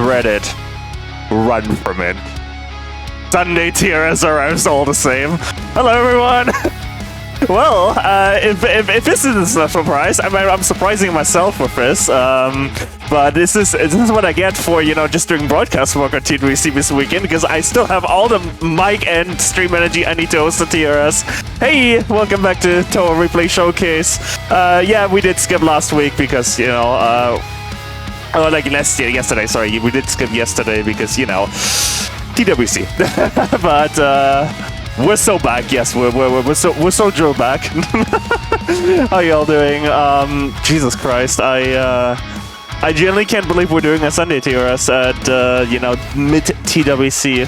dread it, run from it. Sunday TRS arrives all the same. Hello, everyone. Well, if this is a surprise, I'm surprising myself with this. But this is what I get for just doing broadcast work on TWC this weekend, because I still have all the mic and stream energy I need to host the TRS. Hey, welcome back to Touhou Replay Showcase. Yeah, we did skip last week because yesterday. Sorry, we did skip yesterday because TWC. But we're so back. Yes, we're so drilled back. How y'all doing? Jesus Christ, I genuinely can't believe we're doing a Sunday TRS at mid TWC.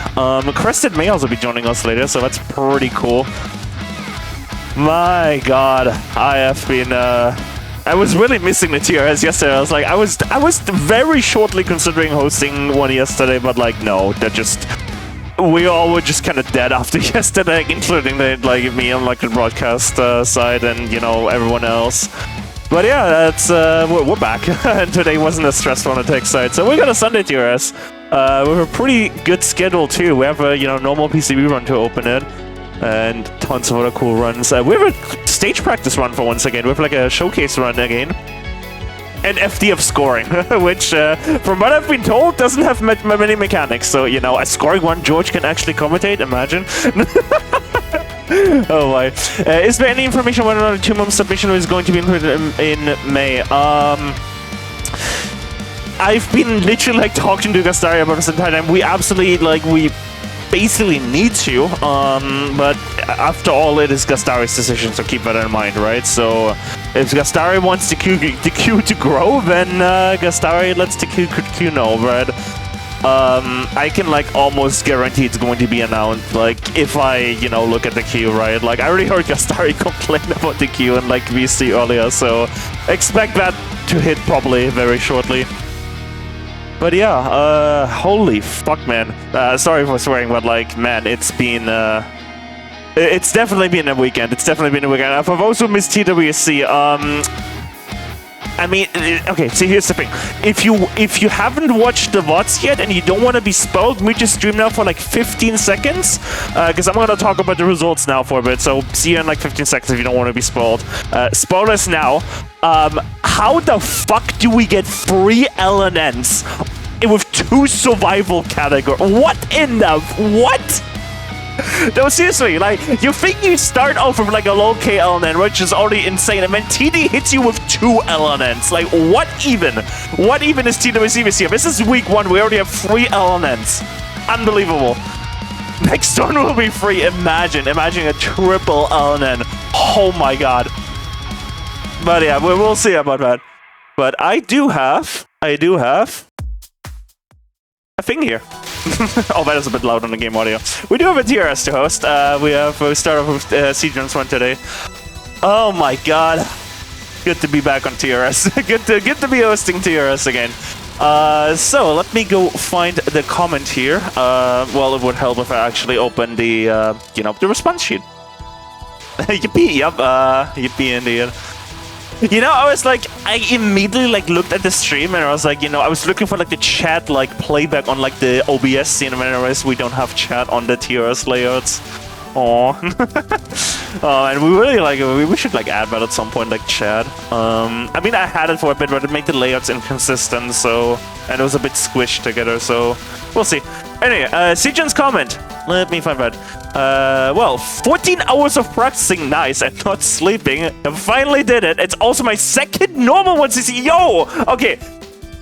Crested may also be joining us later, so that's pretty cool. My God, I have been. I was really missing the TRS yesterday. I was very shortly considering hosting one yesterday, but no, we all were just kind of dead after yesterday, including me on the broadcast side and everyone else. But yeah, that's we're back, and today wasn't as stressful on the tech side, so we got a Sunday TRS with a pretty good schedule too. We have a normal PCB run to open it, and tons of other cool runs. We have a stage practice run for once again. We have a showcase run again. And FDF scoring, which, from what I've been told, doesn't have many mechanics. So, a scoring one George can actually commentate, imagine. Oh my. Is there any information whether or not the 2-month submission is going to be included in May? I've been literally talking to Gastari about this entire time. We absolutely, we basically need to, but after all, it is Gastari's decision, so keep that in mind, right? So if Gastari wants the queue to grow, then Gastari lets the queue know, right? I can almost guarantee it's going to be announced, if I look at the queue, right? I already heard Gastari complain about the queue in VC earlier, so expect that to hit probably very shortly. But yeah, holy fuck, man. Sorry for swearing, but man, it's been it's definitely been a weekend. For those who missed TWC, I mean, okay, so here's the thing. If you haven't watched the VODs yet and you don't want to be spoiled, we just stream now for 15 seconds, because I'm going to talk about the results now for a bit, so see you in 15 seconds if you don't want to be spoiled. Spoilers now. How the fuck do we get 3 LNNs with 2 survival categories? What in the... What? No, seriously, you think you start off with a low K LNN, which is already insane, and then TD hits you with 2 LNNs. What even? What even is TWC this year? This is week 1, we already have 3 LNNs. Unbelievable. Next turn will be free. Imagine a triple LNN. Oh my God. But yeah, we'll see about that. But I do have a thing here. Oh, that is a bit loud on the game audio. We do have a TRS to host. We start off with Seagen's one today. Oh my God. Good to be back on TRS. good to be hosting TRS again. So let me go find the comment here. Well, it would help if I actually open the the response sheet. Yippee, yep, yippee indeed. I was I immediately looked at the stream and I was I was looking for the chat playback on the OBS scene, and then I realized we don't have chat on the TRS layouts. Aww. And we really we should add that at some point, chat. I mean, I had it for a bit, but it made the layouts inconsistent, so, and it was a bit squished together, so we'll see. Anyway, Seagen's comment. Let me find that. Well, 14 hours of practicing, nice, and not sleeping. I finally did it. It's also my second normal 1cc. Yo! Okay.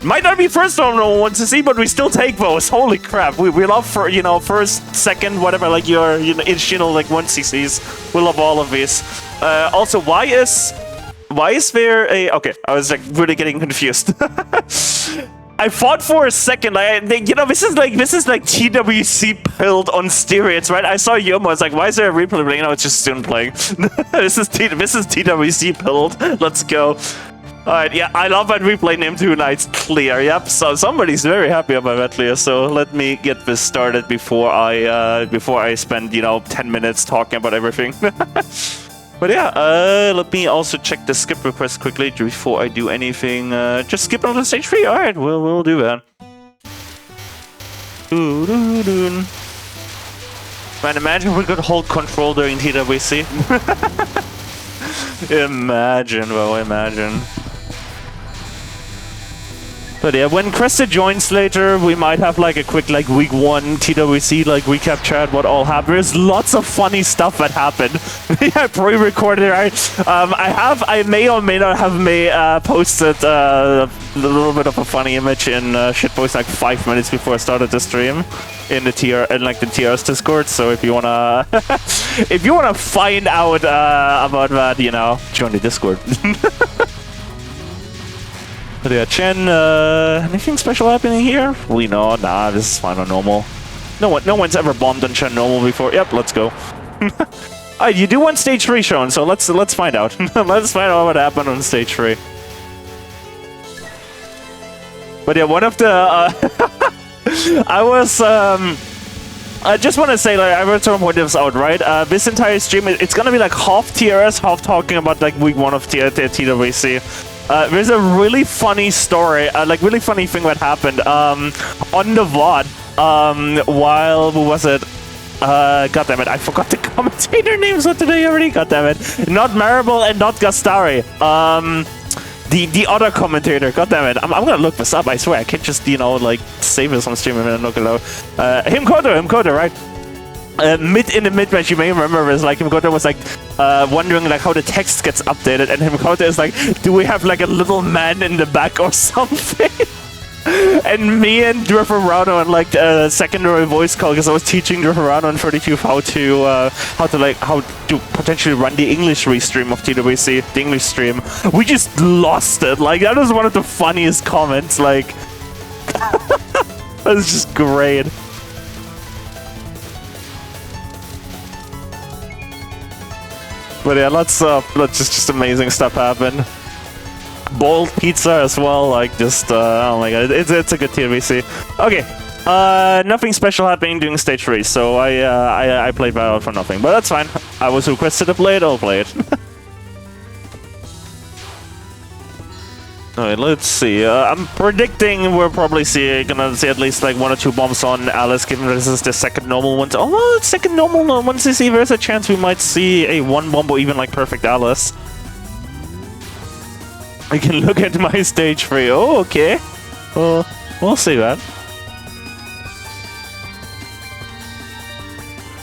Might not be first normal 1cc, but we still take those. Holy crap. We love for, first, second, whatever, your, additional 1cc's. We love all of these. Also, why is there a... Okay, I was really getting confused. I thought for a second, this is TWC build on steroids, right? I saw Yomo, I was why is there a replay playing? No, it's just student playing. This is TWC build. Let's go. Alright, yeah, I love that replay name too. Nice, clear. Yep, so somebody's very happy about that, clear. So let me get this started before I spend 10 minutes talking about everything. But yeah, let me also check the skip request quickly before I do anything. Just skip on the stage 3. Alright, we'll do that. Man, imagine if we could hold control during TWC. Imagine, bro, imagine. But yeah, when Cresta joins later, we might have like a quick like week 1 TWC like recap chat, what all happened. There's lots of funny stuff that happened. Yeah, pre-recorded, right? I may or may not have posted a little bit of a funny image in shitpost like 5 minutes before I started the stream in the TRS Discord. So if you wanna if you wanna find out about that, you know, join the Discord. But yeah, Chen, anything special happening here? We know, nah, this is fine on normal. No one's ever bombed on Chen normal before. Yep, let's go. Alright, you do want stage 3 shown, so let's find out. Let's find out what happened on stage 3. But yeah, one of the I just want to say, like, I want to point this out, right? This entire stream, it's gonna be like half TRS, half talking about like week 1 of TWC. There's a really funny story, like really funny thing that happened on the VOD. While who was it? Goddammit, I forgot the commentator names for today already. Goddammit, not Maribel and not Gastari. The other commentator. Goddammit, I'm gonna look this up. I swear, I can't just like save this on stream and then look it up. Himkoto, right? In the mid-match, you may remember this, like, Himkoto was like wondering like how the text gets updated, and Himkoto is like, do we have like a little man in the back or something? And me and Driferano and like a secondary voice call, because I was teaching Driferano and 32 how to potentially run the English restream of TWC, the English stream. We just lost it. Like, that was one of the funniest comments. Like, that was just great. But yeah, let's just amazing stuff happen. Boiled pizza as well, like just oh my god, it's a good TWC. Okay, nothing special happening during stage 3, so I played Battle for nothing, but that's fine. I was requested to play it, I'll play it. Alright, let's see. I'm predicting we're probably gonna see at least like 1 or 2 bombs on Alice, given this is the second normal one. Oh, well, it's second normal one to see. There's a chance we might see a 1 bomb or even like perfect Alice. I can look at my stage 3. Oh, okay. We'll see that.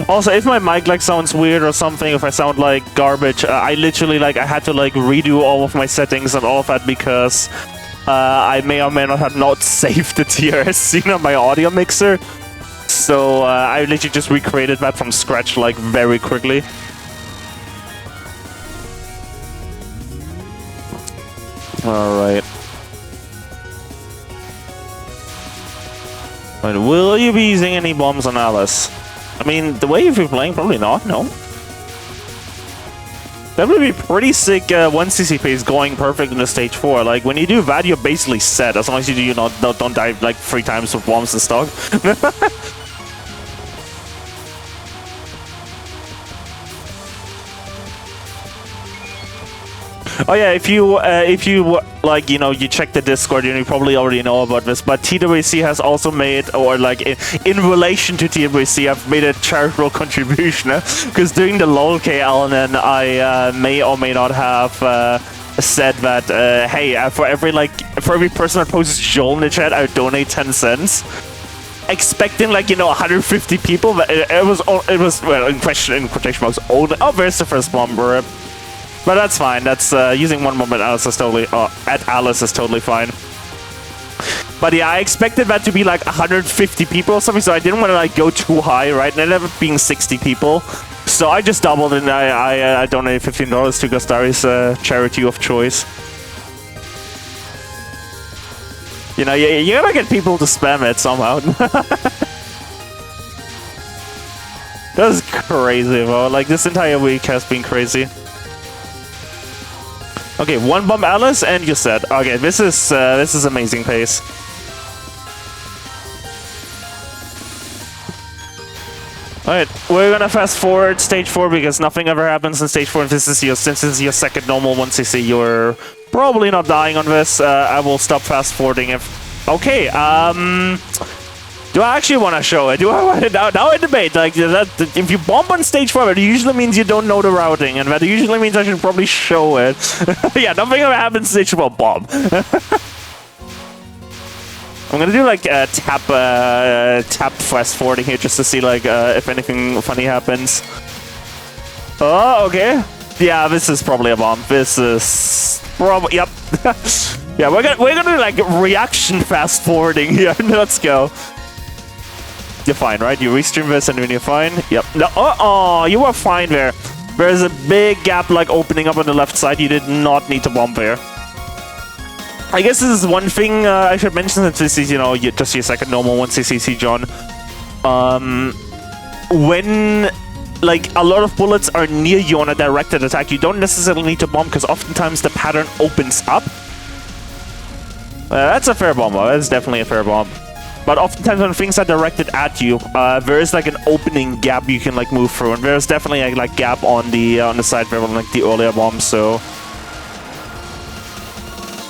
Also, if my mic like sounds weird or something, if I sound like garbage, I literally I had to like redo all of my settings and all of that because I may or may not have not saved the TRS scene on my audio mixer. So I literally just recreated that from scratch like very quickly. Alright. Will you be using any bombs on Alice? I mean, the way you're playing, probably not, no. That would be pretty sick 1 CCP is going perfect in the stage 4. Like, when you do that, you're basically set, as long as you don't die like 3 times with bombs and stuff. Oh yeah, if you like, you check the Discord, you probably already know about this, but TWC has also made, or like in relation to TWC, I've made a charitable contribution, because during the LOL KL, and I may or may not have said that, hey, for every person that posts Joel in the chat, I would donate 10 cents. Expecting 150 people, but it was well, in quotation marks only. Oh, there's the first bomber. But that's fine. That's using 1 bomb at Alice is totally fine. But yeah, I expected that to be like 150 people or something, so I didn't want to go too high, right? And it ended up being 60 people. So I just doubled it, and I donated $15 to Gastari's charity of choice. You gotta get people to spam it somehow. That's crazy, bro. Like, this entire week has been crazy. Okay, 1 bomb Alice, and you said, okay, this is amazing pace. Alright, we're gonna fast forward stage 4 because nothing ever happens in stage 4, and since this is your second normal 1cc, you're probably not dying on this. I will stop fast forwarding if... Okay, Do I actually want to show it? Do I want to now I debate like that? If you bomb on stage 4, it usually means you don't know the routing, and that usually means I should probably show it. Yeah, nothing ever happens stage 4 bomb. I'm gonna do like tap fast forwarding here just to see like if anything funny happens. Oh, okay. Yeah, this is probably a bomb. This is probably yep. Yeah, we're gonna do like reaction fast forwarding here. Let's go. You're fine, right? You restream this and then you're fine. Yep. No. Oh, you were fine there. There's a big gap like opening up on the left side. You did not need to bomb there. I guess this is one thing I should mention, since this is, you know, just your second normal 1cc John. When like a lot of bullets are near you on a directed attack, you don't necessarily need to bomb because oftentimes the pattern opens up. That's a fair bomb. That's definitely a fair bomb. But oftentimes when things are directed at you, there is like an opening gap you can like move through, and there's definitely a like gap on the side there on like the earlier bombs. So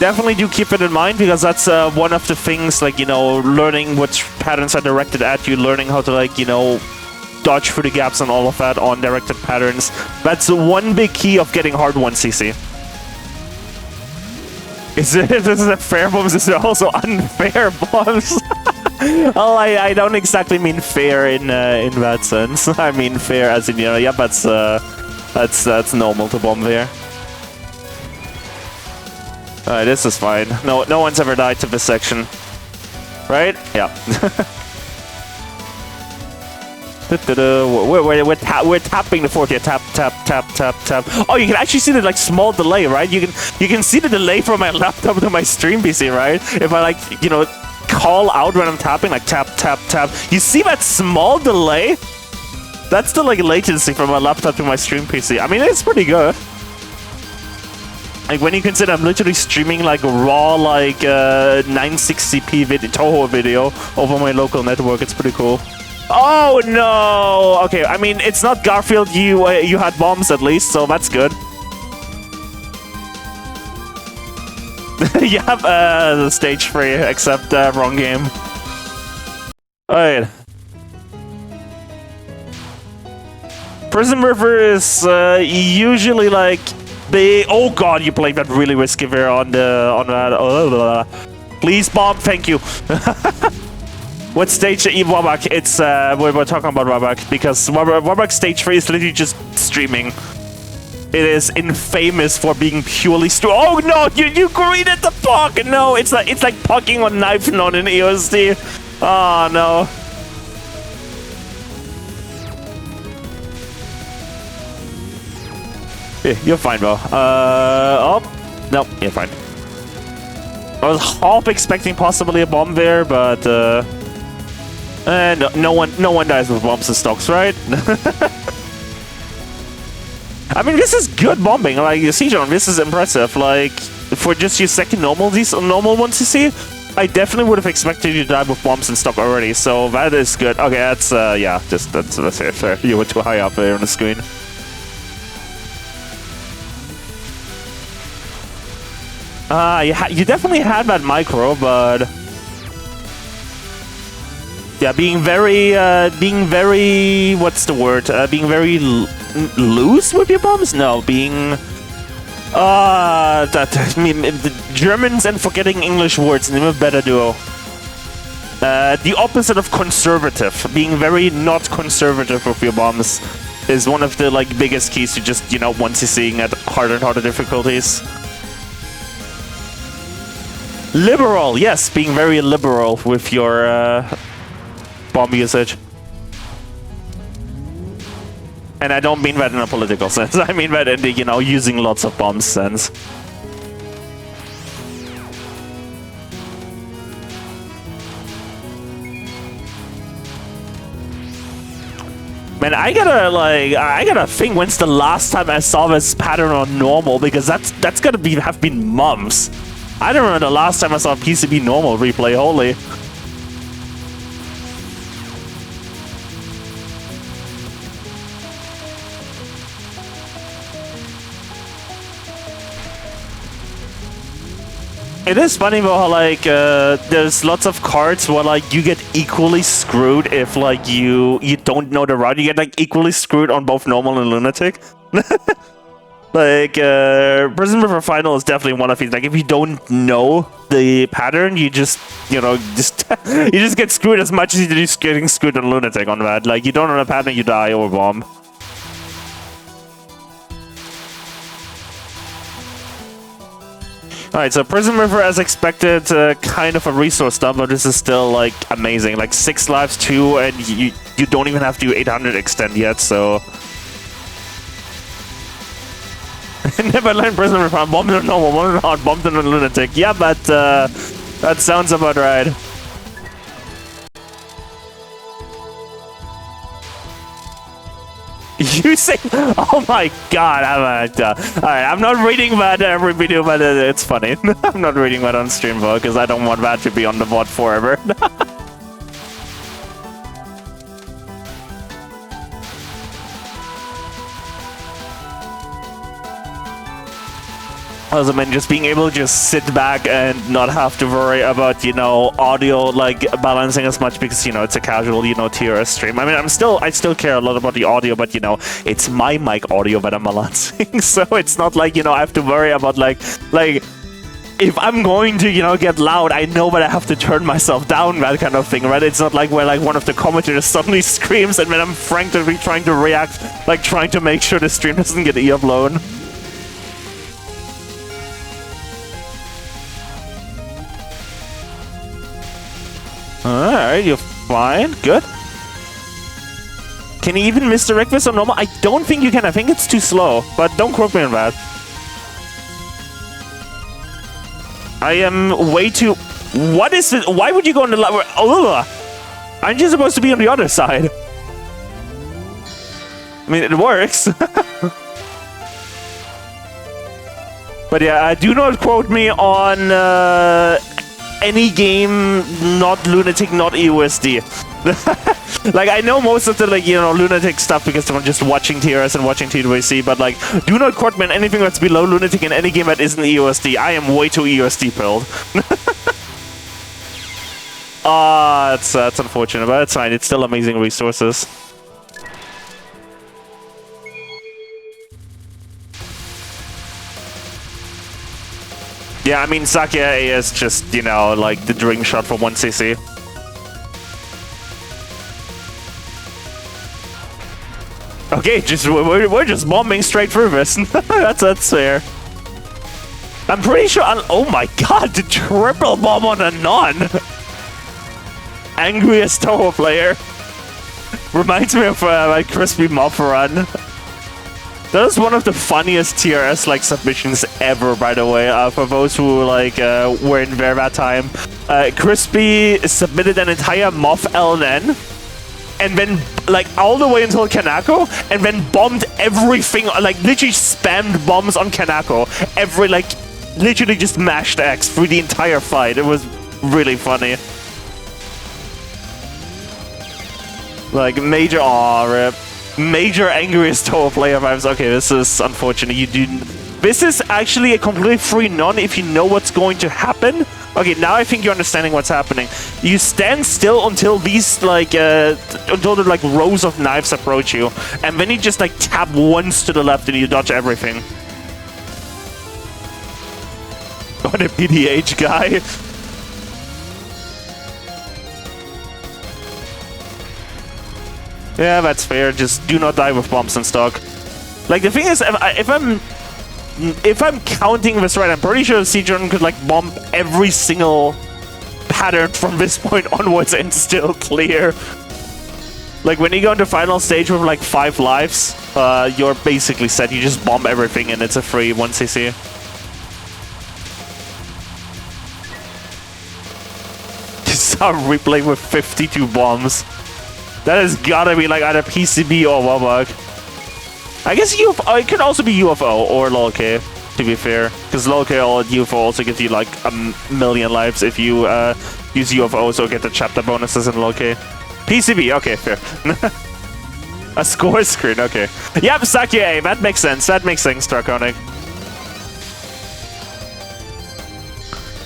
definitely do keep it in mind, because that's one of the things, like, you know, learning which patterns are directed at you, learning how to, like, you know, dodge through the gaps and all of that on directed patterns. That's one big key of getting hard 1cc. Is this a fair bombs? Is it also unfair bombs? Well, I don't exactly mean fair in that sense. I mean fair as in, you know, yeah, that's normal to bomb there. Alright, this is fine. No one's ever died to this section. Right? Yeah. We're tapping the fort here. Tap, tap, tap, tap, tap. Oh, you can actually see the like small delay, right? You can see the delay from my laptop to my stream PC, right? If I like, you know, call out when I'm tapping, like tap, tap, tap. You see that small delay? That's the like latency from my laptop to my stream PC. I mean, it's pretty good. Like, when you consider I'm literally streaming like raw like 960p Touhou video over my local network, it's pretty cool. Oh no! Okay, I mean, it's not Garfield. You had bombs at least, so that's good. You have stage 3, except wrong game. Alright. Prison River is usually like the. Oh god, you played that really risky there on that. Oh, please bomb, thank you. What stage Wabak? It's we're talking about Wabak, because Wabak stage 3 is literally just streaming. It is infamous for being purely Oh no, you greeted the puck! No, it's like pucking on knife, not an EOSD. Oh no. Yeah, you're fine, bro. Oh no, you're fine. I was half expecting possibly a bomb there, but no one dies with bombs and stocks, right? I mean, this is good bombing. Like, you see, John, this is impressive. Like, for just your second normal ones you see, I definitely would have expected you to die with bombs and stock already. So that is good. Okay, that's yeah, just that's it. Fair. You were too high up there on the screen. You definitely had that micro, but yeah, being very, what's the word? Being very loose with your bombs? No, being, I mean, the Germans and forgetting English words, name a better duo. The opposite of conservative. Being very not conservative with your bombs is one of the, like, biggest keys to just, you know, once you're seeing at harder and harder difficulties. Liberal, yes, being very liberal with your, bomb usage. And I don't mean that in a political sense. I mean that in the, you know, using lots of bombs sense. Man, I gotta think when's the last time I saw this pattern on normal, because that's gotta have been months. I don't remember the last time I saw a PCB normal replay, holy. It is funny though how like there's lots of cards where like you get equally screwed if like you don't know the route. You get like equally screwed on both normal and lunatic. Like Prison River Final is definitely one of these. Like if you don't know the pattern, you just you just get screwed as much as you do getting screwed on lunatic on that. Like you don't know the pattern, you die or bomb. Alright, so Prison River, as expected, kind of a resource dump, but this is still, like, amazing. Like, 6 lives, 2, and you don't even have to do 800 extend yet, so... Never learned Prison River. Bombed on normal, bombed on hard, bombed on a lunatic. Yeah, but, that sounds about right. You say, oh my god, alright, I'm not reading that every video, but it's funny. I'm not reading that on stream though, because I don't want that to be on the VOD forever. Also, man, just being able to just sit back and not have to worry about, you know, audio, like, balancing as much because, you know, it's a casual, you know, TRS stream. I mean, I still care a lot about the audio, but, you know, it's my mic audio that I'm balancing, so it's not like, you know, I have to worry about, like, if I'm going to, you know, get loud, I know that I have to turn myself down, that kind of thing, right? It's not like where, like, one of the commentators suddenly screams and then I'm frantically trying to react, like, trying to make sure the stream doesn't get ear blown. Alright, you're fine. Good. Can you even misdirect this on normal? I don't think you can. I think it's too slow. But don't quote me on that. I am way too... What is it? Why would you go on the... Oh, aren't you supposed to be on the other side? I mean, it works. But yeah, do not quote me on... any game not Lunatic, not EUSD. Like, I know most of the, like, you know, Lunatic stuff because I'm just watching TRS and watching TWC, but, like, do not quote me on anything that's below Lunatic in any game that isn't EUSD. I am way too EUSD pilled. That's unfortunate, but it's fine. It's still amazing resources. Yeah, I mean, Sakia is just, you know, like the dream shot for 1cc. Okay, we're just bombing straight through this. that's fair. I'm pretty sure. Oh my god, the triple bomb on a non. Angriest Touhou player. Reminds me of like Crispy Muff Run. That was one of the funniest TRS like submissions ever, by the way, for those who like were in there that time. Crispy submitted an entire Moth LN and then like all the way until Kanako and then bombed everything, like literally spammed bombs on Kanako. Literally just mashed X through the entire fight. It was really funny. Like major rip. Major angriest Touhou player vibes. Okay, this is unfortunate. This is actually a completely free non if you know what's going to happen. Okay, now I think you're understanding what's happening. You stand still until these like until the like rows of knives approach you, and then you just like tap once to the left and you dodge everything. Oh, the PDH guy. Yeah, that's fair. Just do not die with bombs in stock. Like, the thing is, if I'm counting this right, I'm pretty sure Sejon could, like, bomb every single pattern from this point onwards and still clear. Like, when you go into final stage with, like, 5 lives, you're basically set. You just bomb everything and it's a free 1cc. Just a replay with 52 bombs. That has gotta be like either PCB or Wabug. I guess UFO, it could also be UFO or LOLK, to be fair. Because LOLK or UFO also gives you like a million lives if you use UFOs or get the chapter bonuses in LOLK. PCB, okay, fair. A score screen, okay. Yep, Sakia, that makes sense. That makes sense, Draconic.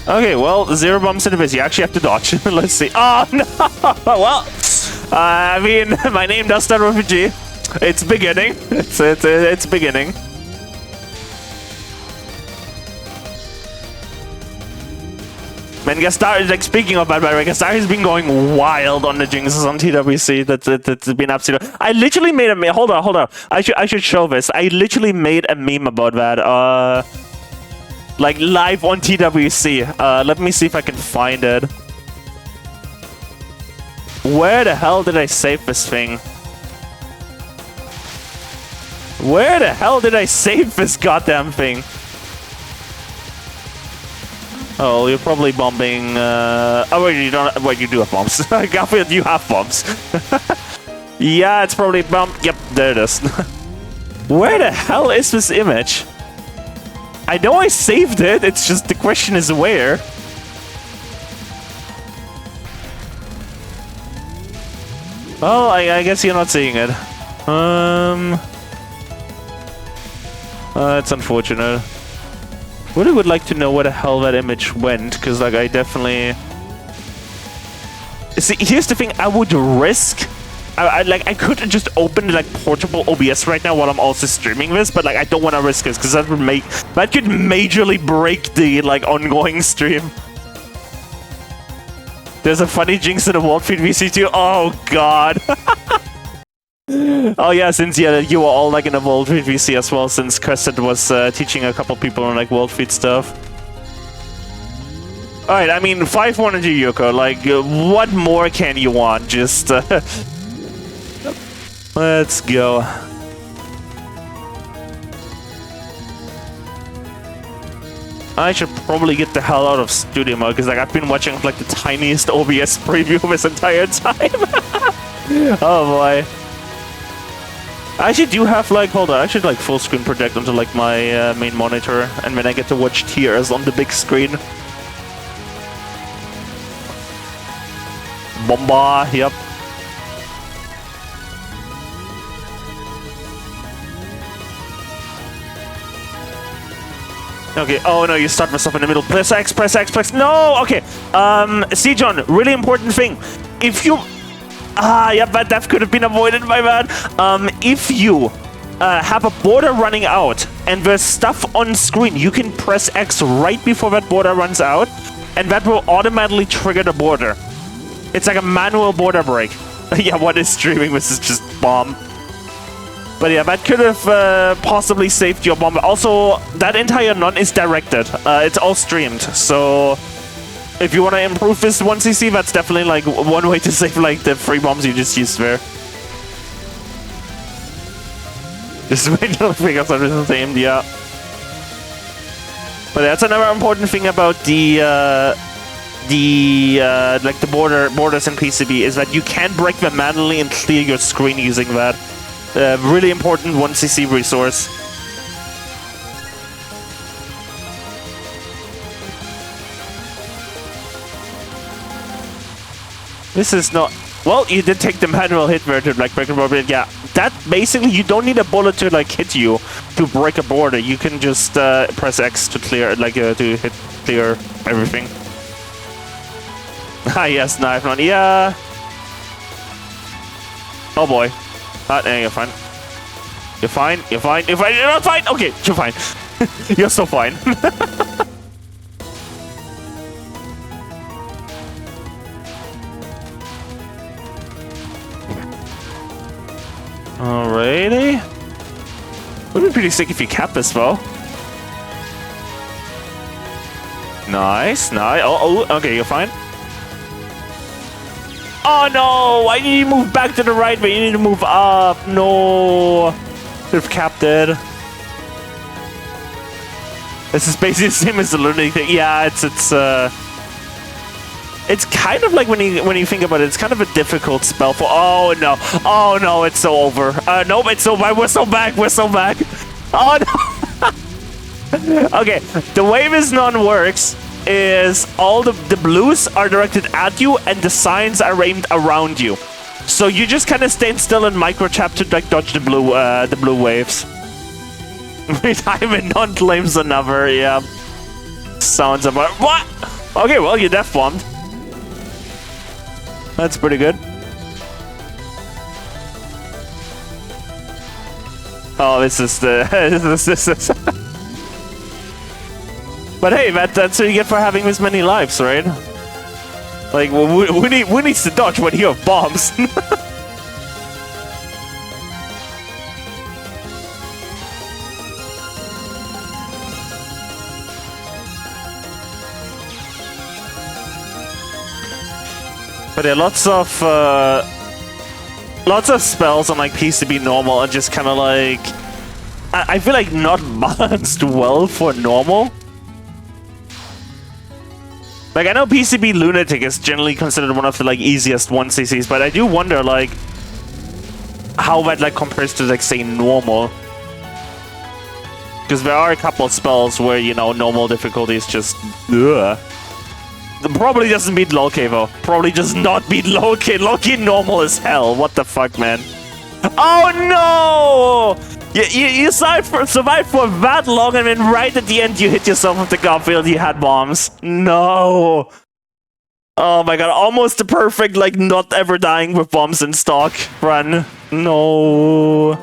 Okay, well, 0 bombs in the base. You actually have to dodge. Let's see. Oh, no! Well, I mean, my name does start with a G. It's beginning. It's beginning. Man, Gastar, like, speaking of that, by the way, Gastar has been going wild on the jinxes on TWC. That's been absolutely... I literally made a meme. Hold on. I should show this. I literally made a meme about that. Like, live on TWC. Let me see if I can find it. Where the hell did I save this thing? Where the hell did I save this goddamn thing? Oh, you're probably bombing. Oh wait, you don't. Wait, you do have bombs. Garfield, you have bombs. Yeah, it's probably bomb. Yep, there it is. Where the hell is this image? I know I saved it. It's just the question is where. Well, I guess you're not seeing it. That's unfortunate. Really would like to know where the hell that image went, because like I definitely... See, here's the thing, I would risk... I could just open like portable OBS right now while I'm also streaming this, but like I don't want to risk this, because that could majorly break the like ongoing stream. There's a funny jinx in the World Feed VC2. Oh god. Oh yeah, since you were all like in a World Feed VC as well, since Crescent was teaching a couple people on like World Feed stuff. Alright, I mean 5-1 into Yoko, like what more can you want? Just let's go. I should probably get the hell out of studio mode, because like I've been watching like the tiniest OBS preview this entire time. Oh boy. I actually do have like, hold on, I should like full screen project onto like my main monitor, and then I get to watch tiers on the big screen. Bomba, yep. Okay, oh no, you start myself in the middle. Press X, press X, press... No! Okay, C-John, really important thing. If you... yeah, but that could have been avoided by that. If you have a border running out and there's stuff on screen, you can press X right before that border runs out, and that will automatically trigger the border. It's like a manual border break. Yeah, what is streaming? This is just bomb. But yeah, that could have possibly saved your bomb. Also, that entire none is directed. It's all streamed, so... If you want to improve this 1cc, that's definitely like one way to save like the free bombs you just used there. Just wait till the figures are the same, yeah. But that's another important thing about the like the borders in PCB is that you can break them manually and clear your screen using that. Really important 1cc resource. This is not... Well, you did take the manual hit where to like break a border. Yeah, that basically you don't need a bullet to like hit you to break a border. You can just press X to clear, like to hit clear everything. Ah yes, knife run. Yeah. Oh boy. Yeah, you're fine. You're fine. You're fine. You're fine. You're not fine. Okay, you're fine. You're so fine. Alrighty. Would be pretty sick if you cap this though. Nice, nice. Oh, okay, you're fine. Oh no! Why did you move back to the right, but you need to move up? No. Should have capped it. This is basically the same as the learning thing. Yeah, it's kind of like when you think about it, it's kind of a difficult spell for... Oh no, it's so over. Nope, it's so back. We're so back. Oh no. Okay, the way this non works is all the blues are directed at you and the signs are aimed around you. So you just kind of stand still and microtap to like dodge the blue waves. Retirement non claims another, yeah. Sounds about what? Okay, well you def bombed. That's pretty good. Oh, this is the this is. But hey, that's what you get for having this many lives, right? Like, we need to dodge when you have bombs. But yeah, lots of spells on like PCB normal are just kind of like I feel like not balanced well for normal. Like, I know PCB Lunatic is generally considered one of the like easiest 1cc's, but I do wonder like how that like compares to like say normal. Because there are a couple of spells where, you know, normal difficulty is just ugh. Probably doesn't beat Low-K though. Probably does not beat Low-K. Low-K normal as hell. What the fuck, man? Oh no! You survived for that long, and then right at the end you hit yourself with the Garfield. You had bombs. No. Oh my god! Almost the perfect like not ever dying with bombs in stock run. No.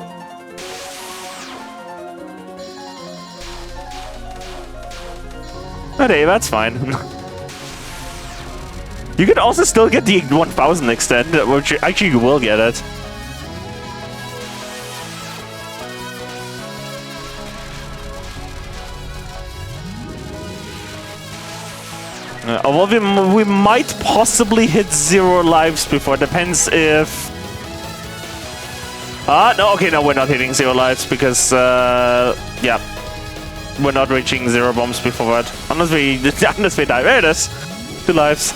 But hey, that's fine. You could also still get the 1000 extend, which actually you will get it. Well, we might possibly hit 0 lives before. Depends if... no, okay, no, we're not hitting 0 lives because, yeah. We're not reaching 0 bombs before that. Unless we die. There it is. 2 lives.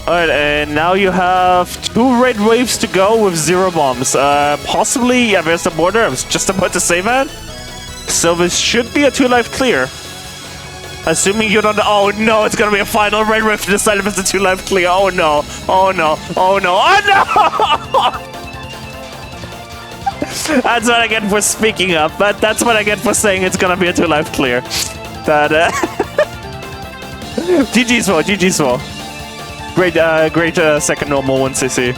Alright, and now you have 2 red waves to go with 0 bombs. Possibly, yeah, there's the border. I was just about to say that. So this should be a 2-life clear. Assuming you don't... Oh no, it's gonna be a final red wave to decide if it's a 2-life clear. Oh no. Oh no. Oh no. Oh no! That's what I get for speaking up. But that's what I get for saying it's gonna be a 2-life clear. That, GG's for, GG's for. Great second normal 1cc.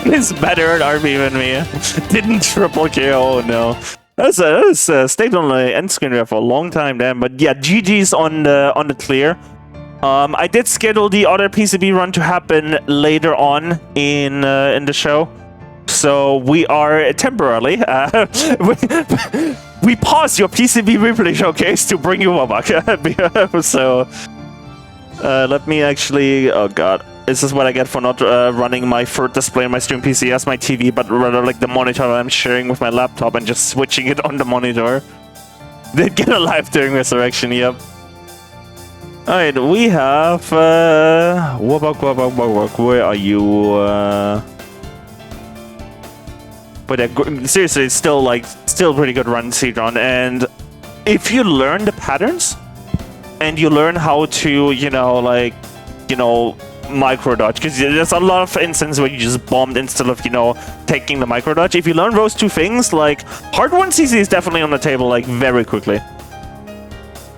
He's better at RB than me. Didn't triple KO, oh no. That was stayed on the end screen there for a long time, damn. But yeah, GG's on the clear. I did schedule the other PCB run to happen later on in the show. So we are temporarily we paused your PCB replay showcase to bring you Wabak. So let me actually... Oh god. This is what I get for not running my third display on my stream PC as my TV, but rather like the monitor that I'm sharing with my laptop and just switching it on the monitor. Did get alive during Resurrection, yep. Alright, we have... Wabak, where are you? But seriously, it's still pretty good run, Cedron, and if you learn the patterns, and you learn how to, micro dodge, because there's a lot of instances where you just bombed instead of, taking the micro dodge. If you learn those 2 things, like, hard 1cc is definitely on the table, like, very quickly.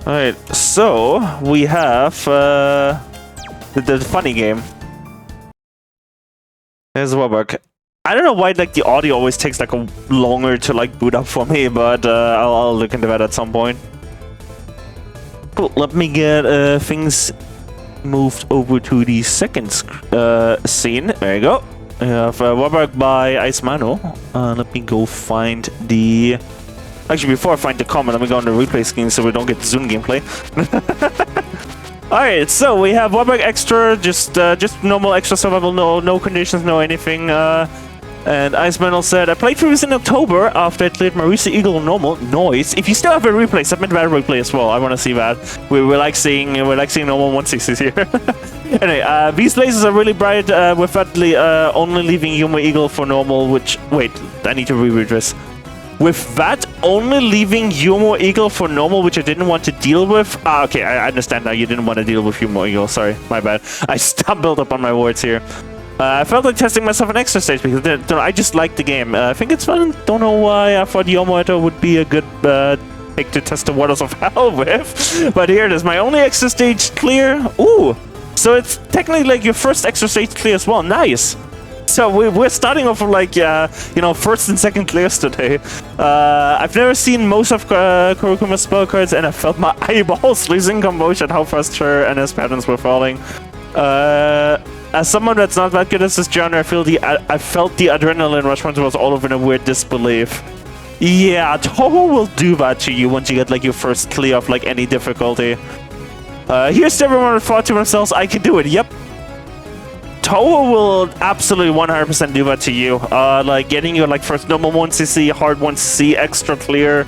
Alright, so we have the funny game. There's Wabak. I don't know why like the audio always takes like a longer to like boot up for me, but I'll look into that at some point. Cool. Let me get things moved over to the second scene. There you go. We have Wabak by Ice Mano. Let me go find the... Actually, before I find the comment, let me go on the replay screen so we don't get Zoom gameplay. Alright, so we have Wabak Extra, just normal extra survival, no conditions, no anything. And Ice Mano said, I played through this in October after I cleared Marisa Eagle normal. Noise. If you still have a replay, submit that replay as well. I want to see that. We like seeing normal 160s here. Anyway, these lasers are really bright, with that only leaving Yumo Eagle for normal, which... Wait, I need to reread this. With that only leaving Yumo Eagle for normal, which I didn't want to deal with... Ah, okay, I understand now. You didn't want to deal with Yumo Eagle. Sorry, my bad. I stumbled up on my words here. I felt like testing myself an extra stage because I just liked the game. I think it's fun. Don't know why I thought Yomoto would be a good pick to test the waters of hell with. But here it is, my only extra stage clear. Ooh, so it's technically like your first extra stage clear as well. Nice. So we're starting off with like, you know, first and second clears today. I've never seen most of Kurokuma's spell cards, and I felt my eyeballs losing composure at how fast her and his patterns were falling. As someone that's not that good at this genre, I felt the adrenaline rush once I was all over in a weird disbelief. Yeah, Touhou will do that to you once you get like your first clear of like any difficulty. Here's to everyone who thought to themselves, I can do it. Yep. Touhou will absolutely 100% do that to you. Like getting your like first normal 1cc, hard 1cc, extra clear.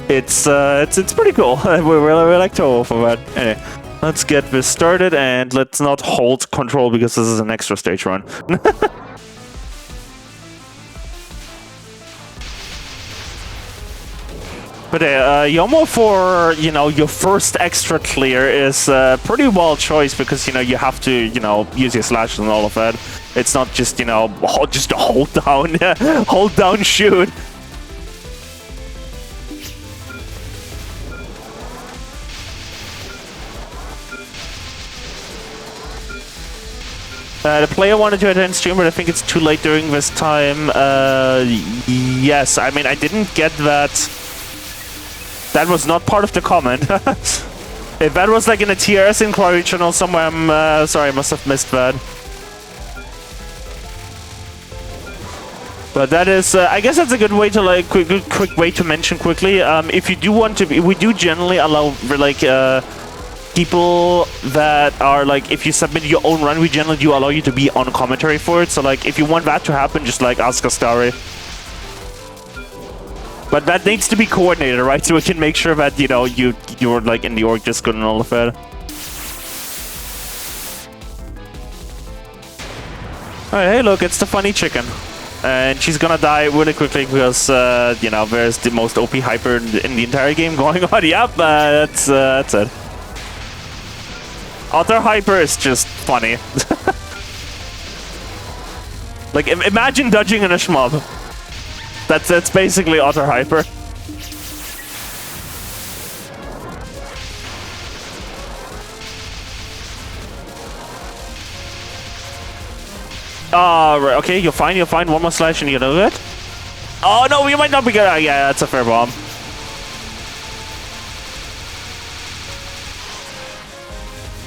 It's pretty cool. we really like Touhou for that. Anyway, let's get this started and let's not hold control because this is an extra stage run. But Yomo for, you know, your first extra clear is a pretty wild choice because, you know, you have to, you know, use your slashes and all of that. It's not just, you know, just hold down, hold down, shoot. The player wanted to attend stream, but I think it's too late during this time. Yes, I mean, I didn't get that. That was not part of the comment. If that was like in a TRS inquiry channel somewhere, I'm sorry, I must have missed that. But that is, I guess that's a good way to like, quick way to mention quickly. If you do want to be, we do generally allow like people that are like, if you submit your own run, we generally do allow you to be on commentary for it. So like, if you want that to happen, just like ask us, Dari. But that needs to be coordinated, right? So we can make sure that, you know, you're like in the org Discord and all of that. Alright, hey look, it's the funny chicken. And she's gonna die really quickly because, you know, there's the most OP hyper in the entire game going on. Yep, that's it. Other hyper is just funny. Like, imagine dodging in a shmup. That's basically utter hyper. Right, okay, you're fine. One more slash and you know it. Oh no, you might not be good. Yeah, that's a fair bomb.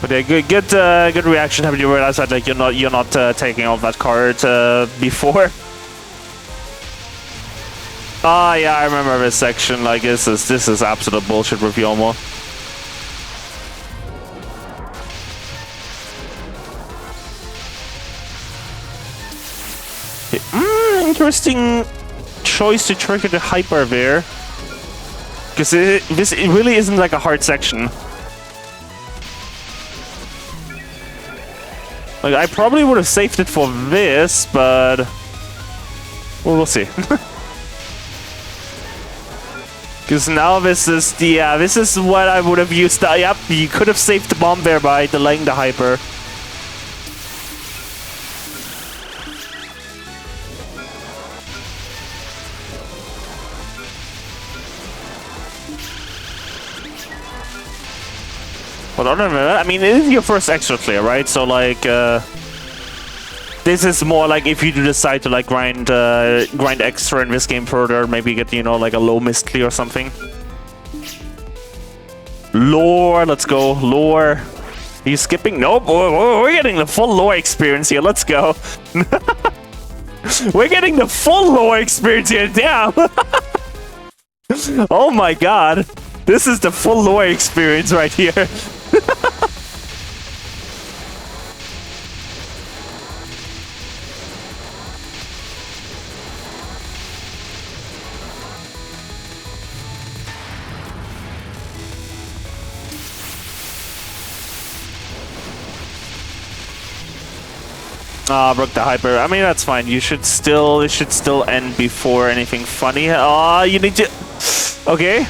But yeah, good reaction. Having you realize that like you're not taking off that card before. Ah, yeah, I remember this section. Like, this is absolute bullshit with Yomo. Interesting choice to trigger the hyper there. Because it really isn't like a hard section. Like, I probably would have saved it for this, but well, we'll see. Because now this is the, this is what I would have used. Yep, you could have saved the bomb there by delaying the hyper. But other than that, I mean, it is your first extra clear, right? So like, this is more like if you do decide to like grind extra in this game further, maybe get, you know, like a low mist clear or something. Lore, let's go. Lore. Are you skipping? Nope, we're getting the full lore experience here. Let's go. We're getting the full lore experience here. Damn. Oh my god. This is the full lore experience right here. Ah, broke the hyper. I mean, that's fine. It should still end before anything funny. Ah, you need to... Okay.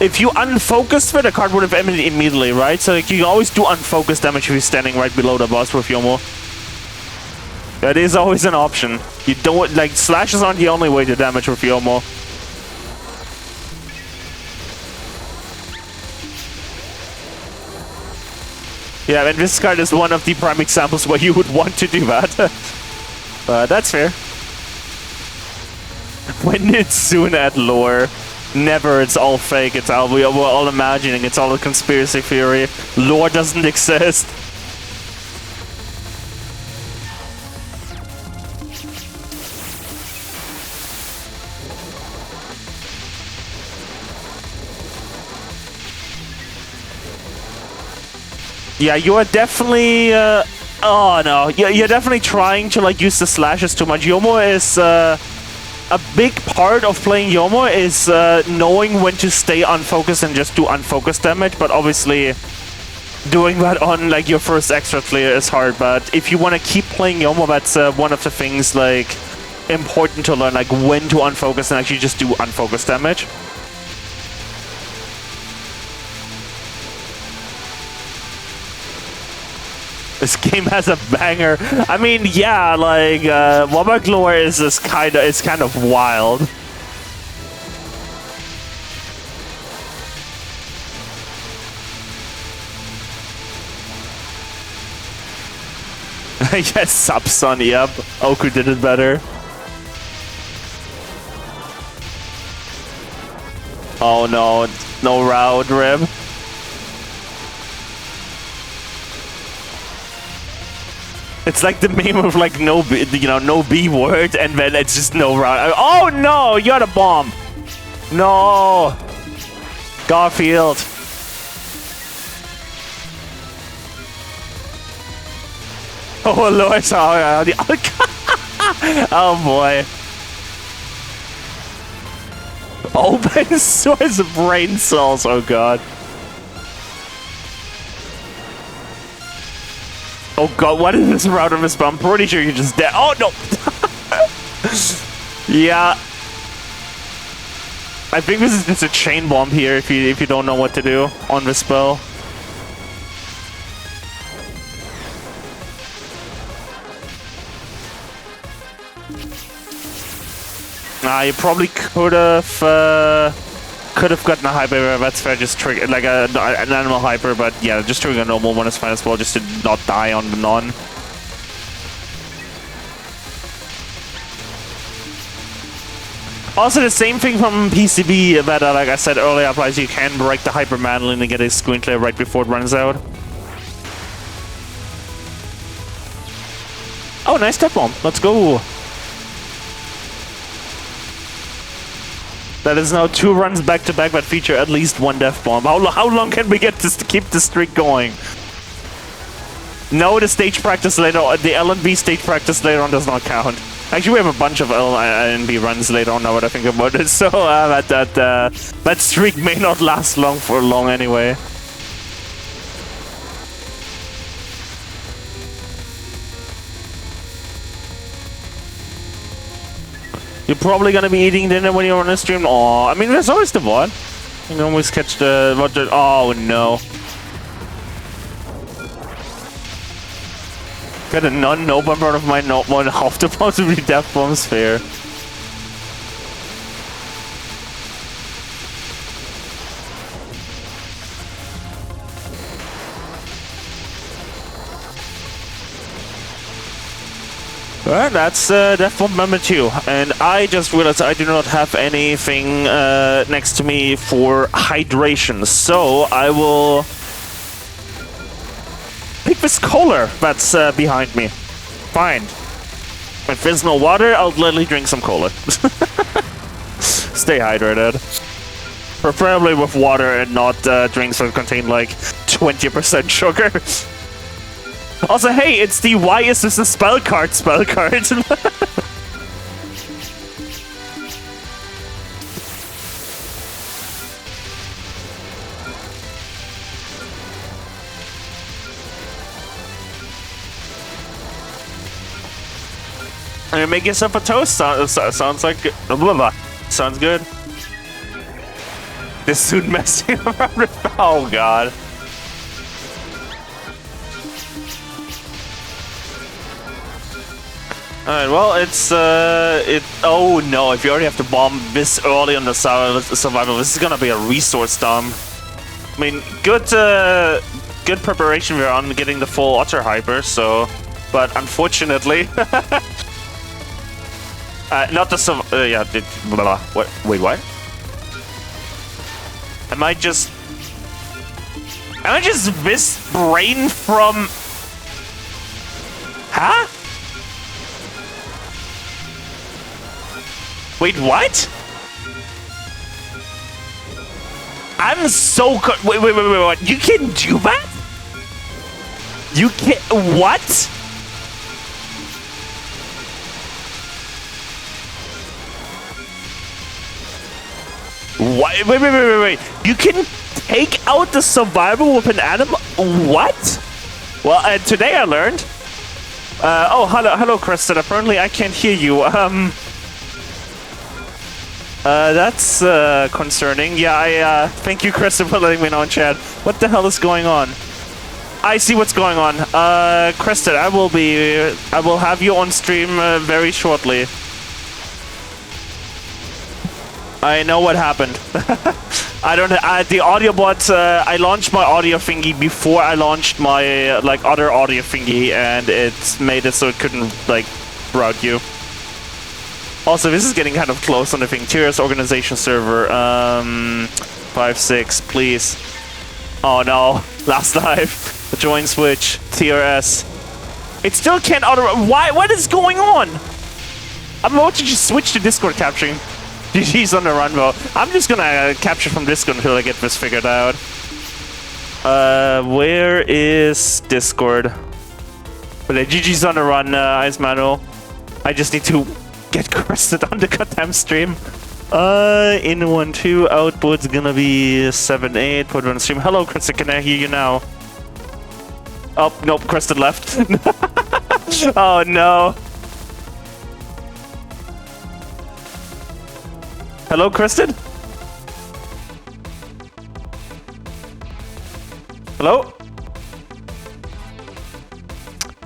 If you unfocus for the card would have ended immediately, right? So like, you always do unfocus damage if you're standing right below the boss with Yomo. That is always an option. You don't like slashes aren't the only way to damage with Yomo. Yeah, and this card is one of the prime examples where you would want to do that. But that's fair. When it's soon at lore, never. It's all fake. It's all we're all imagining. It's all a conspiracy theory. Lore doesn't exist. Yeah, you are definitely. Oh no, you're definitely trying to like use the slashes too much. Yomo is a big part of playing Yomo is knowing when to stay unfocused and just do unfocused damage. But obviously, doing that on like your first extra clear is hard. But if you want to keep playing Yomo, that's one of the things like important to learn, like when to unfocus and actually just do unfocused damage. This game has a banger. I mean, yeah, like Wobbuck lore is kind of wild. Yes, Subson, yep. Oku did it better. Oh no, no route, Rib. It's like the meme of like no B word, and then it's just no route. Oh no, you're the bomb. No, Garfield. Oh Lord, oh boy. Open source brain cells. Oh god. Oh god, what is this route of his bomb? I'm pretty sure you're just dead. Oh no! Yeah. I think this is just a chain bomb here if you don't know what to do on the spell. You probably could have gotten a hyper. That's fair. Just trigger like an animal hyper, but yeah, just triggering a normal one is fine as well, just to not die on the non. Also, the same thing from PCB that, like I said earlier, applies. You can break the hyper manually and get a screen clear right before it runs out. Oh, nice step bomb. Let's go. That is now 2 runs back to back that feature at least 1 death bomb. How long can we get this to keep the streak going? No, the stage practice later on, the L and B stage practice later on does not count. Actually, we have a bunch of L and B runs later on now that I think about it, so that streak may not last for long anyway. You're probably gonna be eating dinner when you're on a stream. Oh, I mean, there's always the VOD. You can always catch the VOD. Oh no. Got a no bomb out of my not one half the possibly death bomb sphere. Well, that's death bomb number 2, and I just realized I do not have anything next to me for hydration, so I will pick this cola that's behind me. Fine. If there's no water, I'll literally drink some cola. Stay hydrated. Preferably with water and not drinks that contain like 20% sugar. Also, hey, it's the why is this a spell card. And make yourself a toast. Sounds like blah, blah, blah. Sounds good. This suit messing around with. Oh god. Alright, well, it's, oh no, if you already have to bomb this early on the survival, this is gonna be a resource dump. I mean, good preparation we're on getting the full Otter Hyper, so... But unfortunately... not the yeah, blah, what? Wait, what? Am I just this brain from... Huh? Wait, what? I'm so wait, what? You can do that? You can... What? What? Wait. You can take out the survival with an animal? What? Well, today I learned. Oh, hello, Kristen. Apparently I can't hear you. That's concerning. Yeah, I thank you, Kristen, for letting me know in chat. What the hell is going on? I see what's going on. Kristen, I will have you on stream very shortly. I know what happened. I don't. The audio bot. I launched my audio thingy before I launched my other audio thingy, and it made it so it couldn't route you. Also, this is getting kind of close on the thing. TRS organization server. 5-6, please. Oh no, last live. Join switch. TRS. It still can't auto. Why? What is going on? I'm about to just switch to Discord capturing. GG's on the run, bro. I'm just gonna capture from Discord until I get this figured out. Where is Discord? But GG's on the run, Ice Manuel. I just need to get crested on the goddamn stream. In 1-2, output's gonna be 7-8. Put it on stream. Hello, Crested, can I hear you now? Oh, nope, Crested left. Oh no. Hello, Kristen? Hello?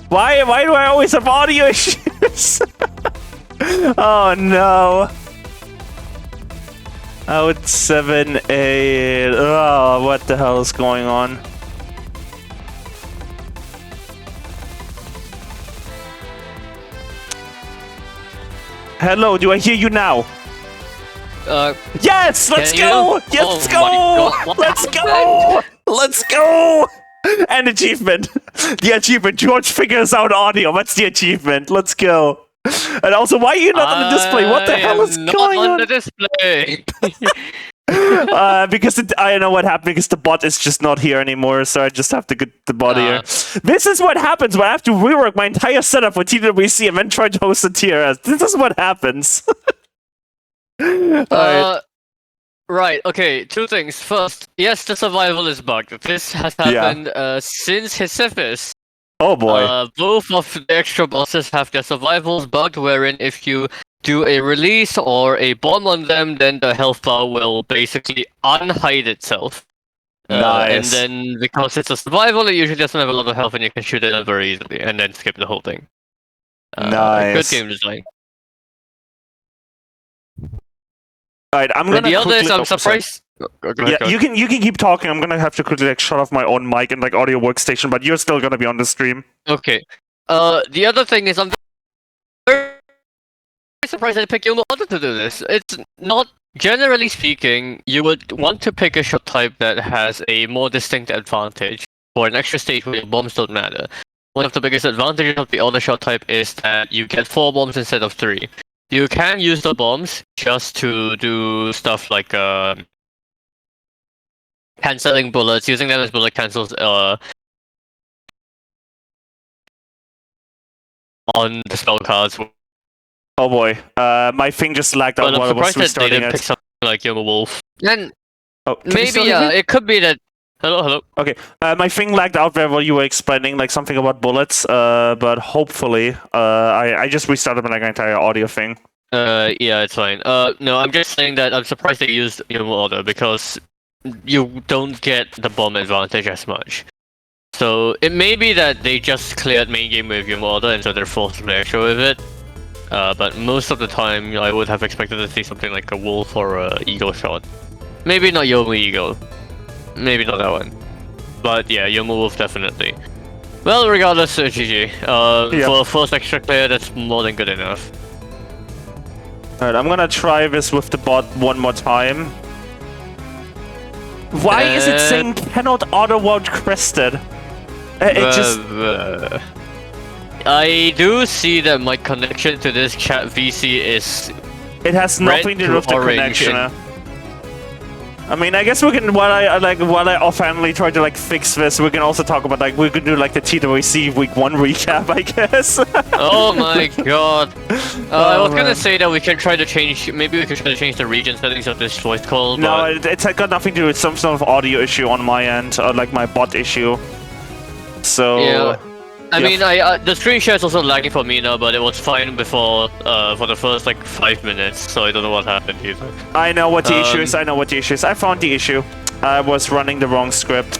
Why do I always have audio issues? Oh no. Oh, it's 7-8. Oh, what the hell is going on? Hello, do I hear you now? Yes! Let's go! Let's go! Let's go! Let's go! An achievement. The achievement. George figures out audio. That's the achievement. Let's go. And also, why are you not on the display? What the hell is going on? On the display. Because I know what happened, because the bot is just not here anymore, so I just have to get the bot here. This is what happens when I have to rework my entire setup for TWC and then try to host a TRS. This is what happens. Right, okay, two things. First, yes, the survival is bugged. This has happened since Sisyphus. Oh boy. Both of the extra bosses have their survivals bugged, wherein if you do a release or a bomb on them, then the health bar will basically unhide itself. Nice. And then, because it's a survival, it usually doesn't have a lot of health and you can shoot it very easily, and then skip the whole thing. Nice. Good game design. Alright, I'm gonna. The other is, I'm surprised. Yeah, you can keep talking. I'm gonna have to quickly shut off my own mic and audio workstation, but you're still gonna be on the stream. Okay. The other thing is, I'm very surprised I picked Yomo to do this. It's not, generally speaking, you would want to pick a shot type that has a more distinct advantage for an extra stage where your bombs don't matter. One of the biggest advantages of the other shot type is that you get 4 bombs instead of 3. You can use the bombs just to do stuff like cancelling bullets, using them as bullet cancels on the spell cards. Oh boy, my thing just lagged out while I was restarting it. Pick something like Yomo Wolf. And maybe it could be that. Hello. Okay, my thing lagged out there while you were explaining something about bullets. But hopefully, I just restarted my entire audio thing. Yeah, it's fine. No, I'm just saying that I'm surprised they used Yomo Order because you don't get the bomb advantage as much. So it may be that they just cleared main game with Yomo Order and so they're forced to play extra with it. but most of the time I would have expected to see something like a wolf or a eagle shot. Maybe not Yomu Eagle. Maybe not that one. But yeah, Yomu Wolf definitely. Well, regardless, GG. For a first extra player, that's more than good enough. Alright, I'm gonna try this with the bot one more time. Why is it saying cannot auto-vote crested? I do see that my connection to this chat VC is... It has nothing to do with the connection. I mean, I guess we can, while I offhandedly try to like fix this, we can also talk about like, we could do like the TWC week 1 recap, I guess. Oh my god. I was gonna say that we can try to change, maybe we can try to change the region settings of this voice call, No, but... it's got nothing to do with some sort of audio issue on my end, or like my bot issue. So... Yeah. I mean, the screen share is also lagging for me now, but it was fine before, for the first like 5 minutes, so I don't know what happened either. I know what the issue is, I found the issue. I was running the wrong script.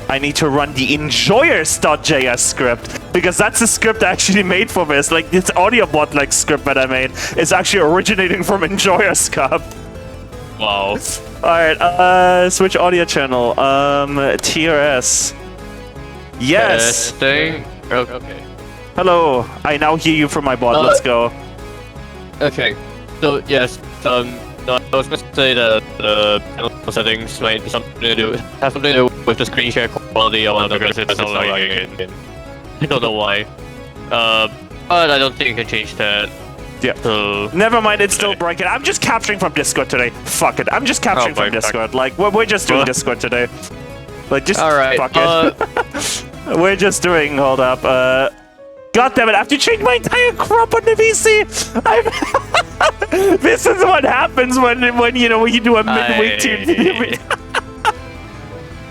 I need to run the enjoyers.js script, because that's the script I actually made for this. Like, this audio bot like script that I made is actually originating from enjoyers cup. Wow. Alright, switch audio channel. TRS. Yes! Testing. Okay. Hello, I now hear you from my bot, let's go. Okay, so yes, no, I was going to say that the panel settings might have something to do with the screen share quality or whatever, because it's not lagging. I don't know why. But I don't think you can change that. Yeah. So... Never mind, it's still breaking. I'm just capturing from Discord today. Fuck it, I'm just capturing from Discord. Like, we're just doing Discord today. Like, just fuck it. We're just doing, hold up, God damn it, I have to change my entire crop on the VC! This is what happens when you know, when you do a midweek team.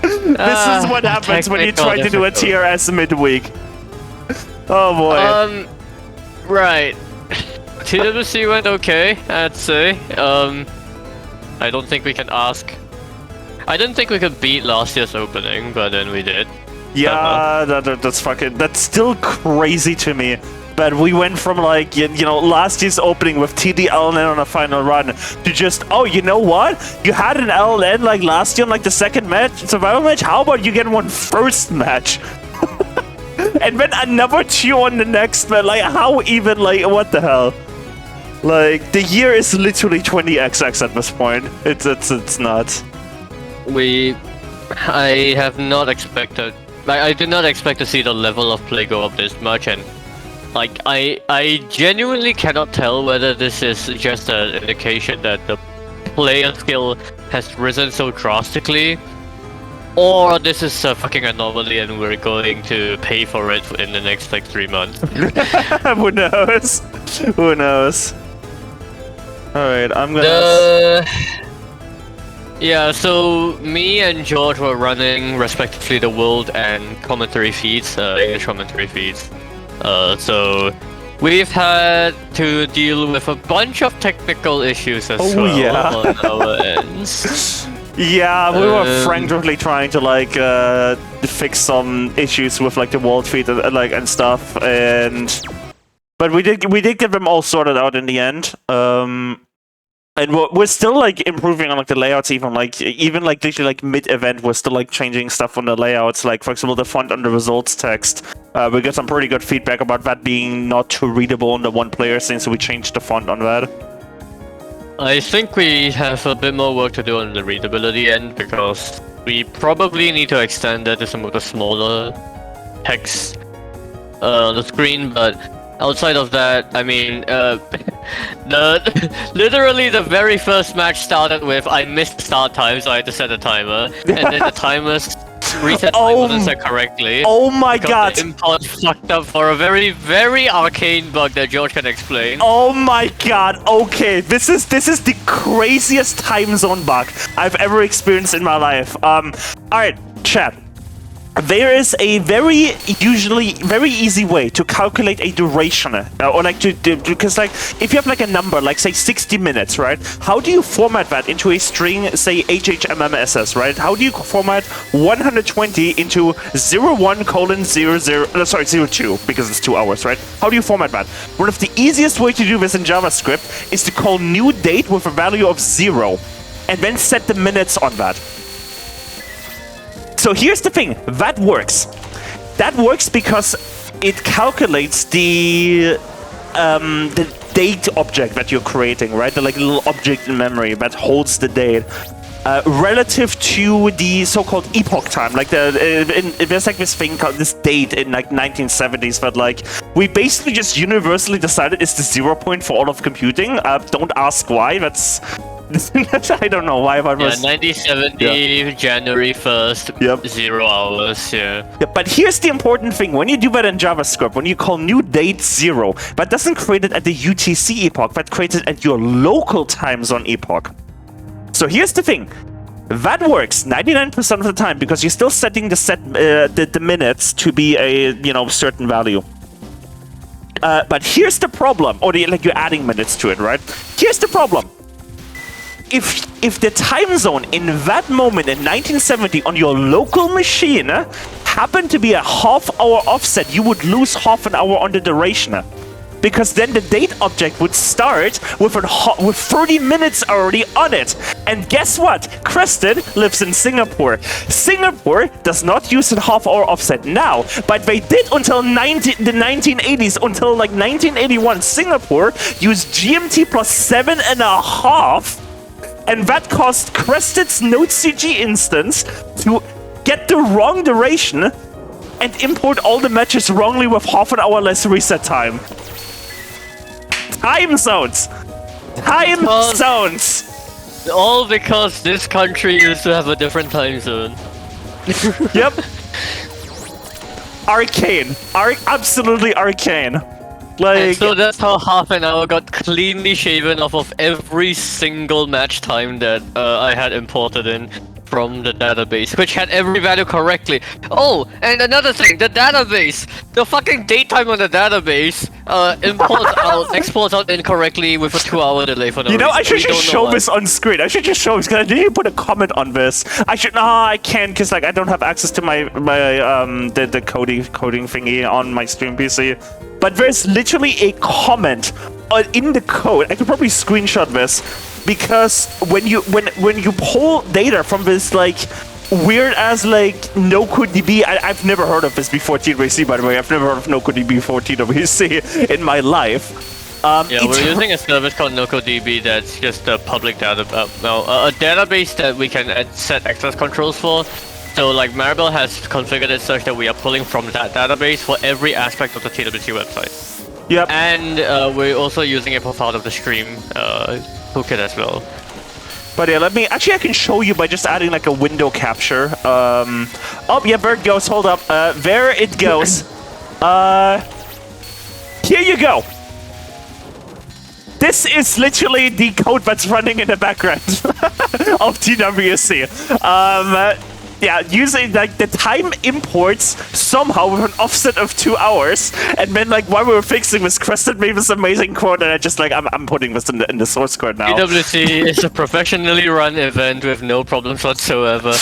This is what happens when you try to do a TRS midweek. Oh boy. Right. TWC went okay, I'd say. I don't think we can ask. I didn't think we could beat last year's opening, but then we did. Yeah, that's still crazy to me. But we went from like, you know, last year's opening with TD LNN on a final run to just, oh, you know what? You had an LNN like last year on like the second match, survival match? How about you get one first match? And then another 2 on the next match? Like, how even, like, what the hell? Like, the year is literally 20XX at this point. It's nuts. I have not expected... Like, I did not expect to see the level of play go up this much, and like I genuinely cannot tell whether this is just an indication that the player skill has risen so drastically, or this is a fucking anomaly and we're going to pay for it in the next like 3 months. Who knows? Who knows? Alright, I'm gonna... Yeah, so me and George were running respectively the world and commentary feeds, English commentary feeds. So we've had to deal with a bunch of technical issues as well on our ends. Yeah, we were frankly trying to like fix some issues with like the world feed and stuff, but we did get them all sorted out in the end. And we're still like improving on like the layouts, even literally like mid-event, we're still like changing stuff on the layouts. Like for example, the font on the results text. We got some pretty good feedback about that being not too readable on the one-player scene, so we changed the font on that. I think we have a bit more work to do on the readability end, because we probably need to extend that to some of the smaller text on the screen, but outside of that, I mean, literally the very first match started with I missed the start time, so I had to set a timer, and then the timer's reset time wasn't set correctly. Oh my god! The import fucked up for a very, very arcane bug that George can explain. Oh my god! Okay, this is the craziest time zone bug I've ever experienced in my life. Alright, chat. there is a usually very easy way to calculate a duration, or like because like if you have like a number, like say 60 minutes, right? How do you format that into a string, say HHMMSS, right? How do you format 120 into 01:00, 02, because it's 2 hours, right? How do you format that? One of the easiest way to do this in JavaScript is to call new date with a value of 0, and then set the minutes on that. So here's the thing, that works. That works because it calculates the date object that you're creating, right? The like little object in memory that holds the date relative to the so-called epoch time. Like there's like this thing called this date in like 1970s that like we basically just universally decided is the 0 point for all of computing. Don't ask why. That's I don't know why that was. 1970, January 1st, 0 hours, yeah. But here's the important thing. When you do that in JavaScript, when you call new date 0, that doesn't create it at the UTC epoch, that creates it at your local time zone epoch. So here's the thing. That works 99% of the time because you're still setting the minutes to be a certain value. But here's the problem, or like you're adding minutes to it, right? Here's the problem. If the time zone in that moment in 1970 on your local machine happened to be a half-hour offset, you would lose half an hour on the duration. Because then the date object would start with 30 minutes already on it. And guess what? Crested lives in Singapore. Singapore does not use a half-hour offset now, but they did until the 1980s, until like 1981. Singapore used GMT plus 7.5. And that caused Crested's NodeCG instance to get the wrong duration and import all the matches wrongly with half an hour less reset time. Time zones! Time zones! All because this country used to have a different time zone. Yep. Arcane. Absolutely arcane. Like, and so that's how half an hour got cleanly shaven off of every single match time that I had imported in from the database, which had every value correctly. Oh, and another thing, the database, the fucking date time on the database exports out incorrectly with a 2-hour delay for no reason. I should just show this on screen. I should just show this, because I didn't put a comment on this. I can't, because like I don't have access to the coding thingy on my stream PC. But there's literally a comment in the code. I could probably screenshot this, because when you pull data from this like weird as like NoCodeDB, I've never heard of this before TWC, by the way. I've never heard of NoCodeDB before TWC in my life. We're using a service called NoCodeDB that's just a public a database that we can set access controls for. So like Maribel has configured it such that we are pulling from that database for every aspect of the TWC website. Yep. And we're also using it for part of the stream toolkit as well. But yeah, I can show you by just adding like a window capture. Oh yeah, there it goes, hold up. There it goes. Here you go. This is literally the code that's running in the background of TWC. Yeah, using like the time imports somehow with an offset of 2 hours, and then like while we were fixing this, Crested made this amazing quote, and I just like I'm putting this in the source code now. TWC is a professionally run event with no problems whatsoever.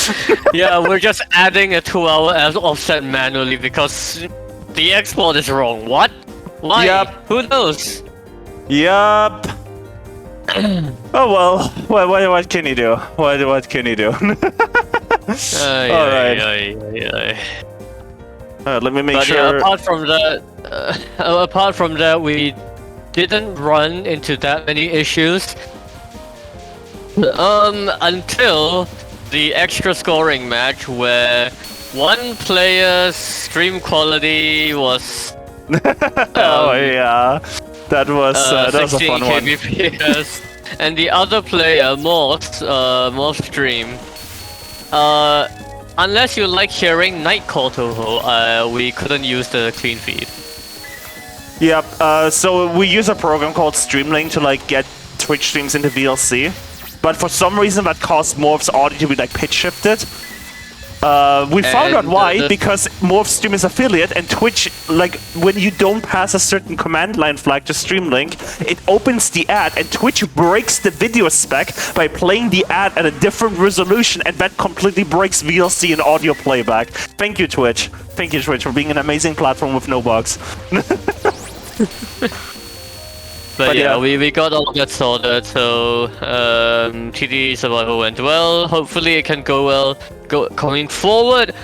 Yeah, we're just adding a 2-hour offset manually because the export is wrong. What? Why? Yep. Who knows? Yup. Oh well. What can you do? What can you do? Alright. Let me make sure. Yeah, apart from that, we didn't run into that many issues until the extra scoring match where one player's stream quality was oh yeah, that was a fun one. Kbps, and the other player, Morph's stream. Unless you like hearing Night Call Touhou, we couldn't use the clean feed. Yep, so we use a program called Streamlink to like get Twitch streams into VLC. But for some reason that caused Morph's audio to be like pitch shifted. We found out And, why, because Morphstream is affiliate, and Twitch, like, when you don't pass a certain command line flag to Streamlink, it opens the ad, and Twitch breaks the video spec by playing the ad at a different resolution, and that completely breaks VLC and audio playback. Thank you, Twitch. Thank you, Twitch, for being an amazing platform with no bugs. But yeah, we got all of that sorted, so TD survival went well. Hopefully it can go well going forward.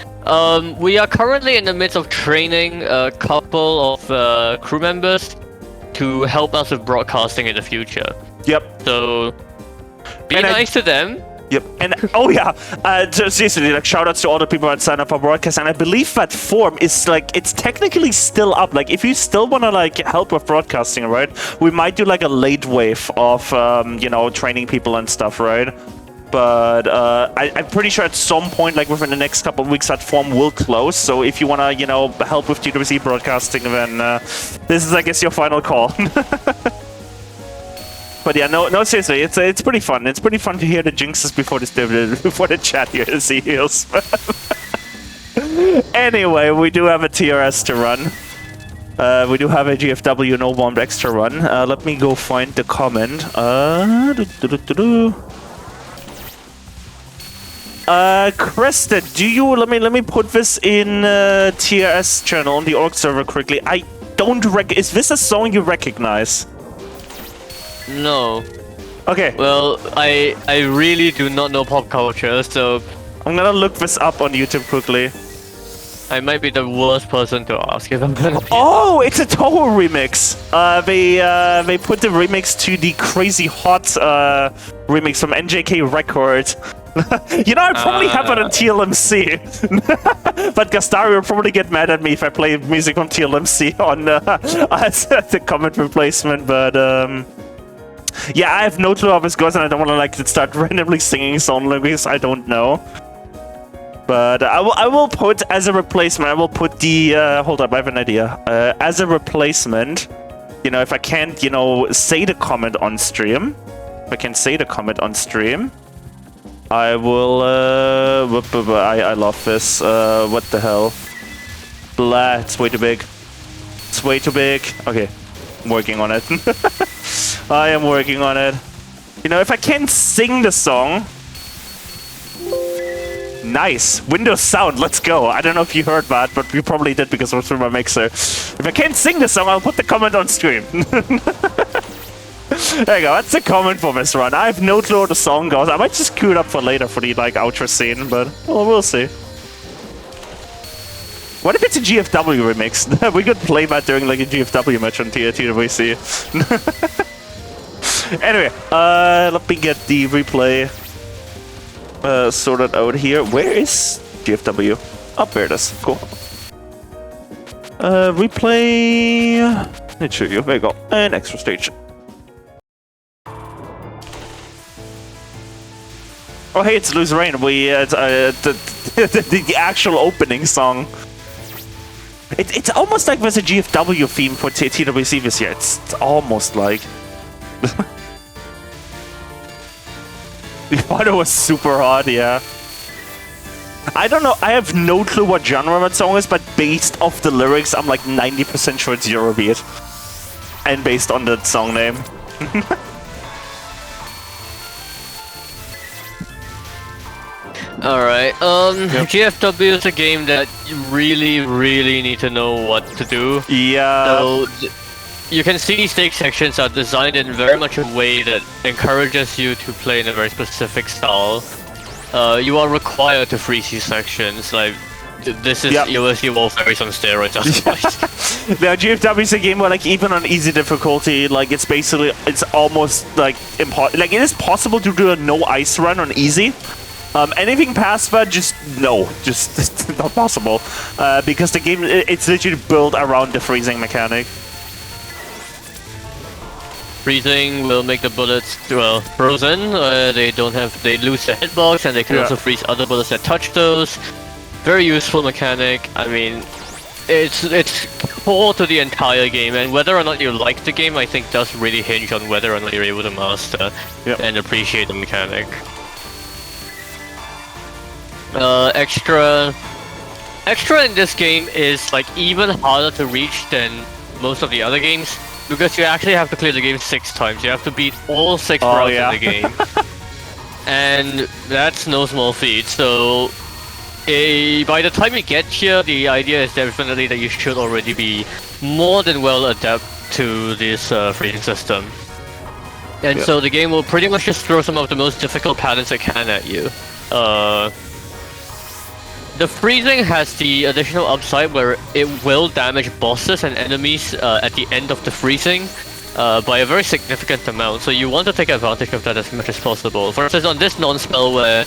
We are currently in the midst of training a couple of crew members to help us with broadcasting in the future. Yep. So be nice to them. Yep, and oh yeah, so seriously, like shoutouts to all the people that sign up for broadcast, and I believe that form is like, it's technically still up. Like, if you still want to like help with broadcasting, right, we might do like a late wave of you know, training people and stuff, right? But I'm pretty sure at some point, like within the next couple of weeks, that form will close. So if you want to, you know, help with TWC broadcasting, then this is, I guess, your final call. But yeah, no, seriously, it's pretty fun. It's pretty fun to hear the jinxes before the chat here as he heals. Anyway, we do have a TRS to run. We do have a GFW no bomb X to run. Let me go find the comment. Krista, do you let me put this in TRS channel on the org server quickly. I don't is this a song you recognize? No. Okay. Well, I really do not know pop culture, so I'm gonna look this up on YouTube quickly. I might be the worst person to ask if I'm gonna be. Oh, it's a Touhou remix. They put the remix to the Crazy Hot remix from NJK Records. You know, I probably have it on TLMC. But Gastari will probably get mad at me if I play music from TLMC on as the comment replacement, but yeah, I have no clue how this goes, and I don't want to like start randomly singing song lyrics I don't know. But I will put as a replacement. I will put the hold up. I have an idea. As a replacement, you know, if I can't, you know, say the comment on stream, I will. I love this. What the hell? Blah. It's way too big. It's way too big. Okay, I'm working on it. I am working on it. You know, if I can't sing the song... Nice! Windows sound, let's go! I don't know if you heard that, but you probably did because it was through my mixer. If I can't sing the song, I'll put the comment on stream. There you go, that's the comment for this run. I have no clue how the song goes. I might just queue it up for later for the, like, outro scene, but well, we'll see. What if it's a GFW remix? We could play that during, like, a GFW match on TWC. Anyway, let me get the replay sorted out here. Where is GFW? Oh, there it is. Cool. Replay. Let's show you. There you go. And extra stage. Oh, hey, it's Lose Rain. The actual opening song. It's almost like there's a GFW theme for TWC this year. It's almost like. The photo was super hot, yeah. I don't know, I have no clue what genre that song is, but based off the lyrics, I'm like 90% sure it's Eurobeat. And based on the song name. Alright, GFW is a game that you really need to know what to do. Yeah. So, you can see these stage sections are designed in very much a way that encourages you to play in a very specific style. You are required to freeze these sections, like, this is EOSD Warfare on steroids. The GFW is a game where, like, even on easy difficulty, like, it's basically, it's almost, like, impossible. Like, it is possible to do a no ice run on easy. Anything past that, just no, just it's not possible. Because the game, it's literally built around the freezing mechanic. Freezing will make the bullets, well, frozen. They lose their hitbox, and they can also freeze other bullets that touch those. Very useful mechanic. I mean, it's core to the entire game, and whether or not you like the game, I think does really hinge on whether or not you're able to master and appreciate the mechanic. Extra in this game is like even harder to reach than most of the other games because you actually have to clear the game 6 times. You have to beat all 6 routes in the game, and that's no small feat. So, by the time you get here, the idea is definitely that you should already be more than well adept to this freezing system. And so the game will pretty much just throw some of the most difficult patterns it can at you. The freezing has the additional upside where it will damage bosses and enemies at the end of the freezing by a very significant amount, so you want to take advantage of that as much as possible. For instance, on this non-spell where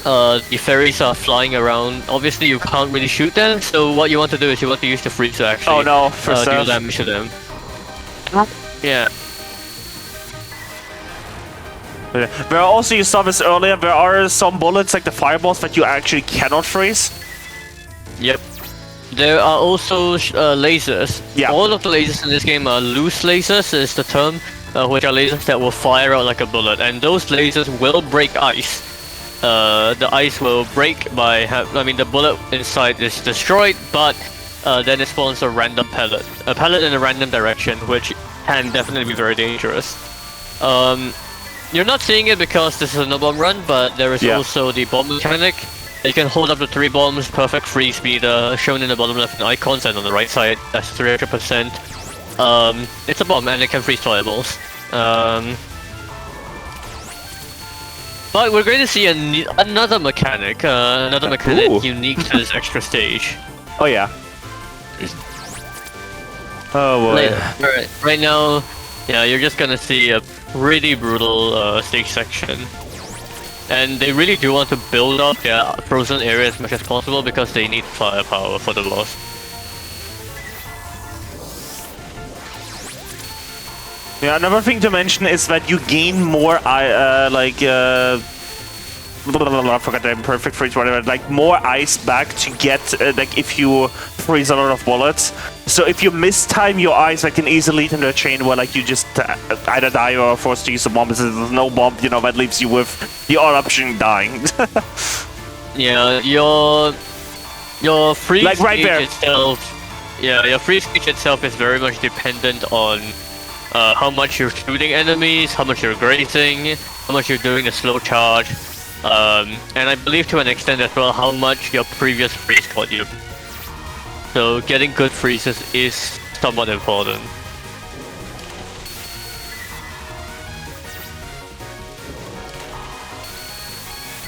the fairies are flying around, obviously you can't really shoot them, so what you want to do is you want to use the freeze to actually do damage to them. Yeah. There are also, you saw this earlier, there are some bullets like the fireballs that you actually cannot freeze. Yep. There are also lasers. Yeah. All of the lasers in this game are loose lasers, is the term, which are lasers that will fire out like a bullet, and those lasers will break ice. The ice will break by, the bullet inside is destroyed, but then it spawns a random pellet. A pellet in a random direction, which can definitely be very dangerous. You're not seeing it because this is a no-bomb run, but there is also the bomb mechanic. You can hold up to 3 bombs, perfect free speed, shown in the bottom left icons, and on the right side, that's 300%. It's a bomb, and it can freeze fireballs. But we're going to see another mechanic unique to this extra stage. Oh yeah. Oh boy. Right now, yeah, you're just gonna see a pretty brutal stage section. And they really do want to build up their frozen area as much as possible because they need firepower for the boss. Yeah, another thing to mention is that you gain more, I forgot the perfect phrase, whatever, like more ice back to get, like if you freeze a lot of bullets. So if you mistime your ice, that can easily lead into a chain where like you just either die or are forced to use a bomb. Because there's no bomb, you know, that leaves you with the odd option dying. Yeah, your free like right there. itself. Yeah, your free speech itself is very much dependent on how much you're shooting enemies, how much you're grazing, how much you're doing the slow charge. And I believe to an extent as well how much your previous freeze got you. So getting good freezes is somewhat important.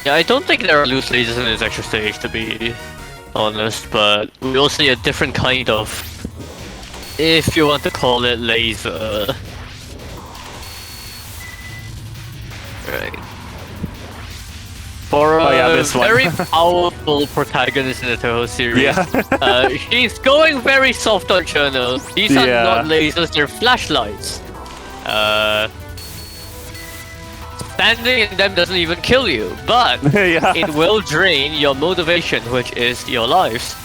Yeah, I don't think there are loose lasers in this extra stage, to be honest, but we'll see a different kind of, if you want to call it, laser. Right. For a very powerful protagonist in the Touhou series, she's going very soft on Cherno. These are not lasers, they're flashlights. Standing in them doesn't even kill you, but it will drain your motivation, which is your lives.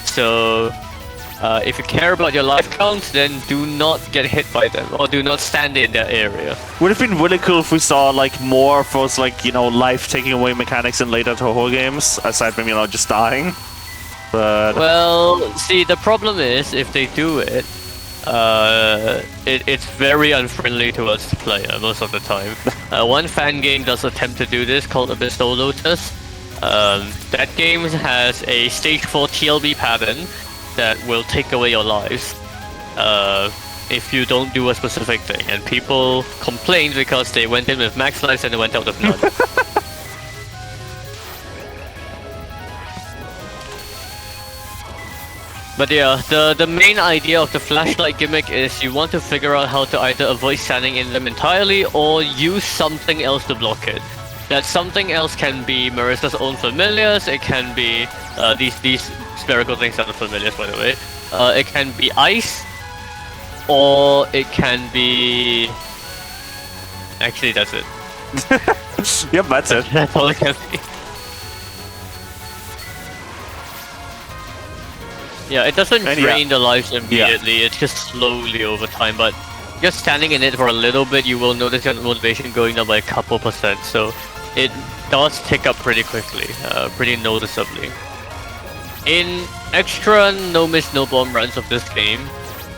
So, if you care about your life count, then do not get hit by them, or do not stand in that area. Would have been really cool if we saw like more of those, like, you know, life-taking away mechanics in later Touhou games, aside from, you know, just dying. But well, see, the problem is if they do it, it's very unfriendly towards the player most of the time. One fan game does attempt to do this called Abyssal Lotus. That game has a stage 4 TLB pattern that will take away your lives if you don't do a specific thing, and people complained because they went in with max lives and they went out with none. But yeah, the main idea of the flashlight gimmick is you want to figure out how to either avoid standing in them entirely or use something else to block it. That something else can be Marisa's own familiars, it can be these spherical things that are familiars, by the way. It can be ice, or it can be... Actually, that's it. Yep, that's it. That's all it can be. Yeah, it doesn't drain the lives immediately, it's just slowly over time, but just standing in it for a little bit, you will notice your motivation going down by a couple %, so it does tick up pretty quickly, pretty noticeably. In extra no miss no bomb runs of this game,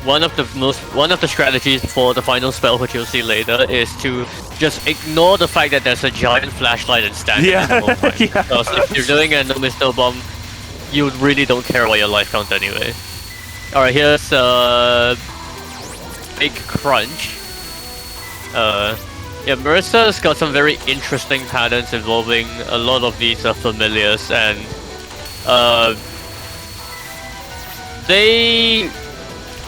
one of the strategies for the final spell, which you'll see later, is to just ignore the fact that there's a giant flashlight and stand in the whole time. Yeah. Because if you're doing a no miss no bomb, you really don't care about your life count anyway. Alright, here's Big Crunch. Yeah, Marisa's got some very interesting patterns involving a lot of these familiars, and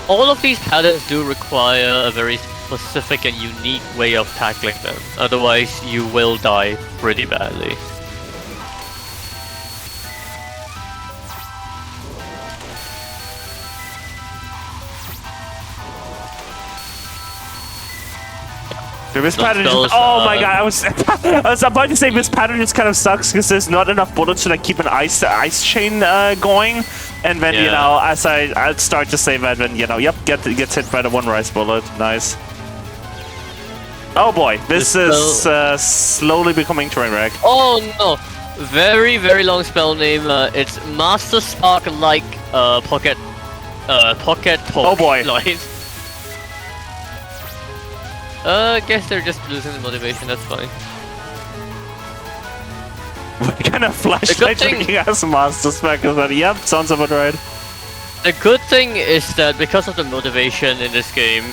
all of these patterns do require a very specific and unique way of tackling them. Otherwise, you will die pretty badly. This pattern just, oh my god, I was about to say this pattern just kind of sucks because there's not enough bullets to like keep an ice chain going, and then you know, as I'd start to say that, then you know, yep, gets hit by the one rice bullet. Nice. Oh boy, this is slowly becoming train wreck. Oh no, very long spell name. It's Master Spark like pocket torch. Oh boy. Light. I guess they're just losing the motivation, that's fine. What kind of flashlight drinking as Master Spec is that? Yep, sounds about right. The good thing is that because of the motivation in this game,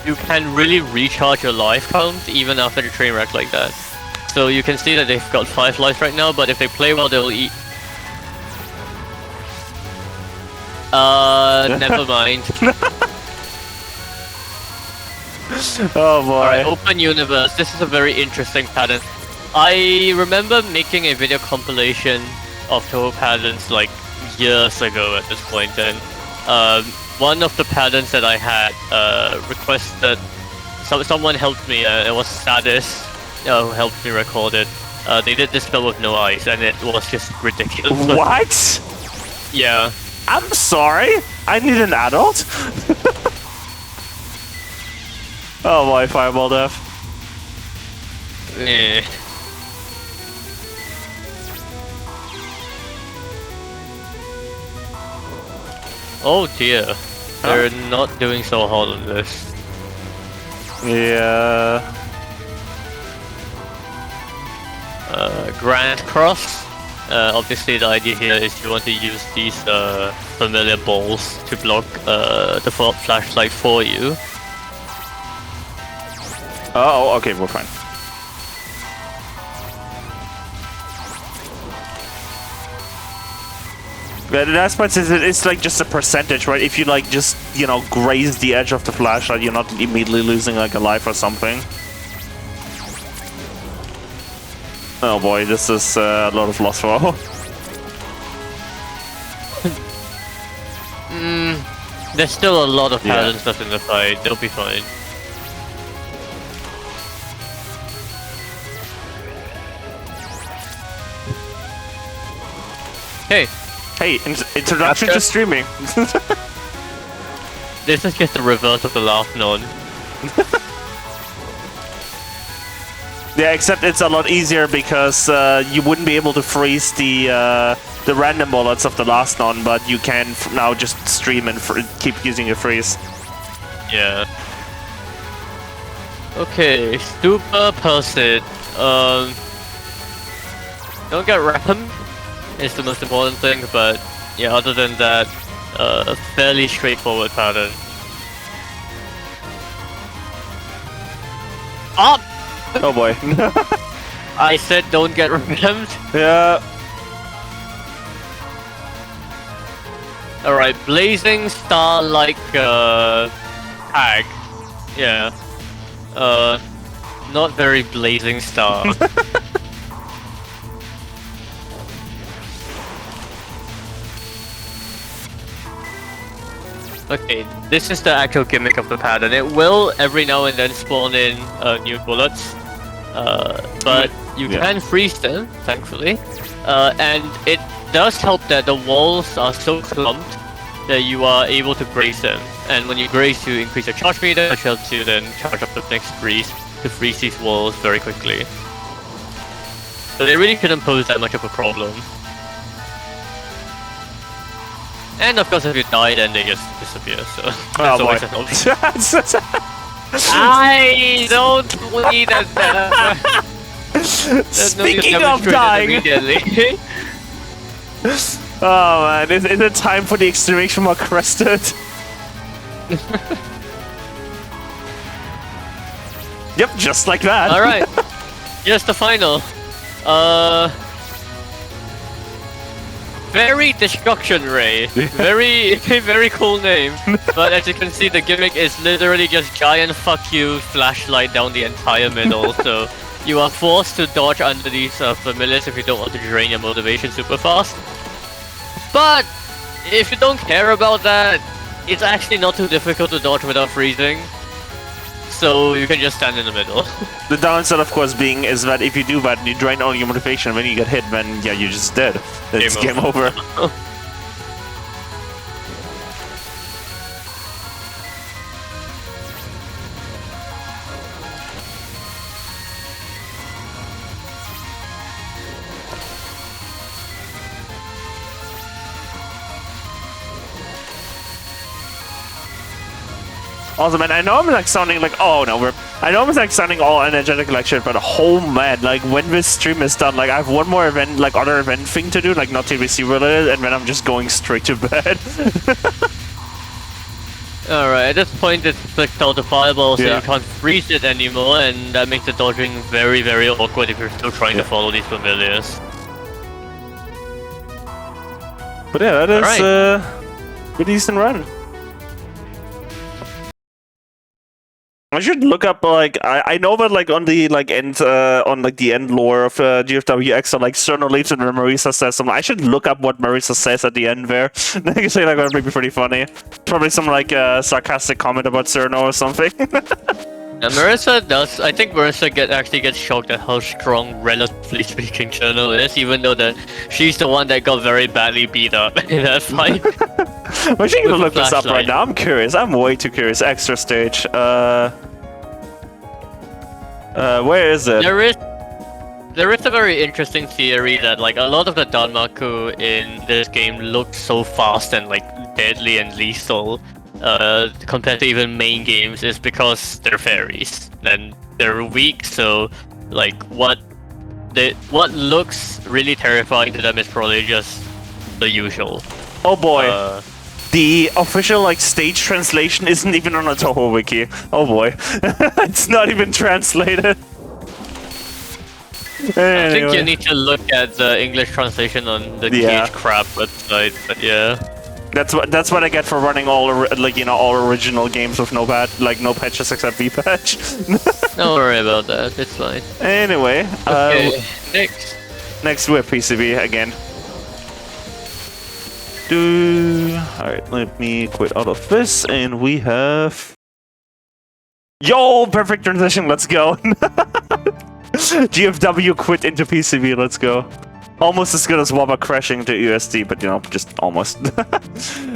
you can really recharge your life count even after the train wreck like that. So you can see that they've got 5 lives right now, but if they play well, they'll eat. Never mind. Oh boy. Alright, open universe. This is a very interesting pattern. I remember making a video compilation of Touhou patterns like years ago at this point, and one of the patterns that I had requested, someone helped me, it was Sadis who helped me record it. They did this spell with no ice, and it was just ridiculous. What? Yeah. I'm sorry? I need an adult? Oh boy, fireball death. Eh. Oh dear. They're not doing so hard on this. Yeah. Grand Cross. Obviously the idea here is you want to use these familiar balls to block the flashlight for you. Oh, okay, we're fine. Yeah, the nice part is it's like just a percentage, right? If you like just, you know, graze the edge of the flashlight, you're not immediately losing like a life or something. Oh boy, this is a lot of loss for all. There's still a lot of patterns left in the fight, they'll be fine. Hey! Hey, introduction to streaming! This is just the reverse of the last none. Yeah, except it's a lot easier because you wouldn't be able to freeze the random bullets of the last none, but you can now just stream and keep using your freeze. Yeah. Okay, Super Persit. Don't get rammed. Is the most important thing, but yeah, other than that, a fairly straightforward pattern. Up! Oh boy. I said don't get rammed. Yeah. Alright, Blazing Star like tag. Yeah. Not very Blazing Star. Okay, this is the actual gimmick of the pattern. It will every now and then spawn in new bullets, but you can freeze them, thankfully. And it does help that the walls are so clumped that you are able to graze them. And when you graze, you increase your charge meter, which helps you then charge up the next freeze to freeze these walls very quickly. So they really couldn't pose that much of a problem. And of course, if you die, then they just disappear. So that's always an option. I don't believe that. Speaking of dying. Oh man, is it time for the exclamation mark crested? Yep, just like that. Alright. Just the final. Very Destruction Ray. Very cool name. But as you can see, the gimmick is literally just giant fuck you flashlight down the entire middle. So you are forced to dodge under these familiars if you don't want to drain your motivation super fast. But if you don't care about that, it's actually not too difficult to dodge without freezing. So you can just stand in the middle. The downside, of course, being is that if you do that, you drain all your motivation. When you get hit, then yeah, you're just dead. It's game over. Also, man, I know I'm like sounding like, oh no, I know I'm like sounding all energetic like shit, but oh man, like when this stream is done, like I have one more event, like other event thing to do, like not TVC related, and then I'm just going straight to bed. Alright, at this point it's clicked out the fireball, so you can't freeze it anymore, and that makes the dodging very, very awkward if you're still trying to follow these familiars. But yeah, that is a decent run. I should look up like I know that like on the like end on like the end lore of GFWX, so like Cerno leaves and Marisa says something. I should look up what Marisa says at the end there. I can say like that would be pretty funny. Probably some like sarcastic comment about Cerno or something. Yeah, Marisa does. I think Marisa actually gets shocked at how strong, relatively speaking, Cerno is, even though that she's the one that got very badly beat up in that fight. We should even look this up right now. I'm curious. I'm way too curious. Extra stage. Where is it? There is a very interesting theory that like a lot of the Danmaku in this game look so fast and like deadly and lethal compared to even main games is because they're fairies and they're weak. So like what looks really terrifying to them is probably just the usual. Oh boy. The official like stage translation isn't even on a Touhou wiki. Oh boy. It's not even translated. Anyway. I think you need to look at the English translation on the Cage Crab website, but yeah. That's what I get for running all all original games with no patches except V-patch. Don't worry about that, it's fine. Anyway, okay, next with PCB again. Alright, let me quit out of this, and we have... Yo, perfect transition, let's go! GFW quit into PCB, let's go. Almost as good as Waba crashing to USD, but you know, just almost.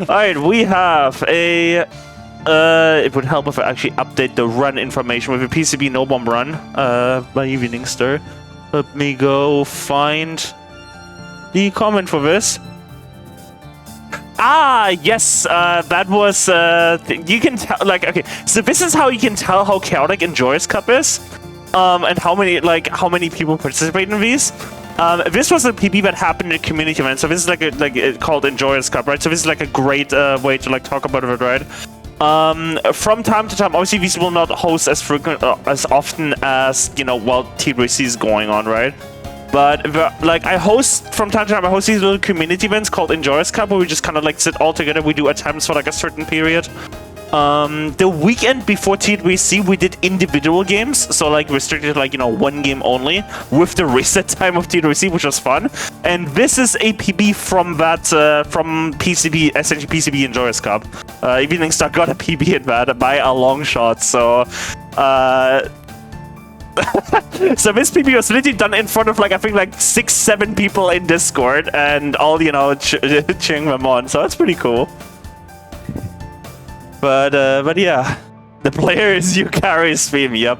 Alright, we have a... it would help if I actually update the run information with a PCB no bomb run by Evening Star. Let me go find the comment for this. Ah, yes, that was, you can tell, like, okay, so this is how you can tell how chaotic Enjoyers Cup is, and how many people participate in these. This was a PB that happened in a community event, so this is it's called Enjoyers Cup, right? So this is like a great way to like talk about it, right? From time to time, obviously these will not host as frequent, as often as, you know, while T3C is going on, right? But like I host from time to time, I host these little community events called Enjoyers Cup, where we just kind of like sit all together. We do attempts for like a certain period. The weekend before T3C, we did individual games, so like restricted like, you know, one game only with the reset time of T3C, which was fun. And this is a PB from that from PCB, essentially PCB Enjoyers Cup. Evening Star got a PB at that by a long shot, so so this PB was literally done in front of like I think like 6-7 people in Discord and all, you know, cheering them on, so that's pretty cool. But yeah, the player is Yukari's theme, yep.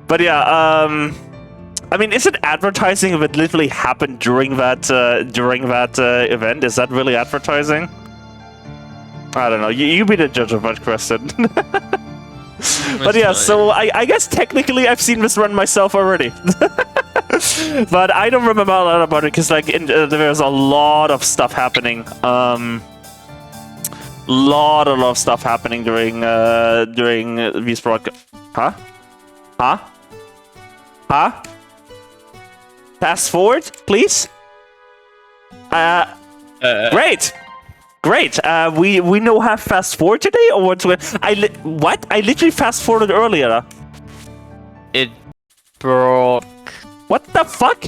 But yeah, I mean, is it advertising if it literally happened during that event? Is that really advertising? I don't know. You be the judge of that, Crescent. But yeah, so I guess technically I've seen this run myself already. But I don't remember a lot about it because like there's a lot of stuff happening. Lot of stuff happening during these broadcasts. Huh? Fast forward, please. Great. We now have fast forward today, or what? What? I literally fast forwarded earlier. It broke. What the fuck?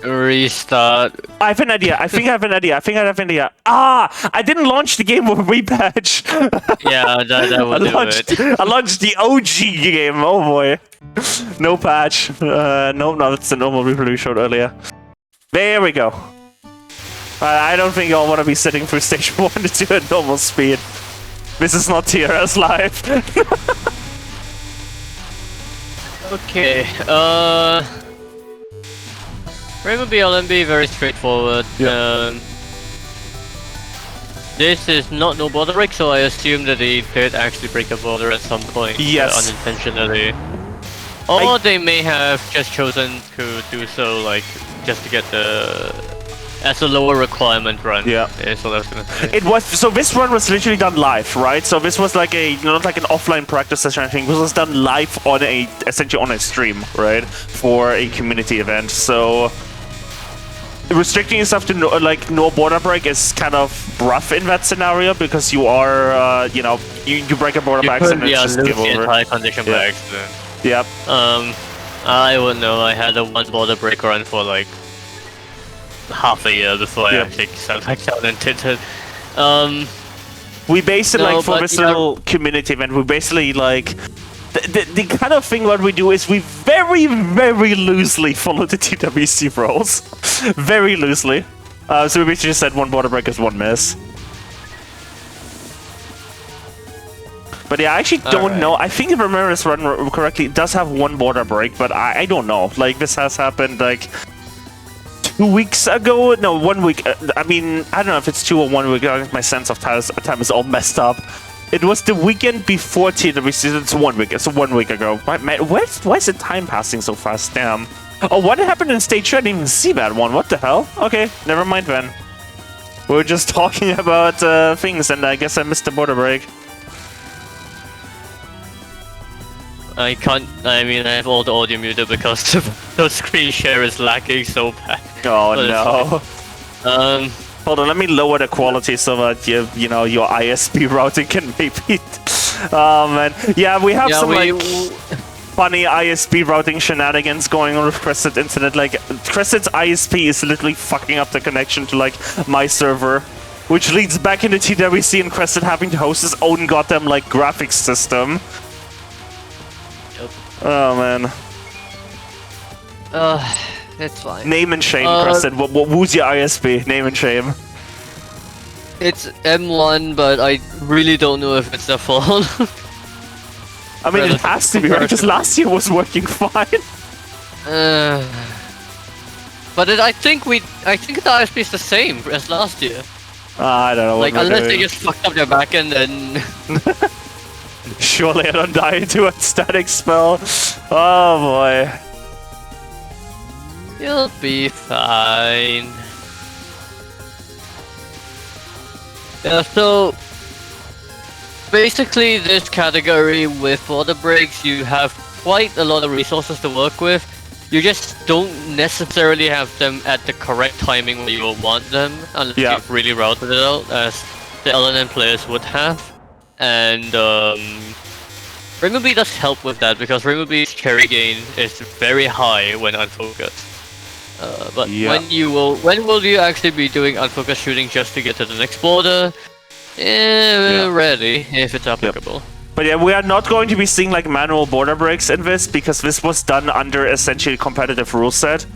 Restart. I have an idea. I think I have an idea. Ah! I didn't launch the game with a repatch. Yeah, that would do it. I launched the OG game. Oh boy. No patch. No, it's the normal replay we showed earlier. There we go. I don't think y'all want to be sitting through stage 1 to a normal speed. This is not TRS live. Okay, Rainbow BLMB, very straightforward. Yeah. This is not no border break, so I assume that they did actually break a border at some point. Yes. Unintentionally. Or they may have just chosen to do so, like, just to get as a lower requirement run. Yeah. Is what I was gonna say. It was, so this run was literally done live, right? So this was like not like an offline practice session or anything. This was done live on essentially on a stream, right? For a community event. So restricting yourself to no border break is kind of rough in that scenario because you are, you break a border by accident and just give over. Entire condition by accident. Yep. I would know. I had a one border break run for like half a year before I actually sat back down and did it. We based it for this little community event. We basically the kind of thing what we do is we very, very loosely follow the TWC rules. Very loosely. So we basically just said one border break is one miss. But yeah, I actually don't know. I think if I remember this run correctly, it does have one border break, but I don't know. Like, this has happened, like, 2 weeks ago? No, 1 week. I mean, I don't know if it's 2 or 1 week. I think my sense of time is all messed up. It was the weekend before TWC. It's 1 week. It's 1 week ago. Man, why is the time passing so fast? Damn. Oh, what happened in stage 2? I didn't even see that one. What the hell? Okay, never mind then. We were just talking about things, and I guess I missed the border break. I can't. I mean, I have all the audio muted because the screen share is lagging so bad. Oh no. Hold on, let me lower the quality so that you know your ISP routing can maybe. Oh man, yeah, we have some funny ISP routing shenanigans going on with Crescent Internet. Like Crescent's ISP is literally fucking up the connection to like my server, which leads back into TWC and Crescent having to host his own goddamn like graphics system. Oh man. It's fine. Name and shame, Crescent. Who's your ISP? Name and shame. It's M1, but I really don't know if it's their fault. I mean, it has to be, right? Because last year was working fine. But I think the ISP is the same as last year. I don't know. Like, unless they just fucked up their backend and... Surely I don't die into a static spell. Oh boy. You'll be fine. Yeah, so basically this category with border breaks, you have quite a lot of resources to work with. You just don't necessarily have them at the correct timing where you will want them, unless you've really routed it out, as the LNN players would have. And Rainbow B does help with that, because Rainbow B's carry gain is very high when unfocused. But when will you actually be doing unfocused shooting just to get to the next border? Rarely, if it's applicable. Yep. But yeah, we are not going to be seeing like manual border breaks in this, because this was done under essentially a competitive rule set,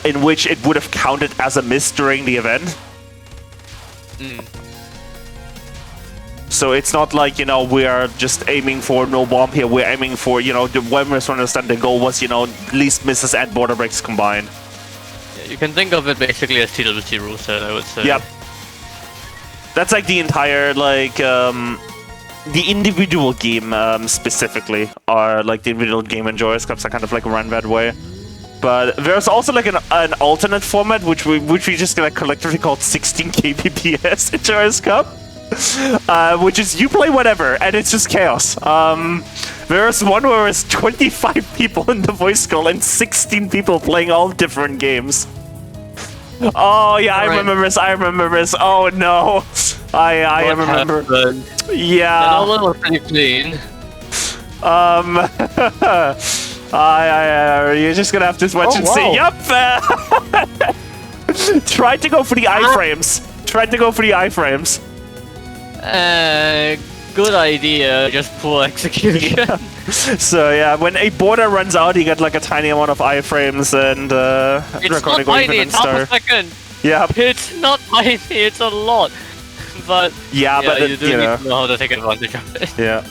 in which it would have counted as a miss during the event. So it's not like, you know, we are just aiming for no bomb here. We're aiming for, you know, when we understand the goal was, you know, least misses and border breaks combined. Yeah, you can think of it basically as TWC rule set, I would say. Yep. That's like the entire, like, the individual game specifically, are like the individual game enjoyers clubs are kind of like run that way. But there's also like an alternate format which we just like collectively called 16 kbps Enjoyers Cup, which is you play whatever and it's just chaos. There's one where there's 25 people in the voice call and 16 people playing all different games. Oh yeah, I remember this. I remember this. Oh no, I remember. Happened? Yeah. The one was pretty clean. You're just gonna have to watch and see. Yup. Tried to go for the iframes. Tried to go for the iframes. Good idea, just poor execution. Yeah. So yeah, when a border runs out, you get like a tiny amount of iframes and it's not tiny, it's half a second. Yeah. It's not tiny, it's a lot. But yeah, but you do need to know how to take advantage of it. Yeah.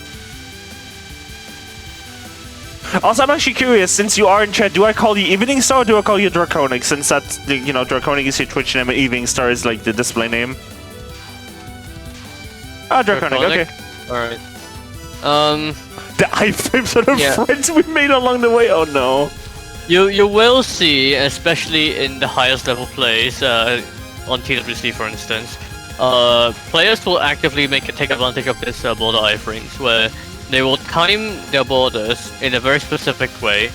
Also, I'm actually curious, since you are in chat, do I call you Evening Star or do I call you Draconic? Since that's, you know, Draconic is your Twitch name and Evening Star is like the display name. Ah, Draconic, okay. Alright. The iframes are the friends we made along the way, oh no. You will see, especially in the highest level plays, on TWC for instance, players will actively take advantage of this border iframes, where they will time their borders in a very specific way,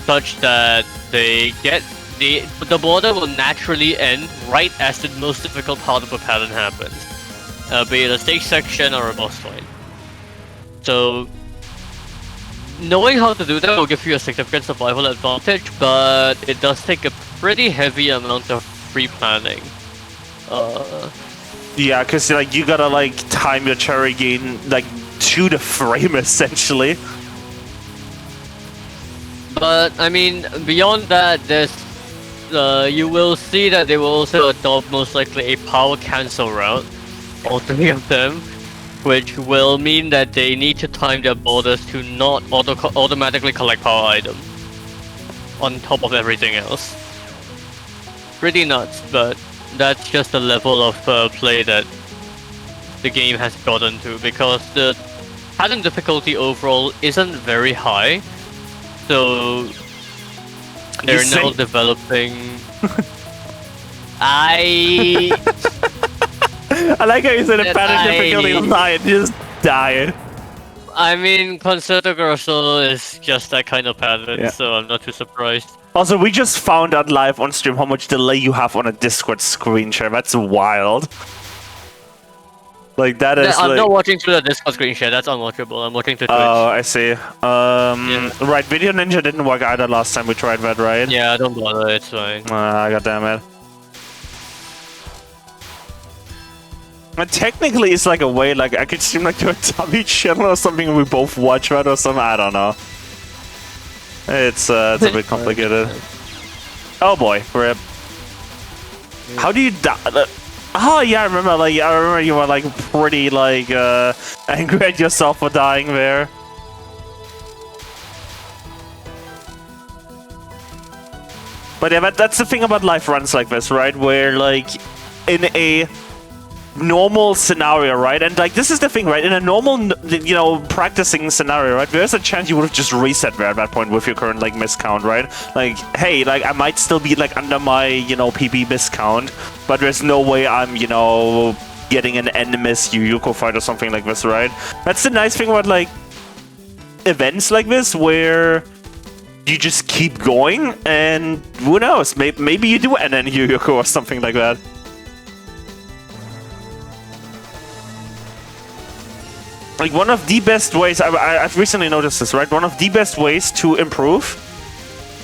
such that they get the border will naturally end right as the most difficult part of the pattern happens, be it a stage section or a boss fight. So knowing how to do that will give you a significant survival advantage, but it does take a pretty heavy amount of pre-planning. Yeah, because like you gotta like time your cherry gain like to the frame essentially. But I mean, beyond that, there's you will see that they will also adopt most likely a power cancel route, all three of them, which will mean that they need to time their borders to not automatically collect power items on top of everything else. Pretty nuts, but that's just the level of play that the game has gotten to, because the pattern difficulty overall isn't very high, so they're now developing. I like how you said a pattern difficulty is high and just died. I mean, Concerto Grosso is just that kind of pattern, so I'm not too surprised. Also, we just found out live on stream how much delay you have on a Discord screen share. That's wild. Like, that is I'm not watching through the Discord screen share, that's unwatchable. I'm watching through Twitch. Oh, I see. Right, Video Ninja didn't work either last time we tried that, right? Yeah, don't bother, it's fine. Goddammit. But technically, it's like a way, like, I could stream like to a Tommy channel or something and we both watch that or something, I don't know. It's a bit complicated. Oh boy, rip. How do you die? Oh yeah, I remember. Like, I remember you were like pretty like angry at yourself for dying there. But yeah, that's the thing about live runs like this, right? Where like in a normal scenario, right? And like this is the thing, right? In a normal, you know, practicing scenario, right? There's a chance you would have just reset there at that point with your current like miss count, right? Like, hey, like I might still be like under my, you know, PB miss count, but there's no way I'm, you know, getting an end miss Yuyuko fight or something like this, right? That's the nice thing about like events like this where you just keep going, and who knows? Maybe you do end in Yuyuko or something like that. Like one of the best ways, I've recently noticed this, right? One of the best ways to improve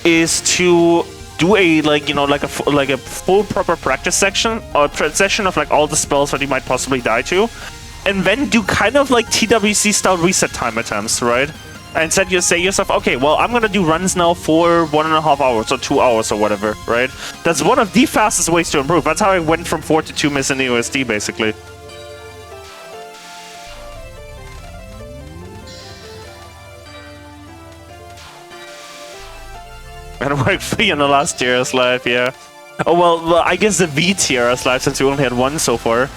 is to do a like, you know, like a full proper practice section or session of like all the spells that you might possibly die to, and then do kind of like TWC style reset time attempts, right? And say yourself, okay, well, I'm gonna do runs now for 1.5 hours or 2 hours or whatever, right? That's one of the fastest ways to improve. That's how I went from 4 to 2 miss in the OSD, basically. And worked for you in the last TRS live, yeah. Oh well, I guess the V TRS live since we only had one so far.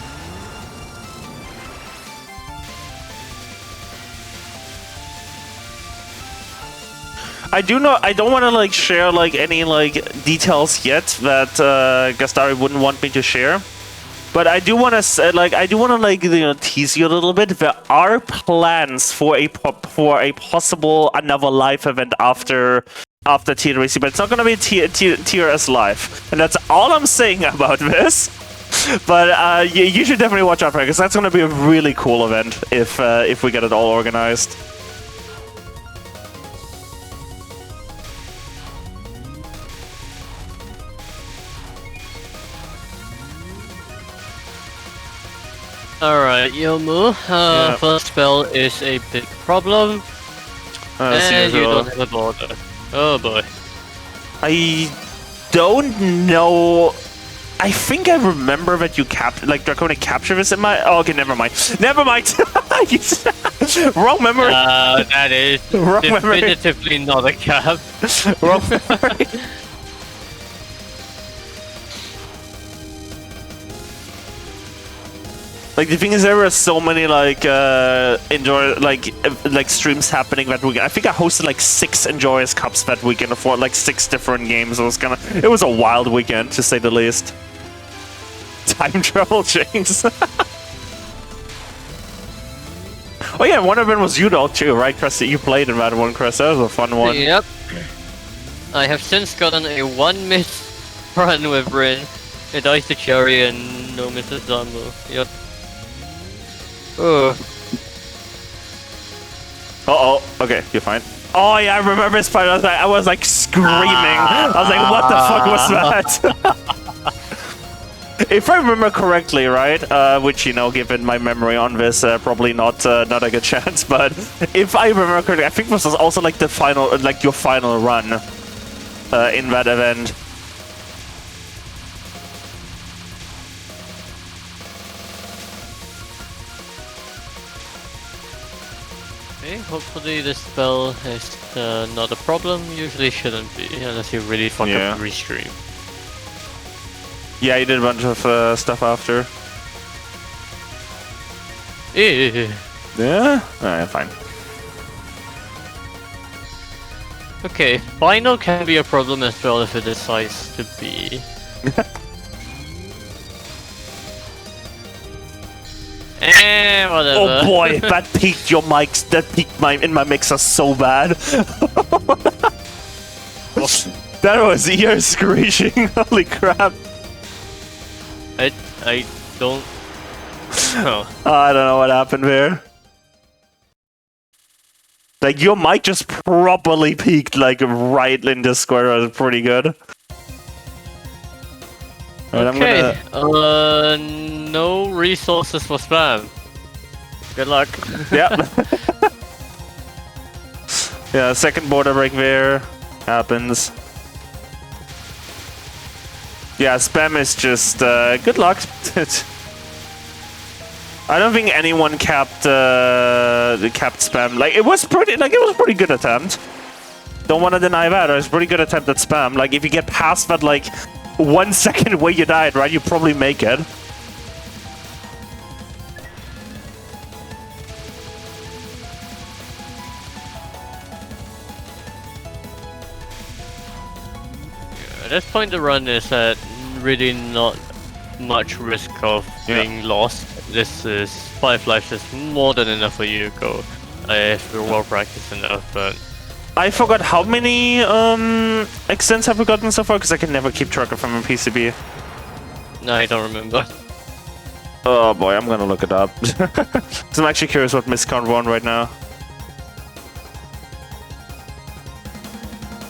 I don't want to like share like any like details yet that Gastari wouldn't want me to share. But I do want to like tease you a little bit. There are plans for a possible another live event after TRC, but it's not going to be TRS live, and that's all I'm saying about this. But you should definitely watch out for it because that's going to be a really cool event if we get it all organized. Alright, Yomu, first spell is a big problem, and you don't have a border. Oh boy. I don't know. I think I remember that you Draconic capture this in my... Oh, okay, never mind. Never mind! Wrong memory! That is Wrong definitively not a cap. Wrong memory. Like the thing is, there were so many streams happening that weekend. I think I hosted like 6 Enjoyers Cups that weekend for like 6 different games. It was a wild weekend to say the least. Time travel chains. Oh yeah, one of them was you though too, right, Chris? You played in that one, Chris. That was a fun one. Yep. I have since gotten a 1-miss run with Rin. It dies to Cherry and no misses Zambu. Yep. Uh-oh. Okay, you're fine. Oh yeah, I remember this part. I was like screaming. I was like, what the fuck was that? If I remember correctly, right? Which, you know, given my memory on this, probably not a good chance. But if I remember correctly, I think this was also like the final, like your final run in that event. Okay, hopefully this spell is not a problem. Usually shouldn't be, unless you really fuck up restream. Yeah, you did a bunch of stuff after. Yeah? Alright, fine. Okay, final can be a problem as well if it decides to be. Whatever. Oh boy, that peaked your mics. That peaked in my mixer so bad. That was ear screeching. Holy crap. I don't know. I don't know what happened there. Like, your mic just properly peaked, like, right in the square. It was pretty good. Right, okay, no resources for spam. Good luck. Yeah. Yeah, second border break there. Happens. Yeah, spam is just, good luck. I don't think anyone capped spam. Like, it was pretty good attempt. Don't want to deny that. It was a pretty good attempt at spam. Like, if you get past that, like, 1 second where you died, right, you probably make it. At this point the run is at really not much risk of being lost. This is 5 lives is more than enough for you to go if you're well practiced enough, but I forgot how many extents have we gotten so far, because I can never keep track of them in PCB. no, I don't remember. Oh boy, I'm gonna look it up. Because I'm actually curious what miscount we're on right now.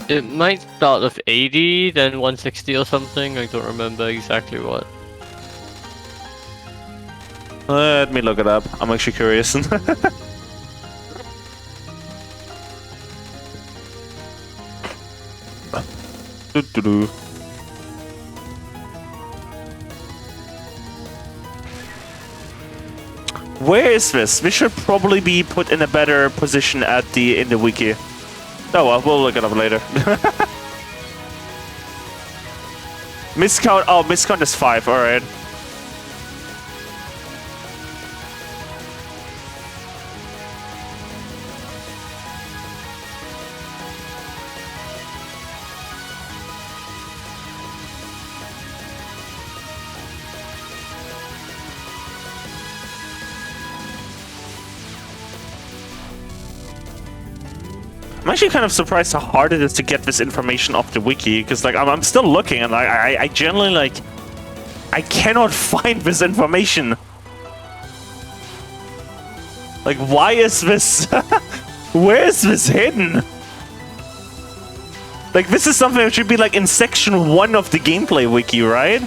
It might start with 80, then 160 or something. I don't remember exactly what. Let me look it up. I'm actually curious. Where is this? This should probably be put in a better position in the wiki. Oh well, we'll look it up later. Miscount. Oh, miscount is 5. All right. I'm actually kind of surprised how hard it is to get this information off the wiki, because like I'm still looking and I generally like I cannot find this information. Like, why is this? Where is this hidden? Like, this is something that should be like in section 1 of the gameplay wiki, right?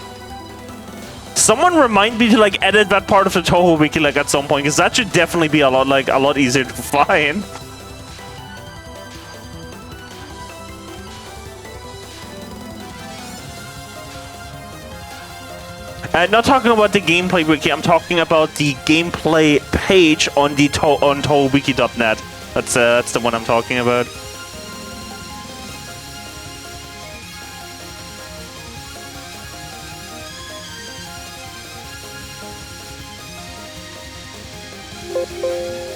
Someone remind me to like edit that part of the Touhou wiki like at some point, because that should definitely be a lot easier to find. Not talking about the gameplay wiki, I'm talking about the gameplay page on the on touhouwiki.net. That's the one I'm talking about.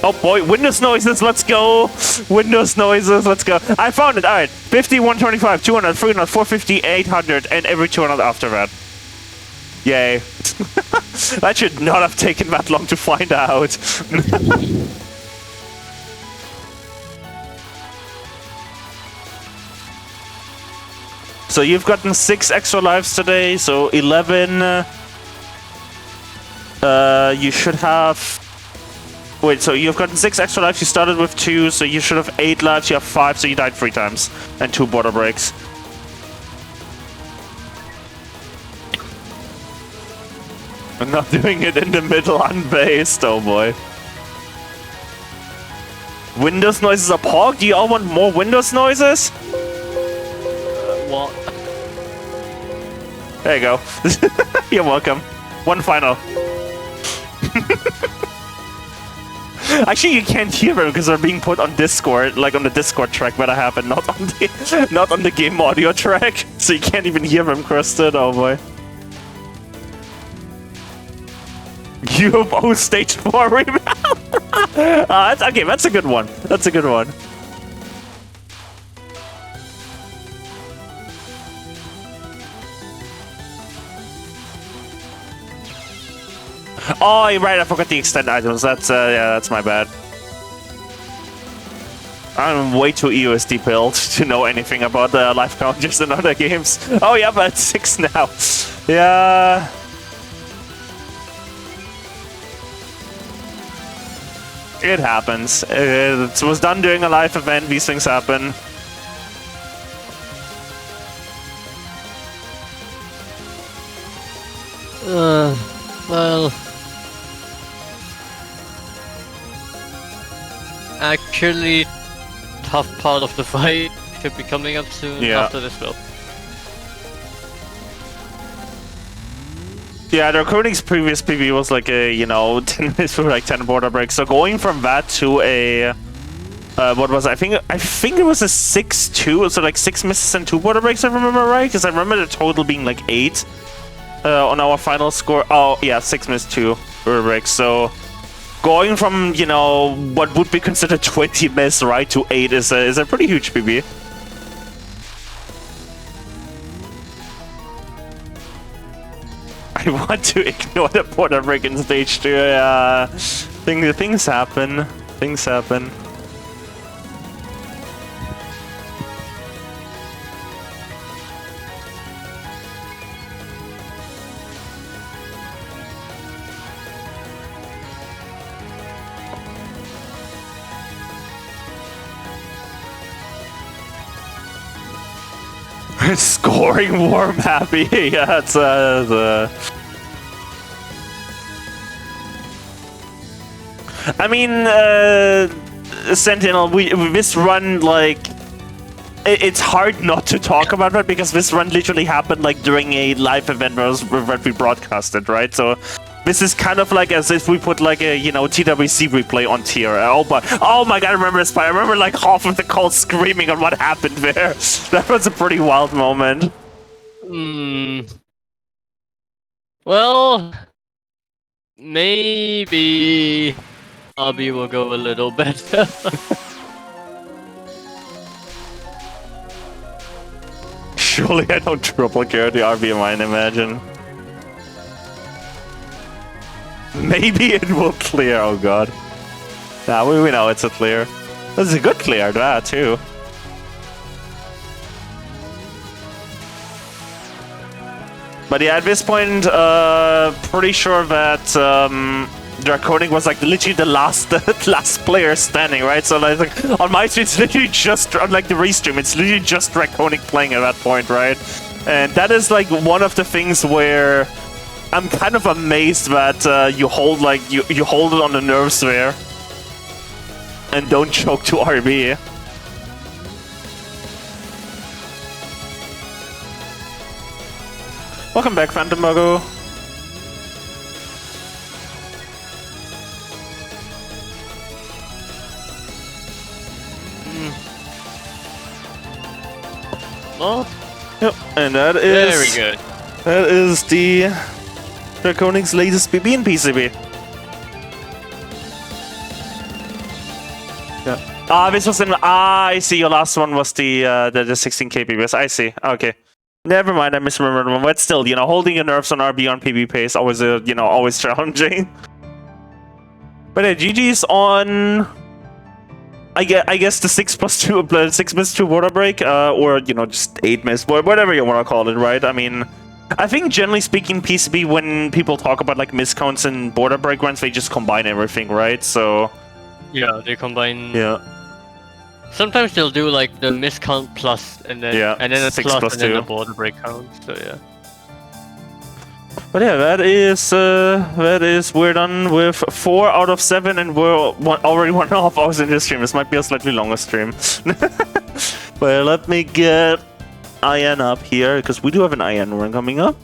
Oh boy, Windows noises, let's go! Windows noises, let's go. I found it, alright. 50, 125, 200, 300, 450, 800, and every 200 after that. Yay. That should not have taken that long to find out. So you've gotten 6 extra lives today, so 11. You should have... Wait, so you've gotten 6 extra lives, you started with 2, so you should have 8 lives, you have 5, so you died 3 times. And 2 border breaks. I'm not doing it in the middle unbased, oh boy. Windows noises are POG? Do you all want more Windows noises? What? There you go. You're welcome. One final. Actually, you can't hear them because they're being put on Discord, like on the Discord track that I have, and not on the game audio track. So you can't even hear them crusted. Oh boy. UFO stage 4 rebound. That's okay. That's a good one. That's a good one. Oh, you're right. I forgot the extend items. That's yeah, that's my bad. I'm way too EUSD pilled to know anything about the life counters in other games. Oh yeah, but it's 6 now. Yeah. It happens. It was done during a live event. These things happen. Well... Actually, tough part of the fight should be coming up soon after this build. Yeah, the recording's previous PB was like a, you know, 10 minutes for like 10 border breaks. So going from that to a, what was it? I think it was a 6-2, so like 6 misses and 2 border breaks, if I remember right? Because I remember the total being like 8 on our final score. Oh, yeah, 6 missed 2 border breaks. So going from, you know, what would be considered 20 miss, right, to 8 is a pretty huge PB. I want to ignore the border break in stage 2. Things happen. Things happen. Scoring warm happy. Yeah, it's I mean, Sentinel, this run, like, it's hard not to talk about that because this run literally happened like during a live event that we broadcasted, right? So this is kind of like as if we put like a, you know, TWC replay on tier. Oh my god, I remember this part. I remember like half of the call screaming on what happened there. That was a pretty wild moment. Well, maybe RB will go a little better. Surely I don't triple carry the RB mine, imagine. Maybe it will clear, oh god. Nah, we know it's a clear. This is a good clear, that too. But yeah, at this point, pretty sure that Draconic was like literally the last player standing, right? So like on my stream, it's literally just on like the restream, it's literally just Draconic playing at that point, right? And that is like one of the things where I'm kind of amazed that you hold like you hold it on the nerves there and don't choke to RB. Welcome back, Phantom Muggo. Well, yep, and that is very good. That is the Draconic's latest PB and PCB. Yeah. This was in. I see. Your last one was the 16k PBs. I see. Okay. Never mind, I misremembered one, but still, you know, holding your nerves on RB on PvP is always, always challenging. But yeah, GG's on, I guess the 6+2 water break, or, you know, just 8 miss, whatever you want to call it, right? I mean, I think generally speaking, PCB, when people talk about, like, miscounts and border break runs, they just combine everything, right? So... yeah, they combine... yeah. Sometimes they'll do like the miscount plus and then a plus and then the border break count. So yeah. But yeah, that is we're done with 4 out of 7, and we're already 1.5 hours in this stream. This might be a slightly longer stream. Well, let me get Ian up here because we do have an Ian run coming up.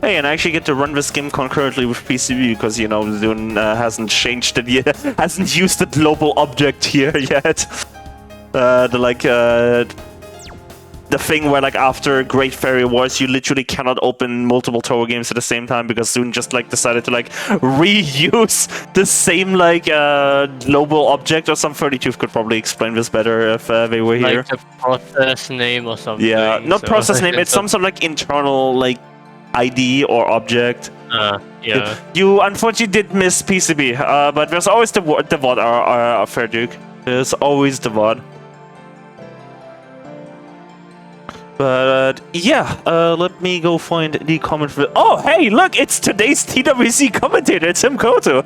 Hey, and I actually get to run this game concurrently with PCB because, you know, Zune hasn't changed it yet, hasn't used the global object here yet. The thing where, like, after Great Fairy Wars, you literally cannot open multiple Touhou games at the same time because Zune just, like, decided to, like, reuse the same, like, global object or something. 32 could probably explain this better if they were here. Like the process name or something. Yeah, not so process name, it's some sort of, like, internal, like, ID or object. Yeah. You unfortunately did miss PCB, but there's always the VOD, our Fair Duke. There's always the VOD. But yeah, let me go find the comment for. Oh, hey, look, it's today's TWC commentator, it's Tim Koto.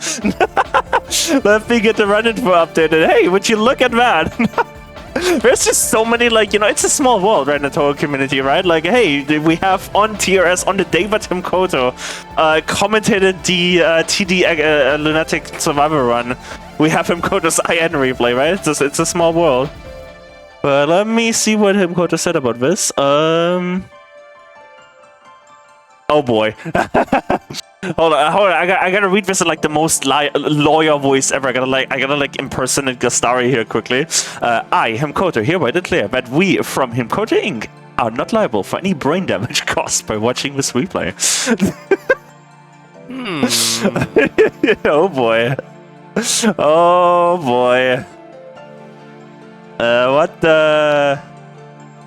Let me get the run info updated. Hey, would you look at that? There's just so many, like, you know, it's a small world, right, in the Touhou community, right? Like, hey, we have on TRS, on the day that Tim Koto commentated the TD Lunatic Survivor run. We have Tim Koto's IN replay, right? It's a small world. But let me see what Tim Koto said about this. Oh boy. Hold on, I gotta read this in like the most lawyer voice ever. I gotta impersonate Gastari here quickly. I, Himkoto, hereby declare that we from Himkoto Inc. are not liable for any brain damage caused by watching this replay. Oh boy. Oh boy. What the...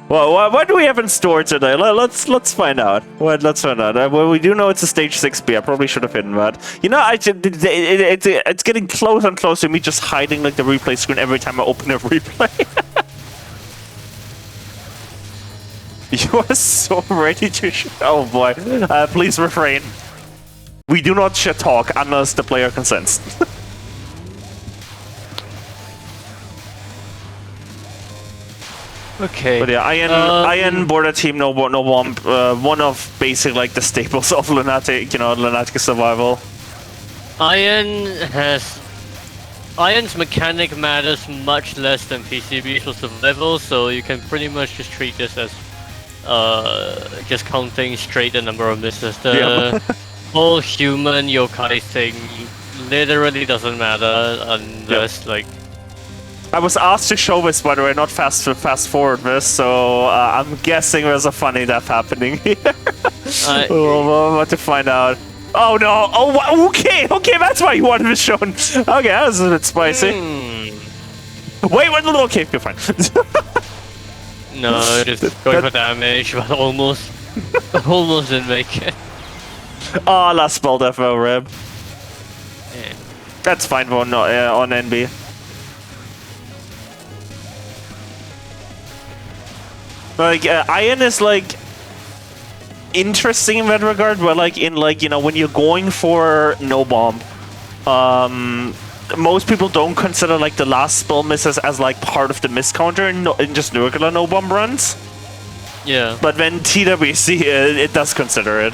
Well, what do we have in store today? Let's find out. Let's find out. Well, we do know it's a stage 6B. I probably should have hidden that. You know, it's getting closer and closer to me just hiding like the replay screen every time I open a replay. You are so ready to oh boy. Please refrain. We do not shit talk unless the player consents. Okay. But yeah, Iron border team, no bomb, one of basic like the staples of Lunatic, you know, Lunatic survival. Iron's mechanic matters much less than PCB for survival, so you can pretty much just treat this as just counting straight the number of misses. The whole human yokai thing literally doesn't matter unless like I was asked to show this, by the way, not fast forward this, so I'm guessing there's a funny death happening here. We'll have to find out. Oh no! Oh, okay, that's why you wanted this shown. Okay, that was a bit spicy. Wait, okay, you're fine. No, just going for damage, but almost didn't make it. Oh, last spell death though, Reb. Yeah. That's fine on NB. Like, Iron is like interesting in that regard, where like in like, you know, when you're going for no bomb, most people don't consider like the last spell misses as like part of the miss counter in just regular no bomb runs. Yeah. But then TWC, it does consider it.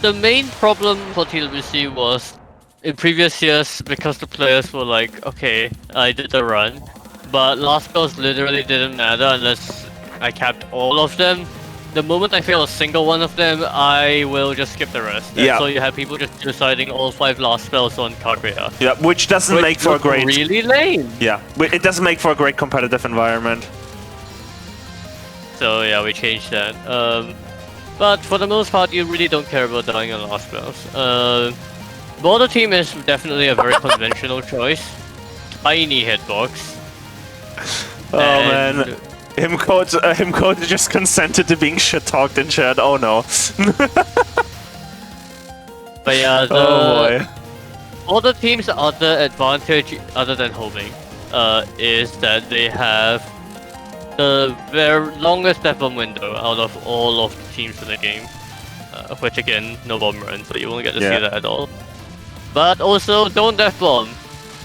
The main problem for TWC was in previous years, because the players were like, okay, I did the run, but last spells literally didn't matter unless I capped all of them. The moment I fail a single one of them, I will just skip the rest. And so you have people just deciding all 5 last spells on Kaguya. Yeah, which doesn't make for a great... really lame. Yeah, it doesn't make for a great competitive environment. So yeah, we changed that. But for the most part, you really don't care about dying on last spells. Border team is definitely a very conventional choice. Tiny hitbox. Oh man. Him code just consented to being shit talked in chat. Oh no. But yeah, oh boy. Other teams' other advantage, other than homing, is that they have the very longest death bomb window out of all of the teams in the game. Which again, no bomb run, so you won't get to see that at all. But also, don't death bomb.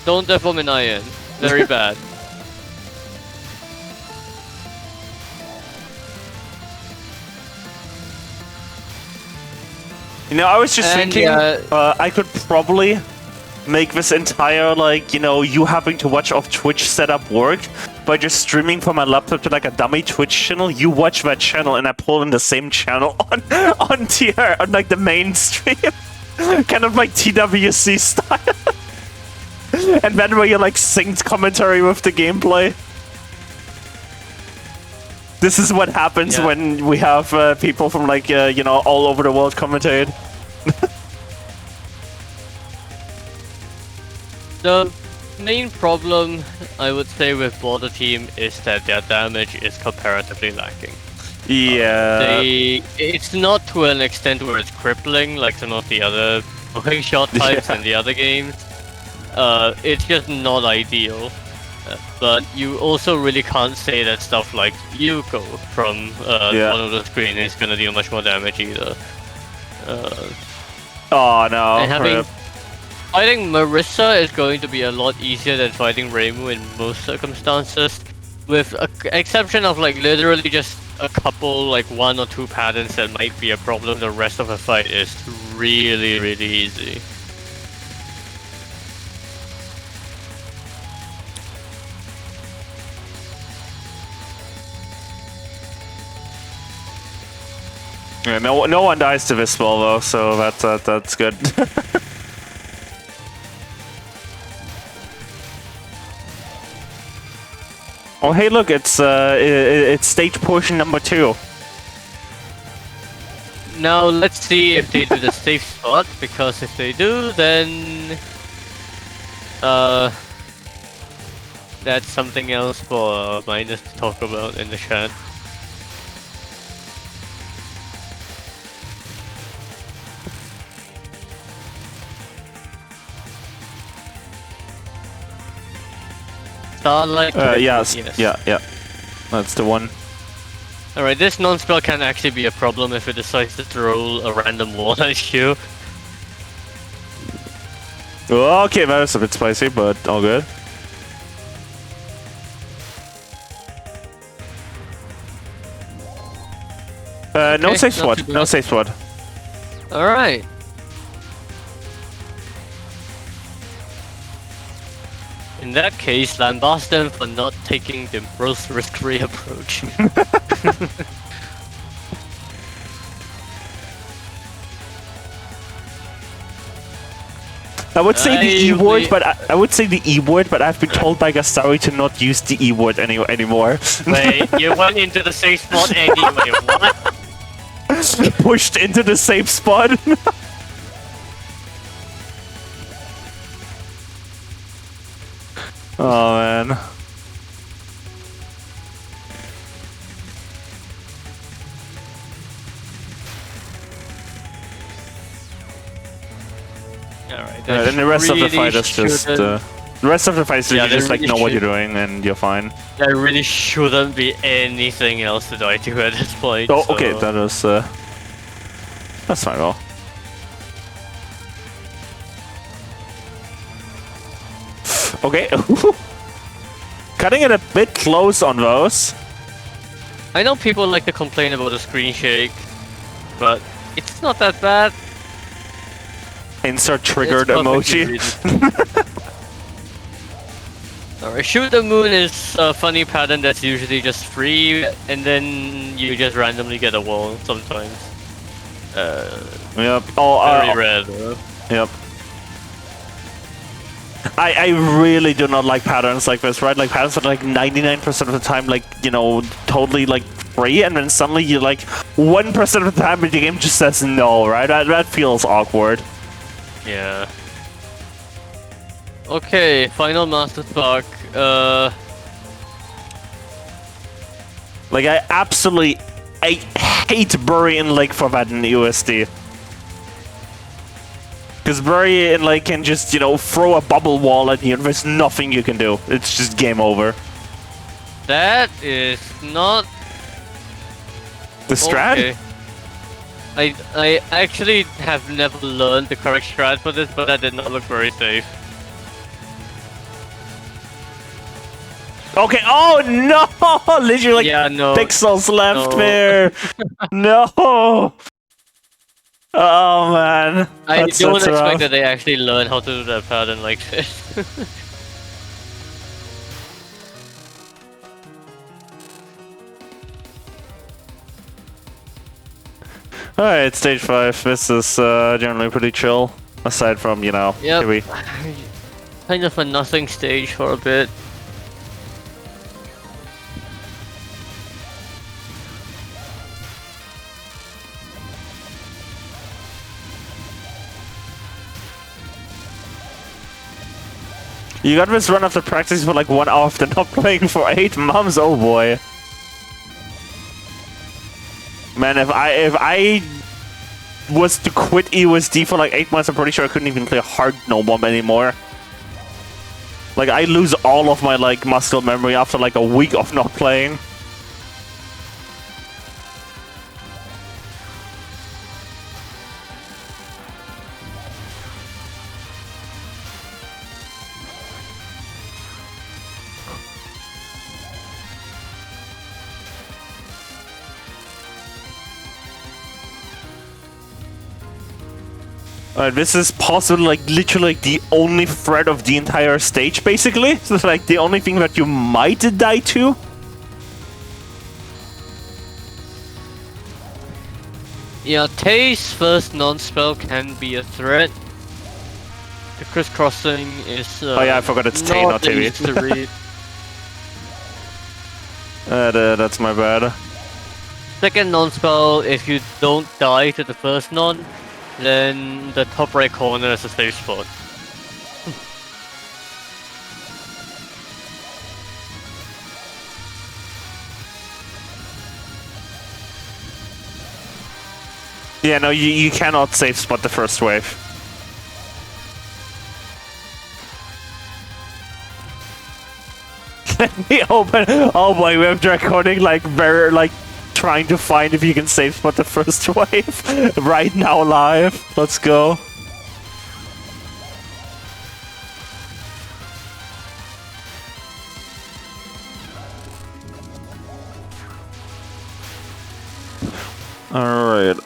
Don't death bomb in Iron. Very bad. You know, I was just thinking, I could probably make this entire, like, you know, you having to watch off Twitch setup work by just streaming from my laptop to like a dummy Twitch channel. You watch that channel and I pull in the same channel on TR, on like the main stream. Kind of like TWC style. And then where you like synced commentary with the gameplay. This is what happens when we have people from like, you know, all over the world commentate. The main problem, I would say, with Border Team is that their damage is comparatively lacking. Yeah. It's not to an extent where it's crippling like some of the other moving shot types in the other games. It's just not ideal. But you also really can't say that stuff like Yuko from one of the screen is gonna deal much more damage either. Oh no. And fighting Marissa is going to be a lot easier than fighting Reimu in most circumstances. With the exception of like literally just a couple, like 1 or 2 patterns that might be a problem, the rest of the fight is really, really easy. Yeah, no one dies to this spell though, so that's good. Oh hey, look, it's stage portion number 2. Now let's see if they do the safe spot, because if they do, then that's something else for Minus to talk about in the chat. Starlight. Yes. Yeah. That's the one. Alright, this non-spell can actually be a problem if it decides to throw a random wall at you. Okay, that was a bit spicy, but all good. No safe spot. No safe spot. Alright. In that case, lambast them for not taking the most risk-free approach. I would say the E word, usually- but I would say the E word, but I've been told by Gastari to not use the E word anymore. Wait, you went into the safe spot anyway. What? Pushed into the safe spot. Oh man. Alright, And the rest of the fight is just the rest of the fight is Yeah, you just they like really know what you're should- doing and you're fine. There really shouldn't be anything else to die to at this point. Oh, so- okay, that was that's fine. Well, okay, cutting it a bit close on those. I know people like to complain about the screen shake, but it's not that bad. Insert triggered It's emoji. perfectly Alright, shoot the moon is a funny pattern that's usually just free, and then you just randomly get a wall sometimes. Yep. Oh, Very rare though. yep. I really do not like patterns like this, right? Like patterns that are like 99% of the time, like, you know, totally like free, and then suddenly you like 1% of the time, but the game just says no, right? That feels awkward. Yeah. Okay, final master spark. Like I hate Bury in Lake for that in the USD. Because Bury in Lake can just, you know, throw a bubble wall at you and there's nothing you can do. It's just game over. That is not The strat? okay. I actually have never learned the correct strat for this, but that did not look very safe. Okay, oh no! Literally like Yeah, no. pixels left No. there. No! Oh man. I That's don't expect rough. that they actually learn how to do that pattern like this. Alright, stage 5. This is generally pretty chill. Aside from, you know, Yep. maybe. Kind of a nothing stage for a bit. You got this run after practice for like 1 hour after not playing for 8 months, oh boy. Man, if I was to quit EUSD for like 8 months, I'm pretty sure I couldn't even play hard no bomb anymore. Like I lose all of my like muscle memory after like a week of not playing. Alright, this is possibly like literally like the only threat of the entire stage, basically. So it's like the only thing that you might die to. Yeah, Tay's first non-spell can be a threat. The crisscrossing is Oh yeah, I forgot it's Tay, not the TV. easy to read. That's my bad. Second non-spell, if you don't die to the first non, then the top right corner is a safe spot. Yeah, no, you cannot safe spot the first wave. Let me open. Oh boy, we have Draconic like very like trying to find if you can safe spot the first wave right now live. Let's go. Alright.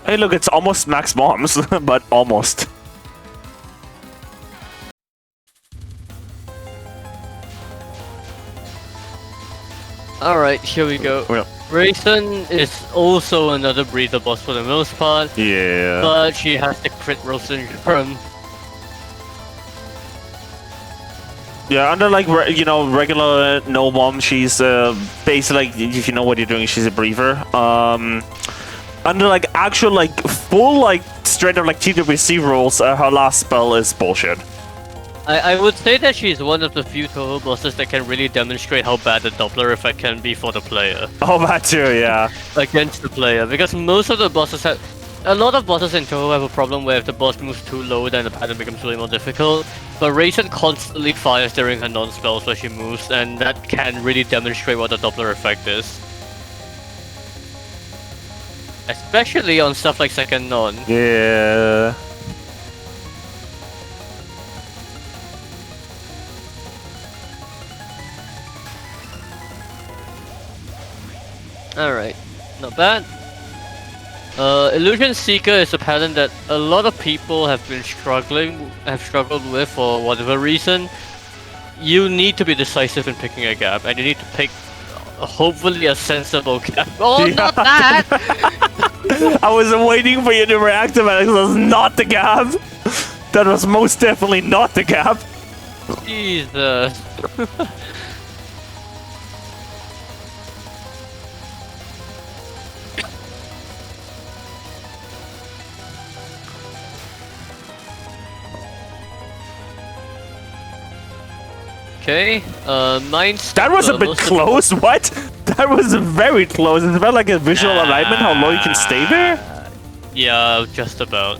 Hey look, it's almost max bombs, but almost. Alright, here we go. Well. Raisin is also another breather boss for the most part. Yeah. But she has the crit roll syndrome. Yeah, under like regular no bomb, she's basically like, if you know what you're doing, she's a breather. Under like actual like full like straight up like TWC rules, her last spell is bullshit. I would say that she's one of the few Touhou bosses that can really demonstrate how bad the Doppler effect can be for the player. Oh, that too, yeah. Against the player, because most of the bosses have... A lot of bosses in Touhou have a problem where if the boss moves too low, then the pattern becomes really more difficult. But Raisin constantly fires during her non-spells where she moves, and that can really demonstrate what the Doppler effect is. Especially on stuff like second non. Yeah. Alright, not bad. Illusion Seeker is a pattern that a lot of people have struggled with for whatever reason. You need to be decisive in picking a gap, and you need to pick hopefully a sensible gap. Oh, yeah. Not that! I was waiting for you to react to that, because that's not the gap. That was most definitely not the gap. Jesus. Okay, mine's... That was a bit close, what? That was very close. Is that like a visual alignment, how low you can stay there? Yeah, just about.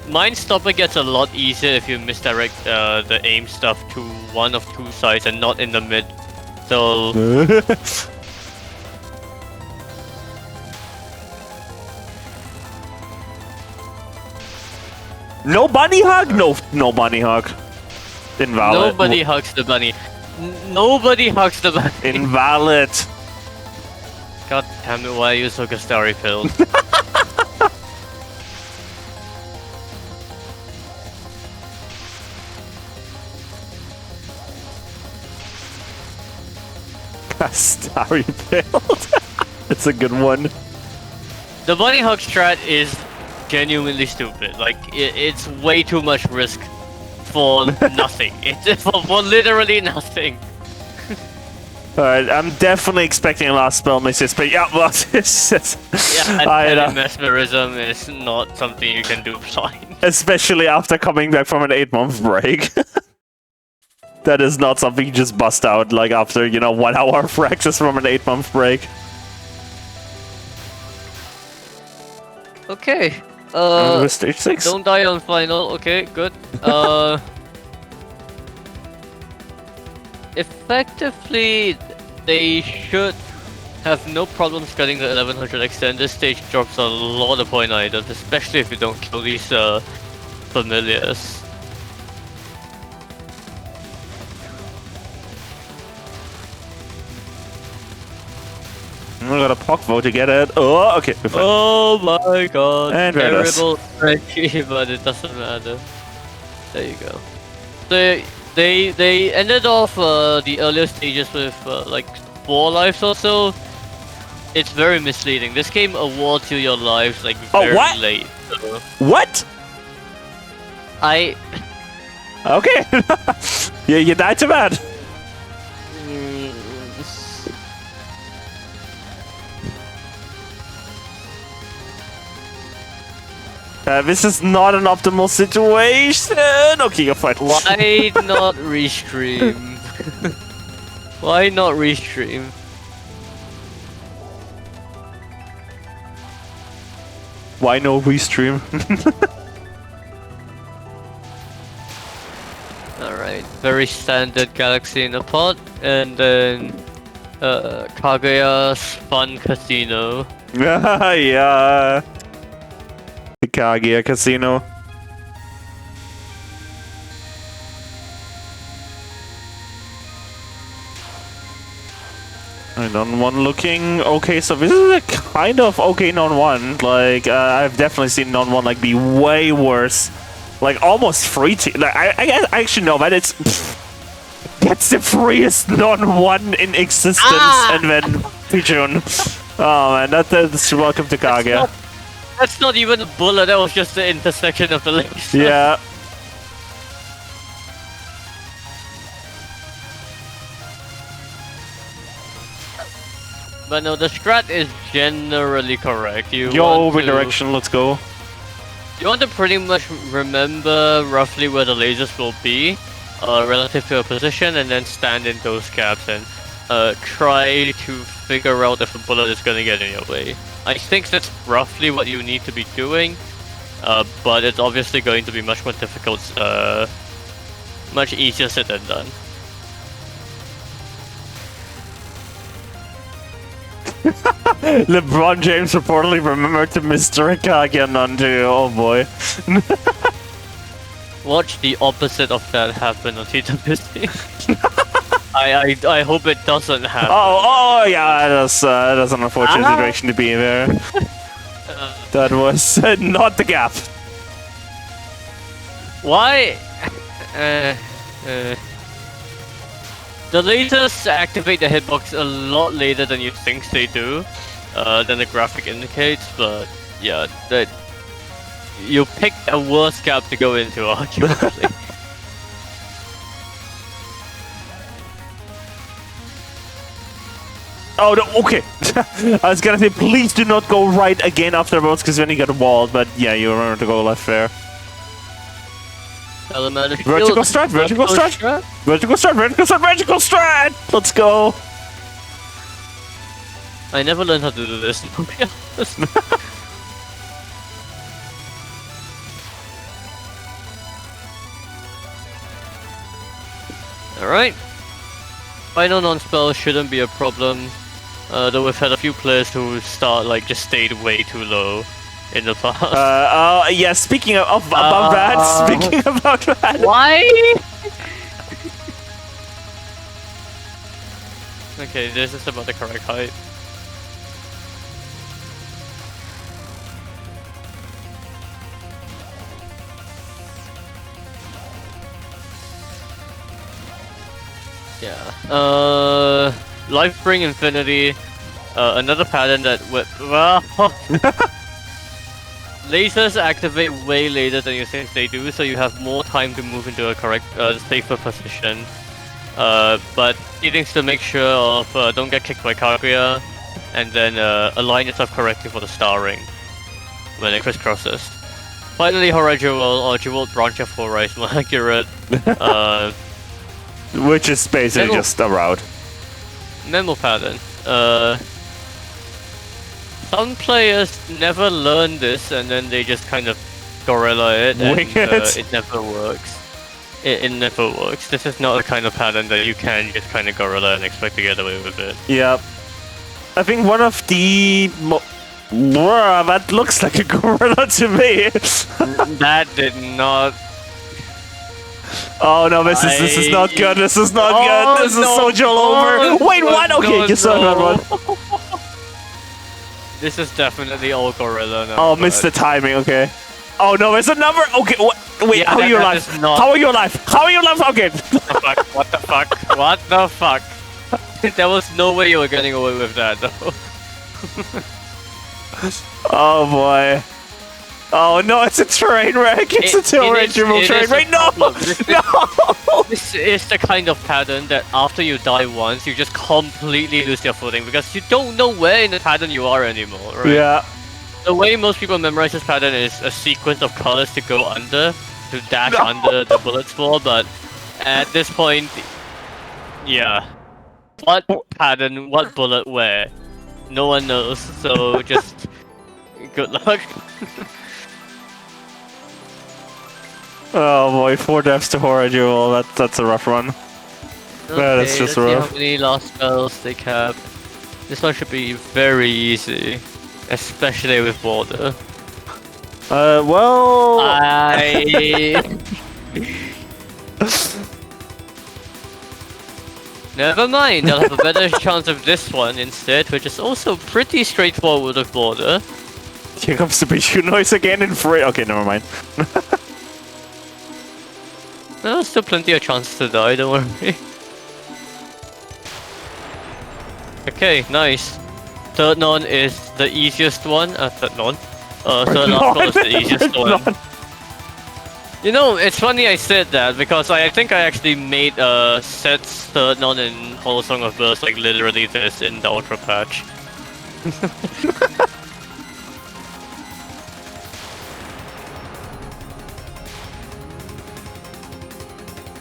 Mind Stopper gets a lot easier if you misdirect the aim stuff to one of two sides and not in the mid. So... No bunny hug? No bunny hug. Invalid. Nobody hugs the bunny. Nobody hugs the bunny. Invalid. God damn it, why are you so Gastari filled? Gastari filled. It's a good one. The bunny hug strat is genuinely stupid. Like, it's way too much risk for nothing. It's for literally nothing. Alright, I'm definitely expecting a last spell misses, but yeah, well, it's just... Yeah, mesmerism is not something you can do blind. Especially after coming back from an 8-month break. That is not something you just bust out, like, after, 1 hour of practice from an 8-month break. Okay. Stage 6? Don't die on final. Okay, good. Effectively, they should have no problems getting the 1100 extend. This stage drops a lot of point items, especially if you don't kill these familiars. I got a Pokvo to get it. Oh, okay. Oh my god. And terrible strategy, but it doesn't matter. There you go. They ended off the earlier stages with like 4 lives or so. It's very misleading. This game awards you your lives like very late. So. What? Okay. Yeah, you died too bad. This is not an optimal situation. Okay, you're fine. Why not restream? Why not restream? Why no restream? Alright, very standard Galaxy in a pot, and then Kaguya's Fun Casino. Yeah. The Kaguya Casino. Non-1 looking okay, so this is a kind of okay non-1. Like, I've definitely seen non-1 like be way worse. Like, almost free to... Like, I actually know that it's... That's the freest non-1 in existence, and then Pichun. Oh man, that's welcome to Kaguya. That's not even a bullet, that was just the intersection of the laser. Yeah. But no, the strat is generally correct. Yo, redirection, let's go. You want to pretty much remember roughly where the lasers will be, relative to a position, and then stand in those gaps and try to figure out if a bullet is gonna get in your way. I think that's roughly what you need to be doing, but it's obviously going to be much more difficult, much easier said than done. LeBron James reportedly remembered to misdirect Kaguya Nandu. Oh boy. Watch the opposite of that happen on TWC. I hope it doesn't happen. Oh yeah, that's an unfortunate situation to be there. That was not the gap. Why? The lasers activate the hitbox a lot later than you think they do, than the graphic indicates, but yeah, that you picked a worse gap to go into, arguably. Oh no, okay. I was gonna say, please do not go right again afterwards, because then you get walled, but yeah, you remember to go left there. Vertical strat, vertical strat, vertical strat, vertical strat, vertical strat! Let's go! I never learned how to do this, to be honest. Alright. Final non-spell shouldn't be a problem. Though we've had a few players who just stayed way too low in the past. Yeah, speaking about that, speaking about that. Why? Okay, this is about the correct height. Yeah. Life Bring Infinity. Another pattern that lasers activate way later than you think they do, so you have more time to move into a correct, safer position. But it needs to make sure of don't get kicked by Kaguya, and then align yourself correctly for the star ring when it crisscrosses. Finally, Hora Jewel or Jewel Branch of Hora is more accurate. Which is basically just a route. Memo pattern. Some players never learn this and then they just kind of gorilla it and it never works. It never works. This is not the kind of pattern that you can just kind of gorilla and expect to get away with it. Yep. I think one of the... that looks like a gorilla to me. That did not... Oh no, this is not good. This is not good. This is Sojo over. Wait, what? Okay, you saw that one. This is definitely all gorilla now. Oh, missed the timing. Okay. Oh no, it's another. Okay, what? Wait, yeah, how are you alive? How are you alive? How are you alive? Okay. What the fuck? What the fuck? There was no way you were getting away with that, though. Oh boy. Oh no, it's a train wreck! It's a two-original train wreck! No! No! This is the kind of pattern that after you die once, you just completely lose your footing because you don't know where in the pattern you are anymore, right? Yeah. The way most people memorize this pattern is a sequence of colors to go under, to dash under the bullets for, but at this point, yeah. What pattern, what bullet where? No one knows, so just good luck. Oh boy, 4 deaths to Hora Jewel. That's a rough run. Okay, That's just rough. Let's see how many last spells they have. This one should be very easy, especially with border. Well... Never mind, I'll have a better chance of this one instead, which is also pretty straightforward with border. Here comes the Bijou noise again in free. Okay, never mind. There's still plenty of chances to die, don't worry. Okay, nice. third non is the easiest one. Third non. Third last non is the easiest one. You know, it's funny I said that because I think I actually made sets third non in Whole Song of Burst like literally this in the Ultra patch.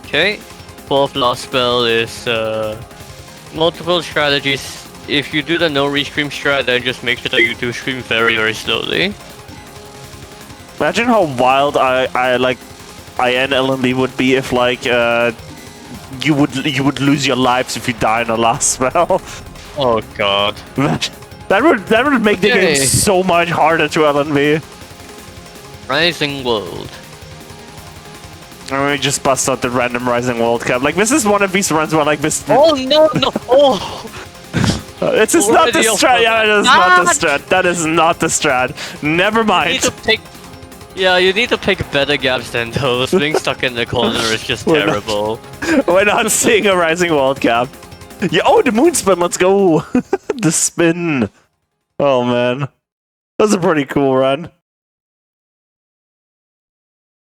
Okay, fourth last spell is multiple strategies. If you do the no restream strat, then just make sure that you do stream very slowly. Imagine how wild I and LMB would be if like you would lose your lives if you die in the last spell. Oh god. That would make the game so much harder to LMB. Rising World. And we just bust out the random Rising World cap. Like this is one of these runs where like this. Oh no! Oh. It's just not the strat. Yeah, it is not the strat. That is not the strat. Never mind. You need to pick. Yeah, you need to pick better gaps than those. Being stuck in the corner is just terrible. We're not seeing a Rising World cap. Yeah. Oh, the moon spin. Let's go. The spin. Oh man, that's a pretty cool run.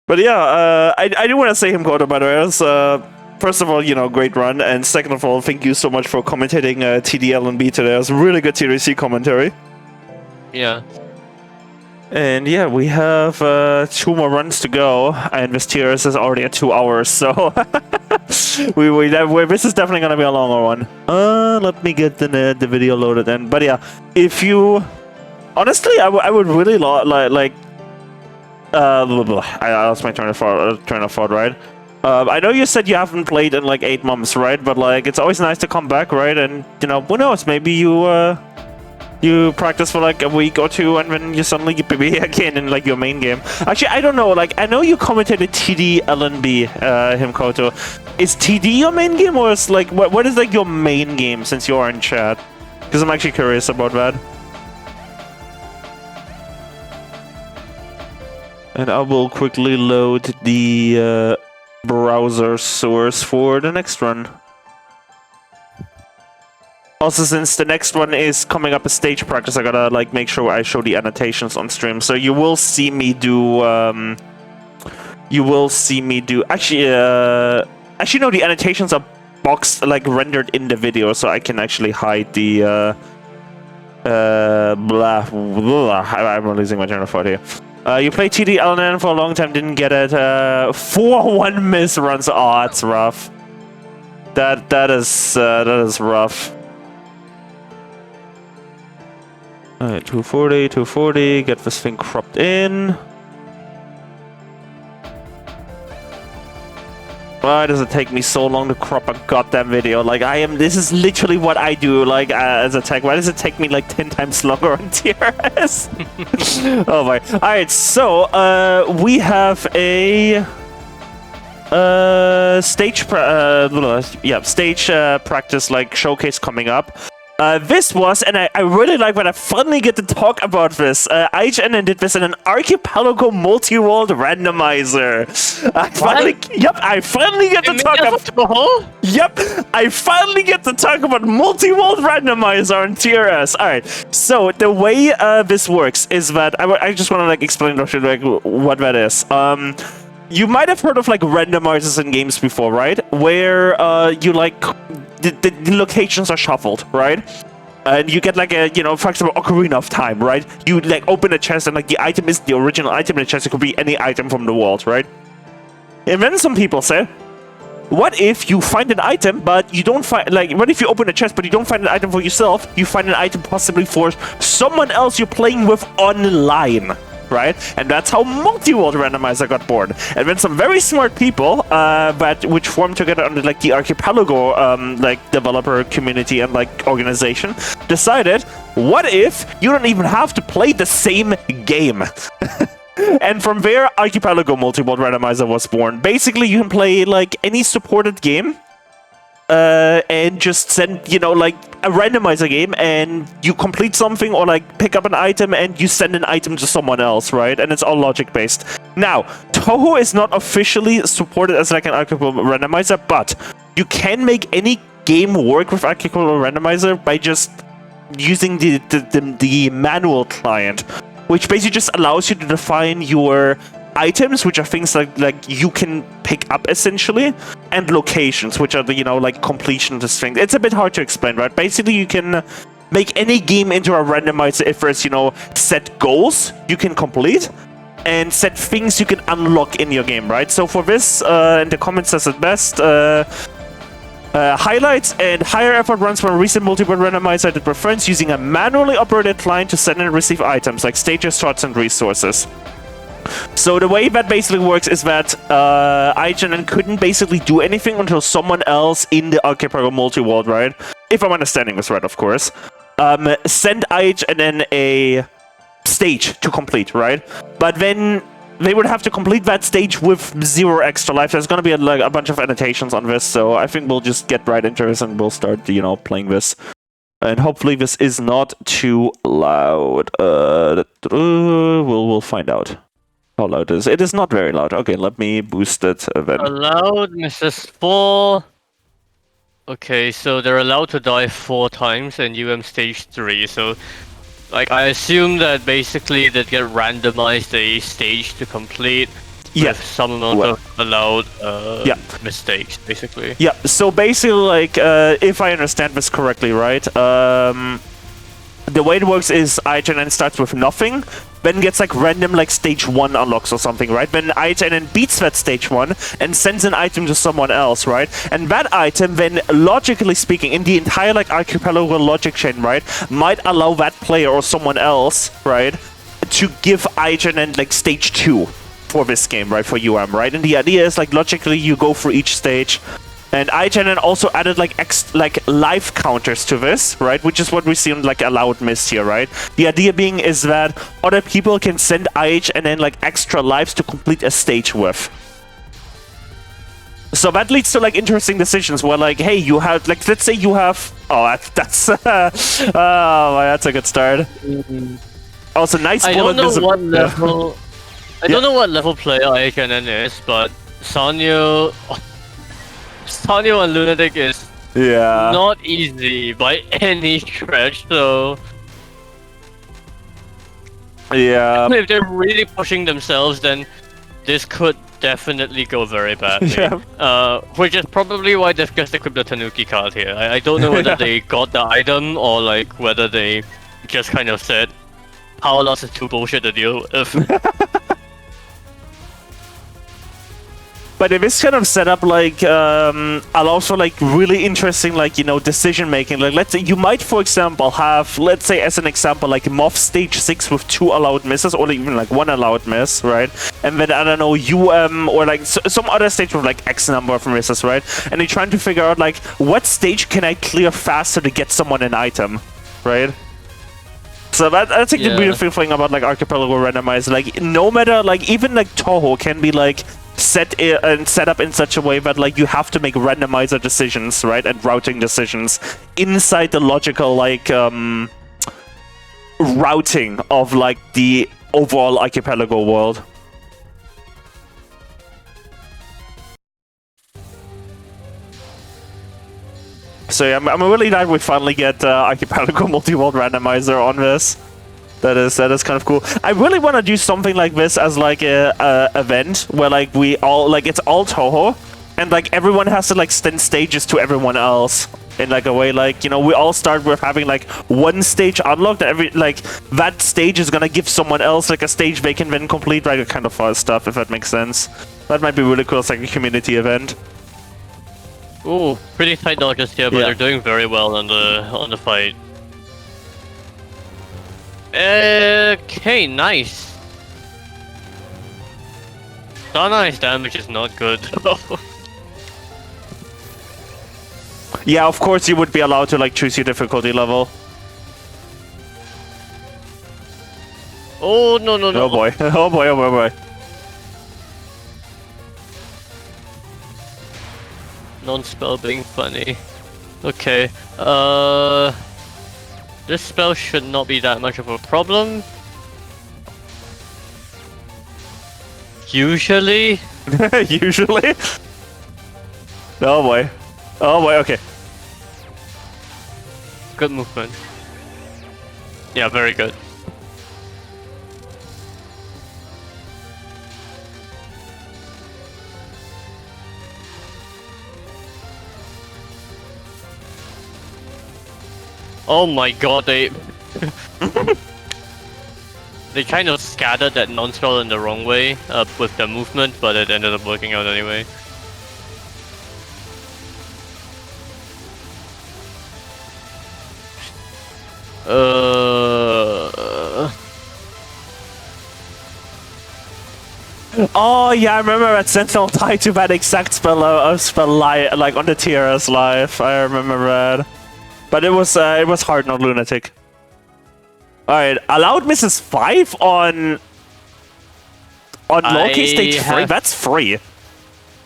But yeah, I do want to say him, Koto, by the way. It was, first of all, you know, great run, and second of all, thank you so much for commentating TDL and B today. It was really good TDC commentary. Yeah. And yeah, we have 2 more runs to go, and this TRS is already at 2 hours, so this is definitely gonna be a longer one. Let me get the video loaded in. But yeah, if you honestly, I would really like. I lost my train of thought, right? I know you said you haven't played in like 8 months, right? But like, it's always nice to come back, right? And you know, who knows? Maybe you practice for like a week or 2, and then you suddenly get be again in like your main game. Actually, I don't know. Like, I know you commentated TD LNB, Himkoto. Is TD your main game, or is like what is like your main game since you are in chat? Because I'm actually curious about that. And I will quickly load the browser source for the next run. Also, since the next one is coming up as stage practice, I gotta like make sure I show the annotations on stream. So you will see me do. Actually, no, the annotations are boxed, like rendered in the video, so I can actually hide the. I'm losing my train of thought here. You played TD LNN for a long time, didn't get it. 4-1 miss runs. Oh, it's rough. That is rough. Alright, 240, get this thing cropped in. Why does it take me so long to crop a goddamn video? Like, this is literally what I do, like, as a tech. Why does it take me, like, 10 times longer on TRS? Oh my. Alright, so, we have a... stage practice, like, showcase coming up. This was, and I really like when I finally get to talk about this. IGN did this in an archipelago multi-world randomizer. I finally get to talk about. Yep, I finally get to talk about multi-world randomizer on TRS. All right, so the way this works is that I just want to like explain like what that is. You might have heard of like randomizers in games before, right? Where you like the locations are shuffled, right? And you get like a, you know, for example, Ocarina of Time, right? You like open a chest and like the item is the original item in the chest. It could be any item from the world, right? And then some people say, what if you find an item, but you don't find, like, what if you open a chest, but you don't find an item for yourself? You find an item possibly for someone else you're playing with online. Right? And that's how multi-world randomizer got born. And then some very smart people, which formed together under like the archipelago like developer community and like organization, decided, what if you don't even have to play the same game? And from there, archipelago multi-world randomizer was born. Basically, you can play like any supported game. And just send, you know, like a randomizer game, and you complete something or like pick up an item and you send an item to someone else, right? And it's all logic based. Now, Touhou is not officially supported as like an archipelago randomizer, but you can make any game work with archipelago randomizer by just using the manual client, which basically just allows you to define your items, which are things like you can pick up essentially, and locations, which are the like completion of the string. It's a bit hard to explain, right? Basically, you can make any game into a randomizer if there's set goals you can complete and set things you can unlock in your game, right? So for this, in the comments says it best. Highlights and higher effort runs from a recent multiplayer randomizer that prefers using a manually operated client to send and receive items like stages, shots, and resources. So the way that basically works is that IGN couldn't basically do anything until someone else in the Archipelago multi-world, right? If I'm understanding this right, of course. Send IGN a stage to complete, right? But then they would have to complete that stage with 0 extra life. There's gonna be a bunch of annotations on this, so I think we'll just get right into this and we'll start, playing this. And hopefully this is not too loud. We'll find out how loud it is. It is not very loud. Okay, let me boost it then. Allowed, Mrs. 4. Okay, so they're allowed to die 4 times in stage 3, so like I assume that basically they get randomized a stage to complete with some amount of allowed mistakes, basically. Yeah, so basically, like, if I understand this correctly, right, the way it works is IGN starts with nothing, then gets like random like stage 1 unlocks or something, right? Then IGN beats that stage 1 and sends an item to someone else, right? And that item then, logically speaking, in the entire like archipelago logic chain, right, might allow that player or someone else, right, to give IGN like stage 2 for this game, right, for right? And the idea is like logically you go through each stage. And IGN also added like life counters to this, right? Which is what we see on like allowed miss here, right? The idea being is that other people can send IGN like extra lives to complete a stage with. So that leads to like interesting decisions where like, hey, you have like, let's say you have, that's that's a good start. Also, nice. I don't know what level. I don't know what level player IGN is, but Sanyo and Lunatic is not easy by any stretch, so if they're really pushing themselves, then this could definitely go very badly. Which is probably why they've just equipped the Tanuki card here. I don't know whether they got the item or like whether they just kind of said power loss is too bullshit to deal with. But this kind of setup like allows for like really interesting like decision making. Like let's say you might, for example, have, let's say as an example, like Moth stage 6 with 2 allowed misses or even like 1 allowed miss, right? And then I don't know or like some other stage with like X number of misses, right? And you're trying to figure out like what stage can I clear faster to get someone an item, right? So that's like the beautiful thing about like Archipelago randomizer. Like no matter like even like Touhou can be like set up in such a way that like you have to make randomizer decisions, right, and routing decisions inside the logical like routing of like the overall archipelago world. So yeah, I'm really glad we finally get archipelago multi-world randomizer on this. That is kind of cool. I really want to do something like this as like a event where like we all like it's all Touhou and like everyone has to like send stages to everyone else in like a way like we all start with having like one stage unlocked. Every like that stage is gonna give someone else like a stage they can then complete, like kind of fun stuff, if that makes sense. That might be really cool as like a community event. Ooh, pretty tight dodges here, but they're doing very well on the fight. Okay, nice. Star damage is not good. Yeah, of course you would be allowed to like choose your difficulty level. Oh no. Oh boy. Oh boy, oh boy, oh boy. Non-spell being funny. Okay, this spell should not be that much of a problem. Usually? Usually? Oh boy. Oh boy, okay. Good movement. Yeah, very good. Oh my god, they they kind of scattered that non-spell in the wrong way with the movement, but it ended up working out anyway. Oh yeah, I remember that Sentinel died to that exact spell, like on the TRS live. I remember that, but it was hard, not lunatic. All right, allowed misses 5 on Loki stage 3. That's free.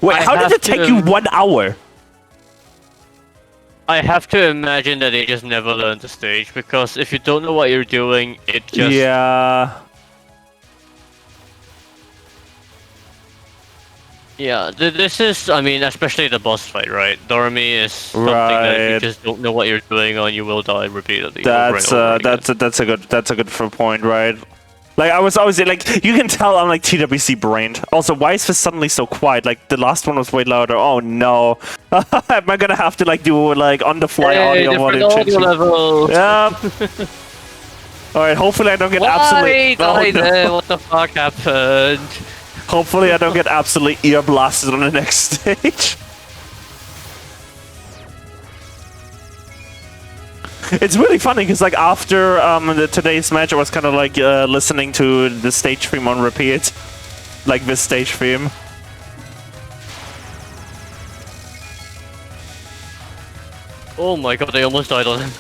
Wait, how did it take you 1 hour? I have to imagine that they just never learned the stage, because if you don't know what you're doing, it just... Yeah. Yeah, this is, I mean, especially the boss fight, right? Dormy is something that if you just don't know what you're doing on, you will die repeatedly. That's a good point, right? Like I was always like, you can tell I'm like TWC brained. Also, why is this suddenly so quiet? Like the last one was way louder. Oh no, am I gonna have to like do like on the fly audio volume changing? Level. Yeah. All right. Hopefully I don't get absolutely. Oh, no. What the fuck happened? Hopefully I don't get absolutely ear blasted on the next stage. It's really funny because like after today's match, I was kind of like listening to the stage theme on repeat, like this stage theme. Oh my god, they almost died on him.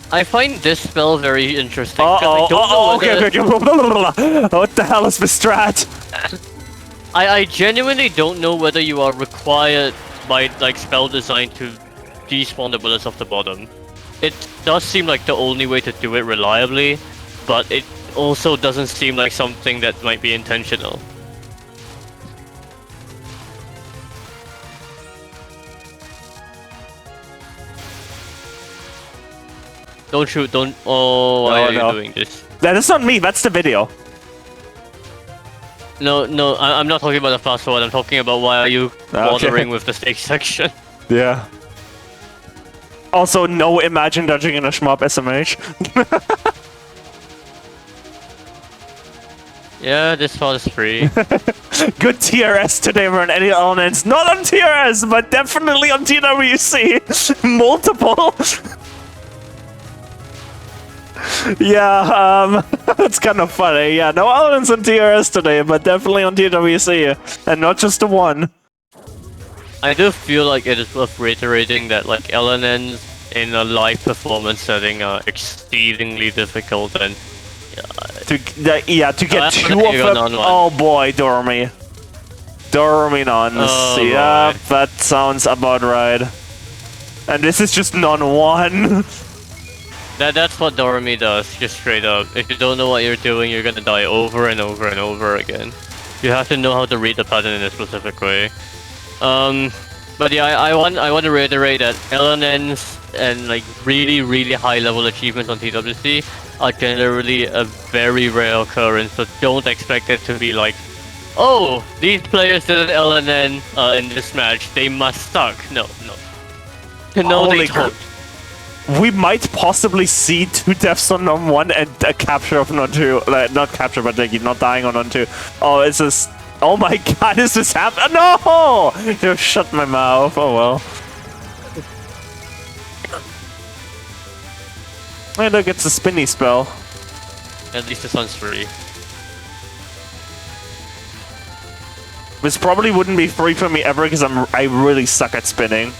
I find this spell very interesting. Okay. What the hell is this strat? I genuinely don't know whether you are required by like spell design to despawn the bullets off the bottom. It does seem like the only way to do it reliably, but it also doesn't seem like something that might be intentional. Don't shoot, don't... Oh, why are you doing this? That is not me, that's the video. No, I'm not talking about the fast forward, I'm talking about why are you bothering with the stage section. Yeah. Also, no imagine dodging in a shmup SMH. Yeah, this part is free. Good TRS today for any elements. Not on TRS, but definitely on TWC. Multiple. Yeah, that's kind of funny. Yeah, no elements on TRS today, but definitely on TWC, and not just the one. I do feel like it is worth reiterating that like LNNs in a live performance setting are exceedingly difficult, and to get 2 of them. Oh boy, Dormy nuns. Oh, yeah, boy. That sounds about right. And this is just non-1. That's what Dormy does, just straight up. If you don't know what you're doing, you're gonna die over and over and over again. You have to know how to read the pattern in a specific way. But yeah, I want to reiterate that LNNs and like really high level achievements on TWC are generally a very rare occurrence, so don't expect it to be like, oh, these players did an LNN in this match, they must suck. No, they don't. We might possibly see 2 deaths on non-1 and a capture of non-2. Not capture, but like not dying on non-2. Oh, it's just... Oh my god, is this happening? No! You shut my mouth. Oh well. And look, it's a spinny spell. At least this one's free. This probably wouldn't be free for me ever because I really suck at spinning.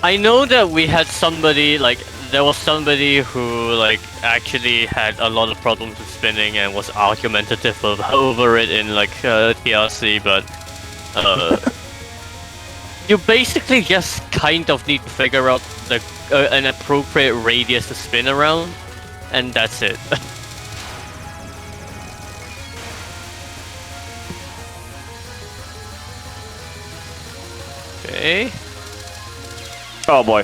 I know that we had somebody, like, there was somebody who, like, actually had a lot of problems with spinning and was argumentative over it in, like, TRC, but, you basically just kind of need to figure out the, an appropriate radius to spin around, and that's it. Okay. Oh boy.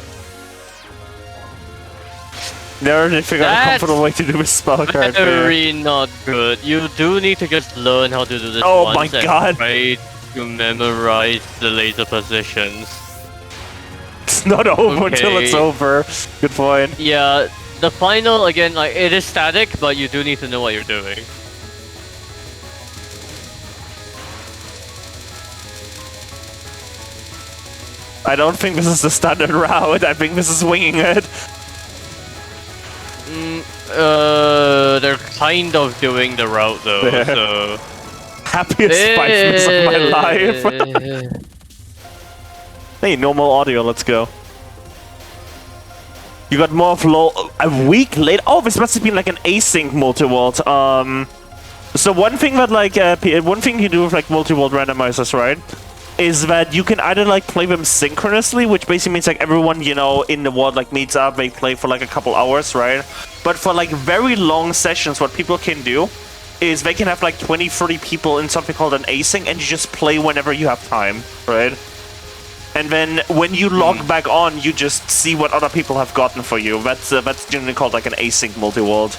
They already figured out a comfortable way to do a spell card there. Very not good. You do need to just learn how to do this Oh once my god. and try to memorize the laser positions. It's not over until it's over. Good point. Yeah, the final, again, like, it is static, but you do need to know what you're doing. I don't think this is the standard route. I think this is winging it. They're kind of doing the route though, so... Happiest 5 minutes of my life. Hey, normal audio, let's go. You got more of a week late. Oh, this must have been like an async multi-world. So one thing that one thing you do with like multi-world randomizers, right, is that you can either like play them synchronously, which basically means like everyone, you know, in the world like meets up, they play for like a couple hours, right? But for like very long sessions, what people can do is they can have like 20-30 people in something called an async, and you just play whenever you have time, right? And then when you log back on, you just see what other people have gotten for you. That's generally called like an async multi-world.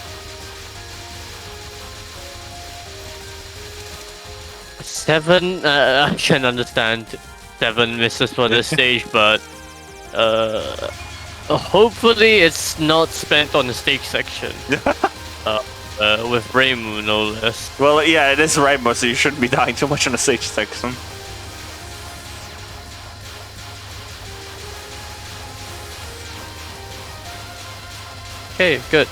7, I can understand 7 misses for this stage, but hopefully it's not spent on the stage section. With Reimu, no less. Well, yeah, it is Reimu, so you shouldn't be dying too much on the stage section. Okay, good.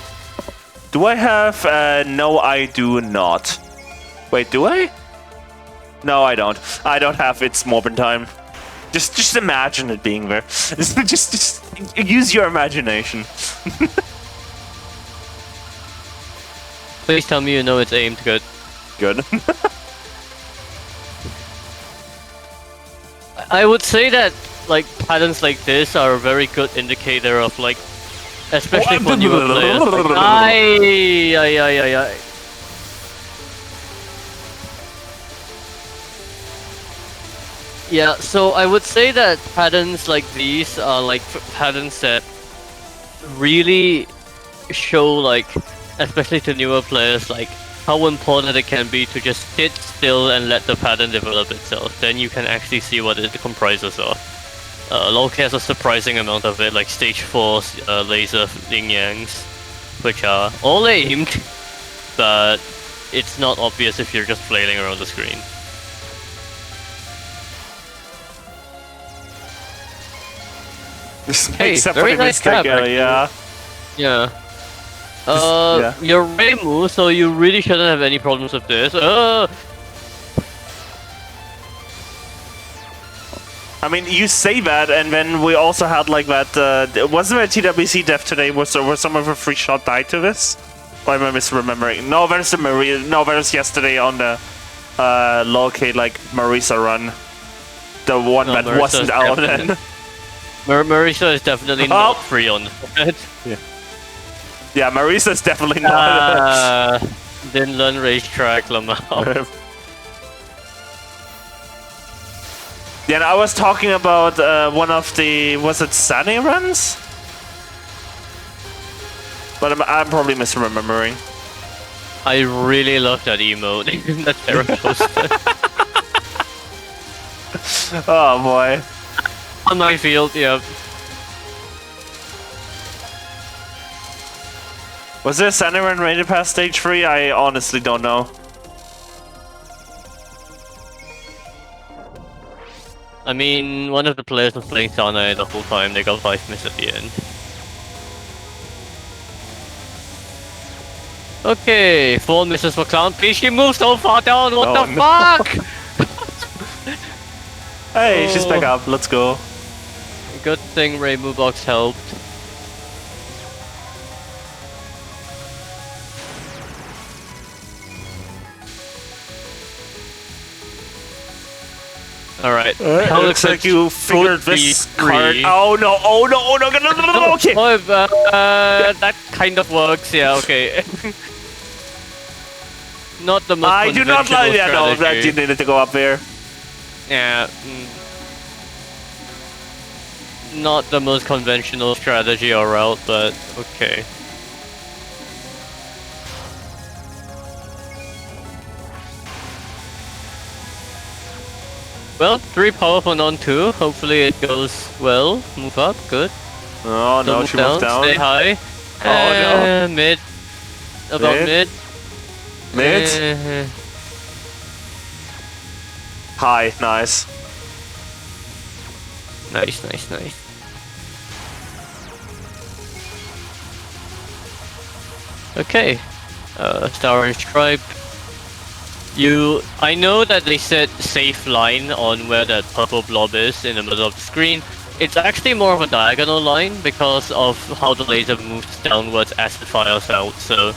Do I have... no, I do not. Wait, do I? No, I don't. I don't have It's Morbin time. Just imagine it being there. just use your imagination. Please tell me you know it's aimed good. Good. I would say that like patterns like this are a very good indicator of like, especially for newer players. Like, aye. Yeah, so I would say that patterns like these are like patterns that really show like, especially to newer players, like how important it can be to just sit still and let the pattern develop itself. Then you can actually see what it comprises of. Loki has a surprising amount of it, like stage 4 laser yin yangs, which are all aimed, but it's not obvious if you're just flailing around the screen. Hey, very nice grab, yeah. Yeah. Yeah. You're Reimu, so you really shouldn't have any problems with this. I mean, you say that, and then we also had like that. Wasn't there a TWC dev today where some of a free shot died to this? Or am I misremembering? No, there's a there's yesterday on the Loki like Marisa run, the one that Marisa wasn't out then. Marisa is definitely not free on it. Yeah, Marisa is definitely not. Didn't learn racetrack, Lamau. Yeah, and I was talking about one of the, was it Sunny runs? But I'm probably misremembering. I really love that emote. That terror poster. Oh boy. On my field, yeah. Was there a Sunny run rated past stage 3? I honestly don't know. I mean, one of the players was playing Sana the whole time. They got 5 miss at the end. Okay, 4 misses for Clown. Please, she moves so far down. What the fuck? Hey, she's back up. Let's go. Good thing Reimu Box helped. Alright. Looks like you figured this card. Oh no, oh no, oh no, no, no, no, okay. That kind of works, yeah, okay. Not the most I do not like that, no, that you needed to go up there. Yeah. not the most conventional strategy or route, but okay. Well, 3 powerful on 2. Hopefully it goes well. Move up, good. Oh no, she moved down. Stay high. Oh no. Mid. About mid. Mid. High, nice. Nice. Okay. Star and Stripe. I know that they said safe line on where that purple blob is in the middle of the screen. It's actually more of a diagonal line because of how the laser moves downwards as it fires out. So,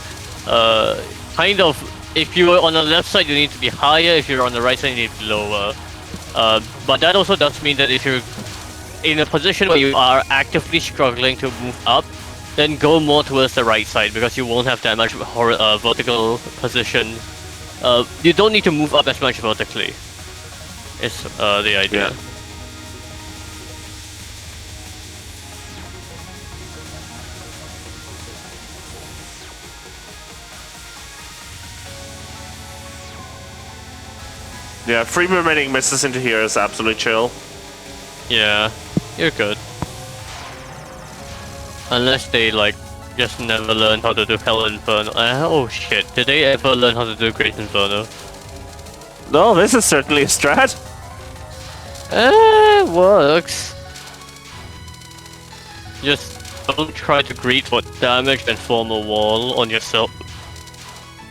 kind of, if you're on the left side, you need to be higher. If you're on the right side, you need to be lower. But that also does mean that if you're in a position where you are actively struggling to move up, then go more towards the right side because you won't have that much vertical position. You don't need to move up as much vertically. Is the idea. Yeah. Yeah, free remaining misses into here is absolutely chill. Yeah, you're good. Unless they like just never learn how to do Hell Inferno. Oh shit, did they ever learn how to do Great Inferno? No, this is certainly a strat. Works. Just don't try to greet for damage and form a wall on yourself.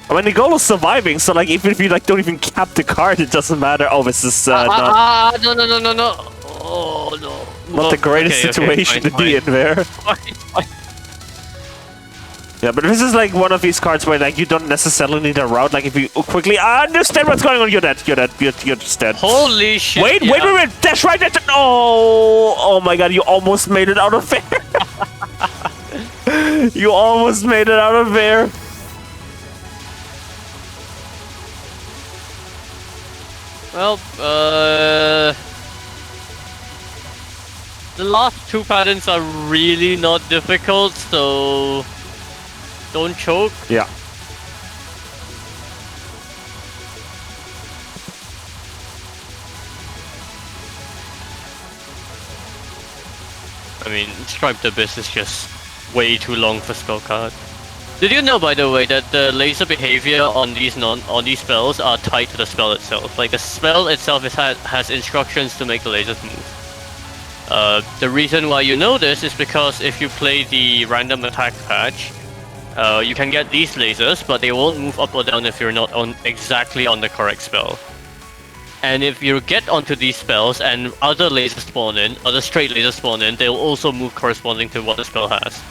I mean, the goal is surviving, so like, even if you like don't even cap the card, it doesn't matter. Oh, this is No. Oh no. Not the greatest situation to be in there. Yeah, but this is like one of these cards where like you don't necessarily need a route. Like if you quickly understand what's going on, you're dead. You're just dead. Holy shit! Wait, dash right at the... Oh my god, you almost made it out of there. You almost made it out of there. Well, the last 2 patterns are really not difficult, so don't choke. Yeah. I mean, Striped Abyss is just way too long for spell card. Did you know, by the way, that the laser behavior on these spells are tied to the spell itself? Like the spell itself has instructions to make the lasers move. The reason why you know this is because if you play the random attack patch, you can get these lasers, but they won't move up or down if you're not exactly on the correct spell. And if you get onto these spells and other lasers spawn in, other straight lasers spawn in, they'll also move corresponding to what the spell has.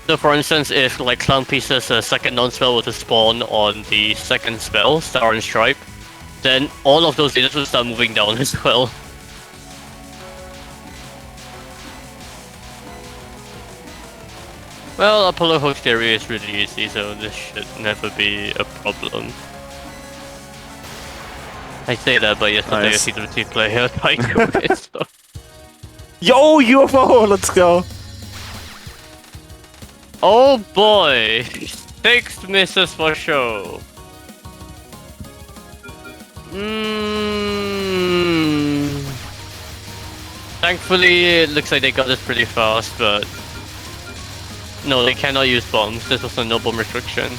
So for instance, if like Clown Piece's second non-spell were to spawn on the second spell, Star and Stripe, then all of those lasers will start moving down as well. Well, Apollo Hook theory is really easy, so this should never be a problem. I say that, but yesterday Nice. I see the team player trying to it, so... Yo, UFO, let's go. Oh boy! 6 misses for show. Thankfully, it looks like they got this pretty fast, but... No, they cannot use bombs. This was a no bomb restriction.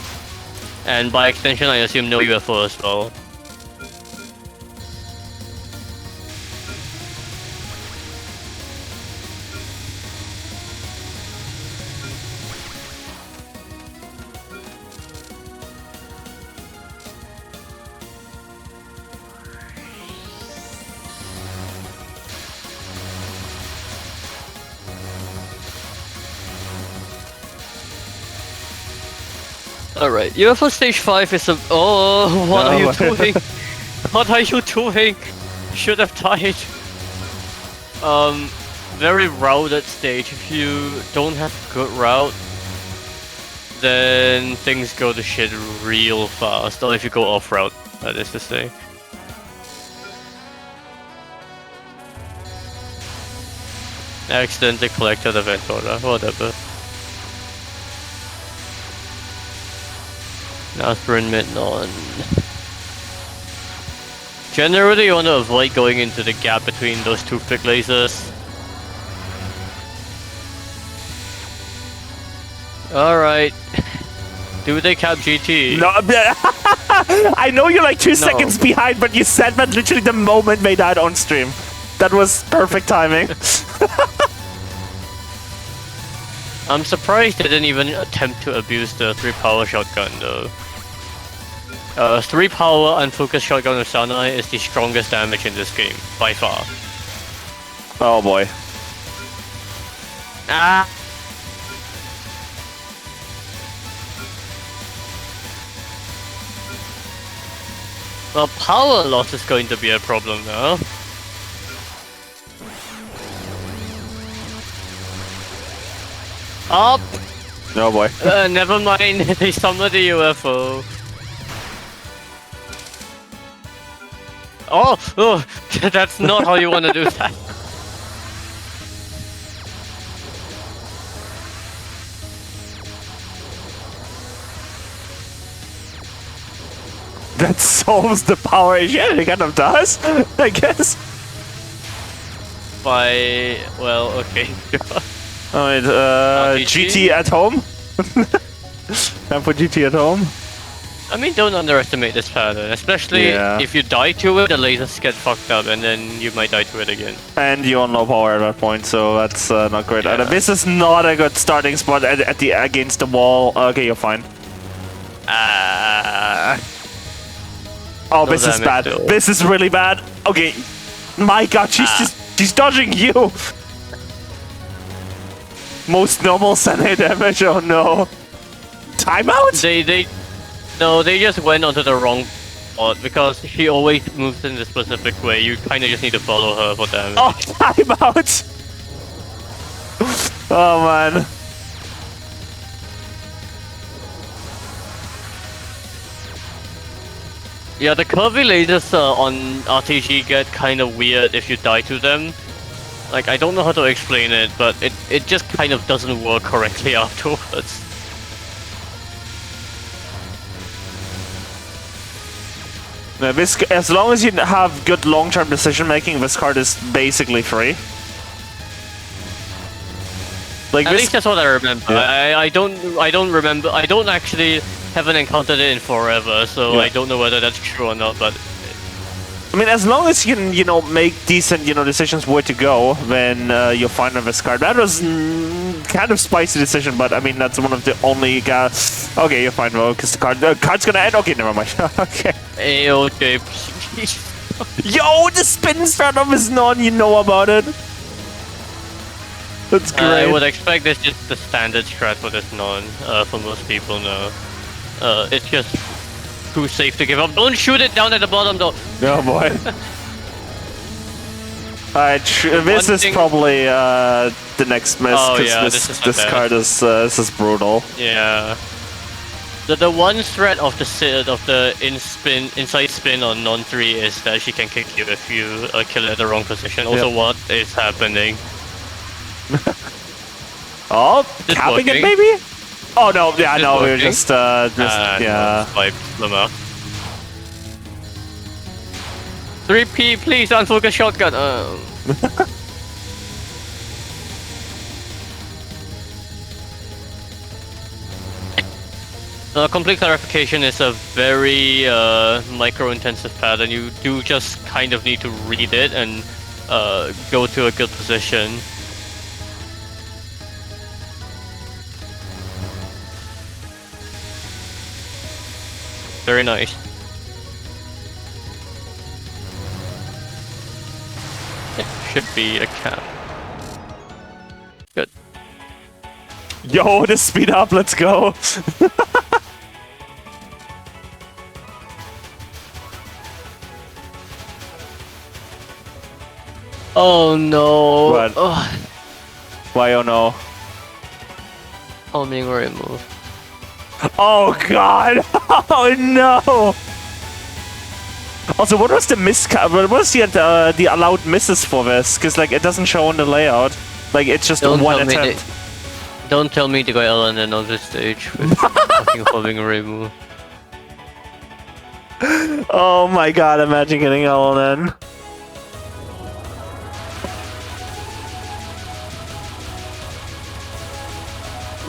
And by extension, I assume no UFO as well. Alright, UFO stage 5 is a... Oh, what are you doing? What are you doing? Should have died. Very routed stage. If you don't have a good route, then things go to shit real fast. Or if you go off route, that is to say. Accidentally collected the event order, whatever. Now sprint mid on. Generally, you want to avoid going into the gap between those two flick lasers. Alright. Do they cap GT? No, I know you're like 2 seconds behind, but you said that literally the moment they died on stream. That was perfect timing. I'm surprised they didn't even attempt to abuse the 3-power shotgun though. 3-power unfocused shotgun with Sanai is the strongest damage in this game, by far. Oh boy. Ah! Well, power loss is going to be a problem now. Up! Oh boy. Never mind, they summoned the UFO. Oh, that's not how you want to do that. That solves the power issue. Yeah, it kind of does, I guess. Well, okay. Alright, GT at home? Time for GT at home? I mean, don't underestimate this pattern, especially if you die to it, the lasers get fucked up and then you might die to it again. And you're on low power at that point, so that's not great. Yeah. This is not a good starting spot against the wall. Okay, you're fine. Oh, this is bad. Though. This is really bad. Okay. My god, she's dodging you! Most normal Sunday damage, oh no. Timeout? They just went onto the wrong spot because she always moves in a specific way. You kinda just need to follow her for damage. Oh, timeout! Oh man. Yeah, the curvy lasers on RTG get kind of weird if you die to them. Like, I don't know how to explain it, but it just kind of doesn't work correctly afterwards. Now, as long as you have good long-term decision making, this card is basically free. Like, at least that's what I remember. Yeah. I don't remember. I don't actually haven't encountered it in forever, so I don't know whether that's true or not. But I mean, as long as you can, make decent, decisions where to go, then you're fine with this card. That was kind of spicy decision, but I mean, that's one of the only guys. Okay, you're fine, though, because the card's gonna end. Okay, never mind. Okay. Okay, please. Yo, the spin start of his non, you know about it. That's great. I would expect this just the standard strat for this non, for most people now. It's just too safe to give up. Don't shoot it down at the bottom though. Oh boy. Alright, this is probably the next miss, because this card is this is brutal. Yeah. The one threat of the inside spin on non 3 is that she can kick you if you kill at the wrong position. Also, what is happening? Oh, capping it maybe? Oh no, yeah, no, we were just yeah. Swiped them out. 3P, please unfocus shotgun. Complete clarification is a very micro-intensive pattern. You do just kind of need to read it and go to a good position. Very nice. It should be a cap. Good. Yo, the speed up, let's go! Oh no! What? Why oh no? Homing remove. Oh god! Oh no! Also, what was the what was the allowed misses for this? Because like it doesn't show on the layout. Like, it's just Don't one tell me attempt. Don't tell me they got LNN on this stage with fucking homing Reimu. Oh my god, imagine getting LNN.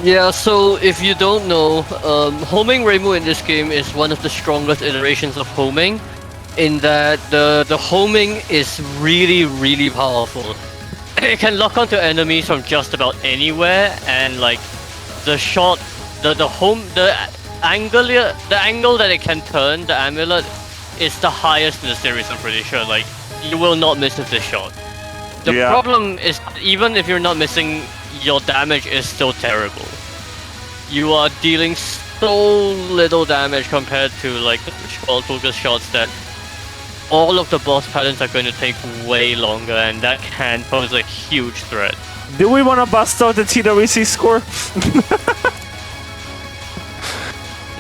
Yeah, so if you don't know, homing Reimu in this game is one of the strongest iterations of homing, in that the homing is really powerful. It can lock onto enemies from just about anywhere, and like the shot, the angle that it can turn the amulet is the highest in the series. I'm pretty sure. Like, you will not miss with this shot. The problem is, even if you're not missing, your damage is still terrible. You are dealing so little damage compared to like the short focus shots that all of the boss patterns are going to take way longer, and that can pose a huge threat. Do we want to bust out the TWC score?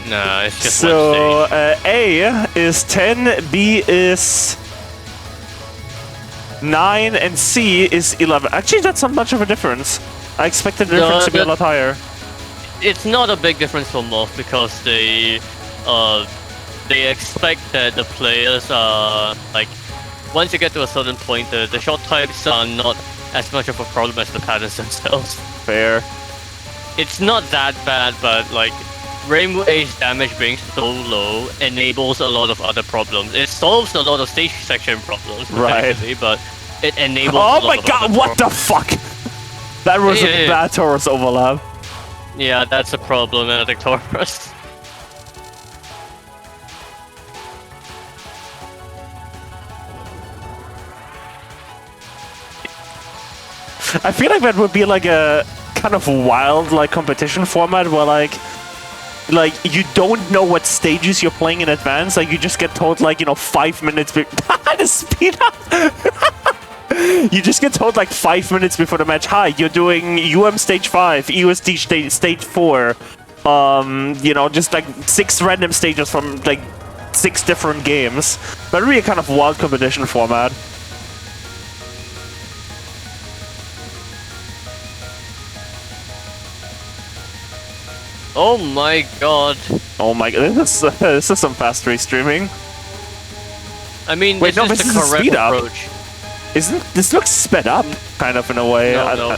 Nah, it's just so, one stage. A is 10, B is 9, and C is 11. Actually, that's not much of a difference. I expected the difference to be a lot higher. It's not a big difference for Moth because they expect that the players are like, once you get to a certain point, the shot types are not as much of a problem as the patterns themselves. Fair. It's not that bad, but like Reimu Ace damage being so low enables a lot of other problems. It solves a lot of stage section problems, right? But it enables. Oh my god! What the fuck? That was a bad Taurus overlap. Yeah, that's a problematic Taurus. I feel like that would be like a kind of wild like competition format where like you don't know what stages you're playing in advance. Like you just get told like, you know, 5 minutes to speed up. You just get told like 5 minutes before the match, hi, you're doing UM stage 5, EUSD stage 4. You know, just like 6 random stages from like 6 different games. But really a kind of wild competition format. Oh my god. Oh my god, this is some fast restreaming. I mean, wait, this is the correct approach. Isn't this looks sped up, kind of in a way? No,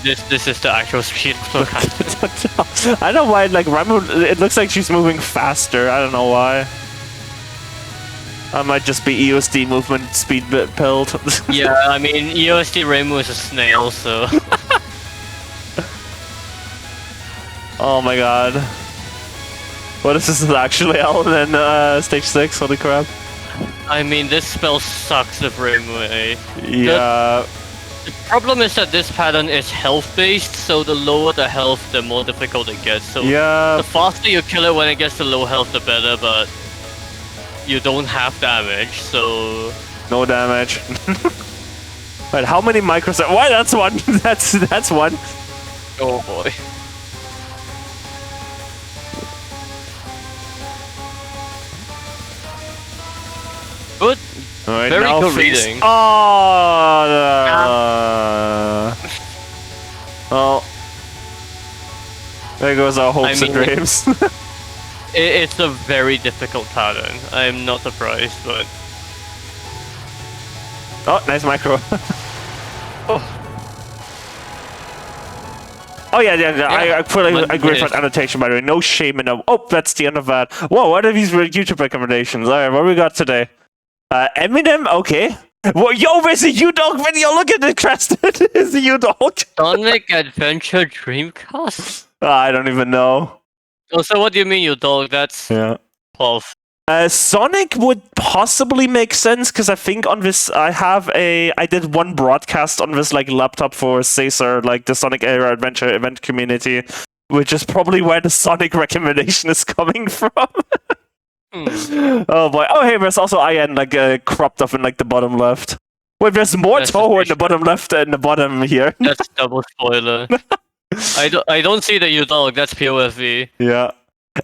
this is the actual speed. I don't know why, like Reimu, it looks like she's moving faster. I don't know why. I might just be EUSD movement speed pilled. Yeah, I mean, EUSD Reimu is a snail, so. Oh my god. What if this is actually L and then stage 6? Holy crap. I mean, this spell sucks with Reimu A. Yeah. The problem is that this pattern is health based, so the lower the health, the more difficult it gets. So the faster you kill it when it gets to low health, the better, but you don't have damage, so... No damage. Wait, how many micros? Why, that's one! that's one! Oh boy. Good. Right, very good reading. Oh! Well, there goes our hopes and dreams. It's a very difficult pattern. I'm not surprised, but... Oh, nice micro. Oh. Oh yeah, I fully agree with that annotation, by the way. No shame in them. Oh, that's the end of that. Whoa, what are these YouTube recommendations? Alright, what we got today? Eminem? Okay. Well, yo, there's a U-Dog video! Look at the crest! It's a U-Dog! Sonic Adventure Dreamcast? I don't even know. Oh, so what do you mean, U-Dog? That's... Yeah. 12. Sonic would possibly make sense, because I think on this, I did one broadcast on this, like, laptop for Caesar, like, the Sonic Era Adventure event community, which is probably where the Sonic recommendation is coming from. Oh boy. Oh hey, there's also IN, like, cropped up in, like, the bottom left. Wait, there's more Touhou in the bottom left and the bottom here. That's double spoiler. I don't see the U-Dog, that's POFV. Yeah.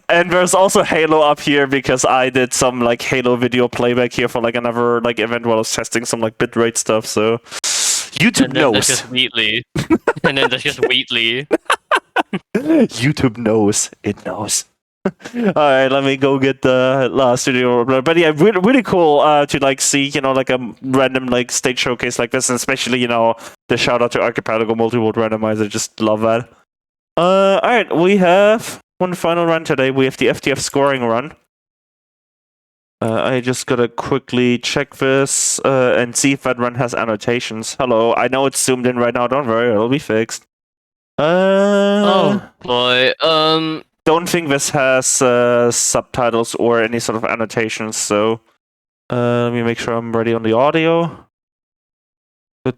And there's also Halo up here because I did some like Halo video playback here for like another like event while I was testing some like bitrate stuff, so YouTube And then there's knows. just Wheatley. And then there's just Wheatley. YouTube knows. It knows. Alright, let me go get the last video. But yeah, really, really cool to like see, you know, like a random like stage showcase like this, and especially, you know, the shout out to Archipelago Multi-World Randomizer. Just love that. Alright, we have one final run today. We have the FTF scoring run. I just gotta quickly check this and see if that run has annotations. Hello, I know it's zoomed in right now. Don't worry, it'll be fixed. Oh boy. Don't think this has subtitles or any sort of annotations. So let me make sure I'm ready on the audio. All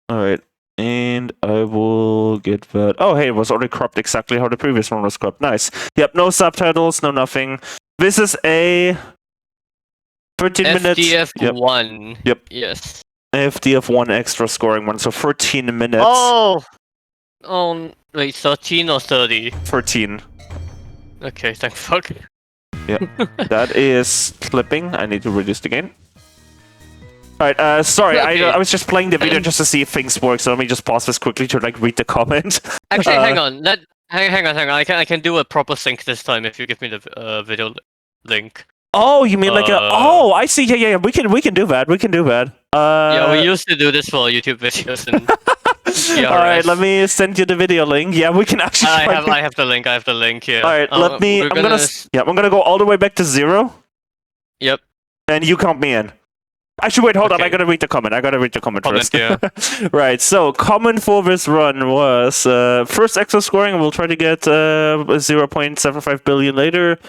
right, and I will get that. Oh, hey, it was already cropped exactly how the previous one was cropped. Nice. Yep, no subtitles, no nothing. This is a 13 minutes. FDF1. Yep. Yes. FDF1 extra scoring one, so 13 minutes. Oh! Wait, 13 or 30? 13. Okay, thank fuck. Yeah, that is clipping. I need to reduce the gain. Alright, sorry, Okay. I was just playing the video just to see if things work, so let me just pause this quickly to like read the comment. Actually, hang on. Hang on. I can do a proper sync this time if you give me the video link. Oh, you mean like a? Oh, I see. Yeah. We can do that. We can do that. Yeah, we used to do this for YouTube videos. And all right, let me send you the video link. Yeah, we can actually. I have the link. I have the link here. All right, let me. I'm gonna go all the way back to 0. Yep. And you count me in. Actually, wait, hold on. I gotta read the comment. First. Yeah. Right. So, comment for this run was first extra scoring. We'll try to get 0.75 billion later.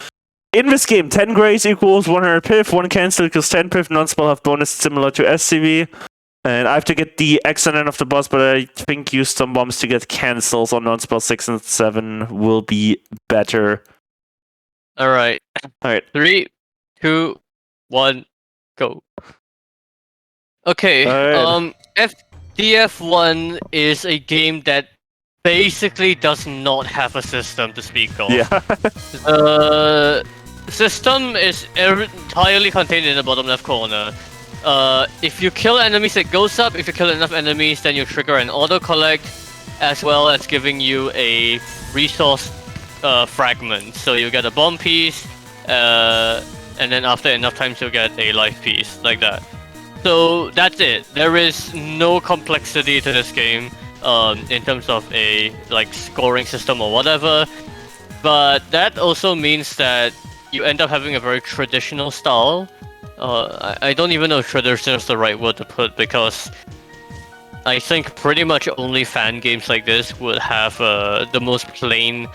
In this game, 10 grays equals 100 pif, 1 cancel equals 10 pif, non-spell have bonus similar to SCV. And I have to get the X and N of the boss, but I think use some bombs to get cancels on non-spell 6 and 7 will be better. Alright. Alright. 3, 2, 1, go. Okay, right. FDF1 is a game that basically does not have a system to speak of. Yeah. The system is entirely contained in the bottom left corner. If you kill enemies, it goes up. If you kill enough enemies, then you trigger an auto-collect, as well as giving you a resource fragment. So you get a bomb piece, and then after enough times you'll get a life piece, like that. So that's it. There is no complexity to this game in terms of a like scoring system or whatever. But that also means that you end up having a very traditional style. I don't even know if traditional is the right word to put, because I think pretty much only fan games like this would have the most plain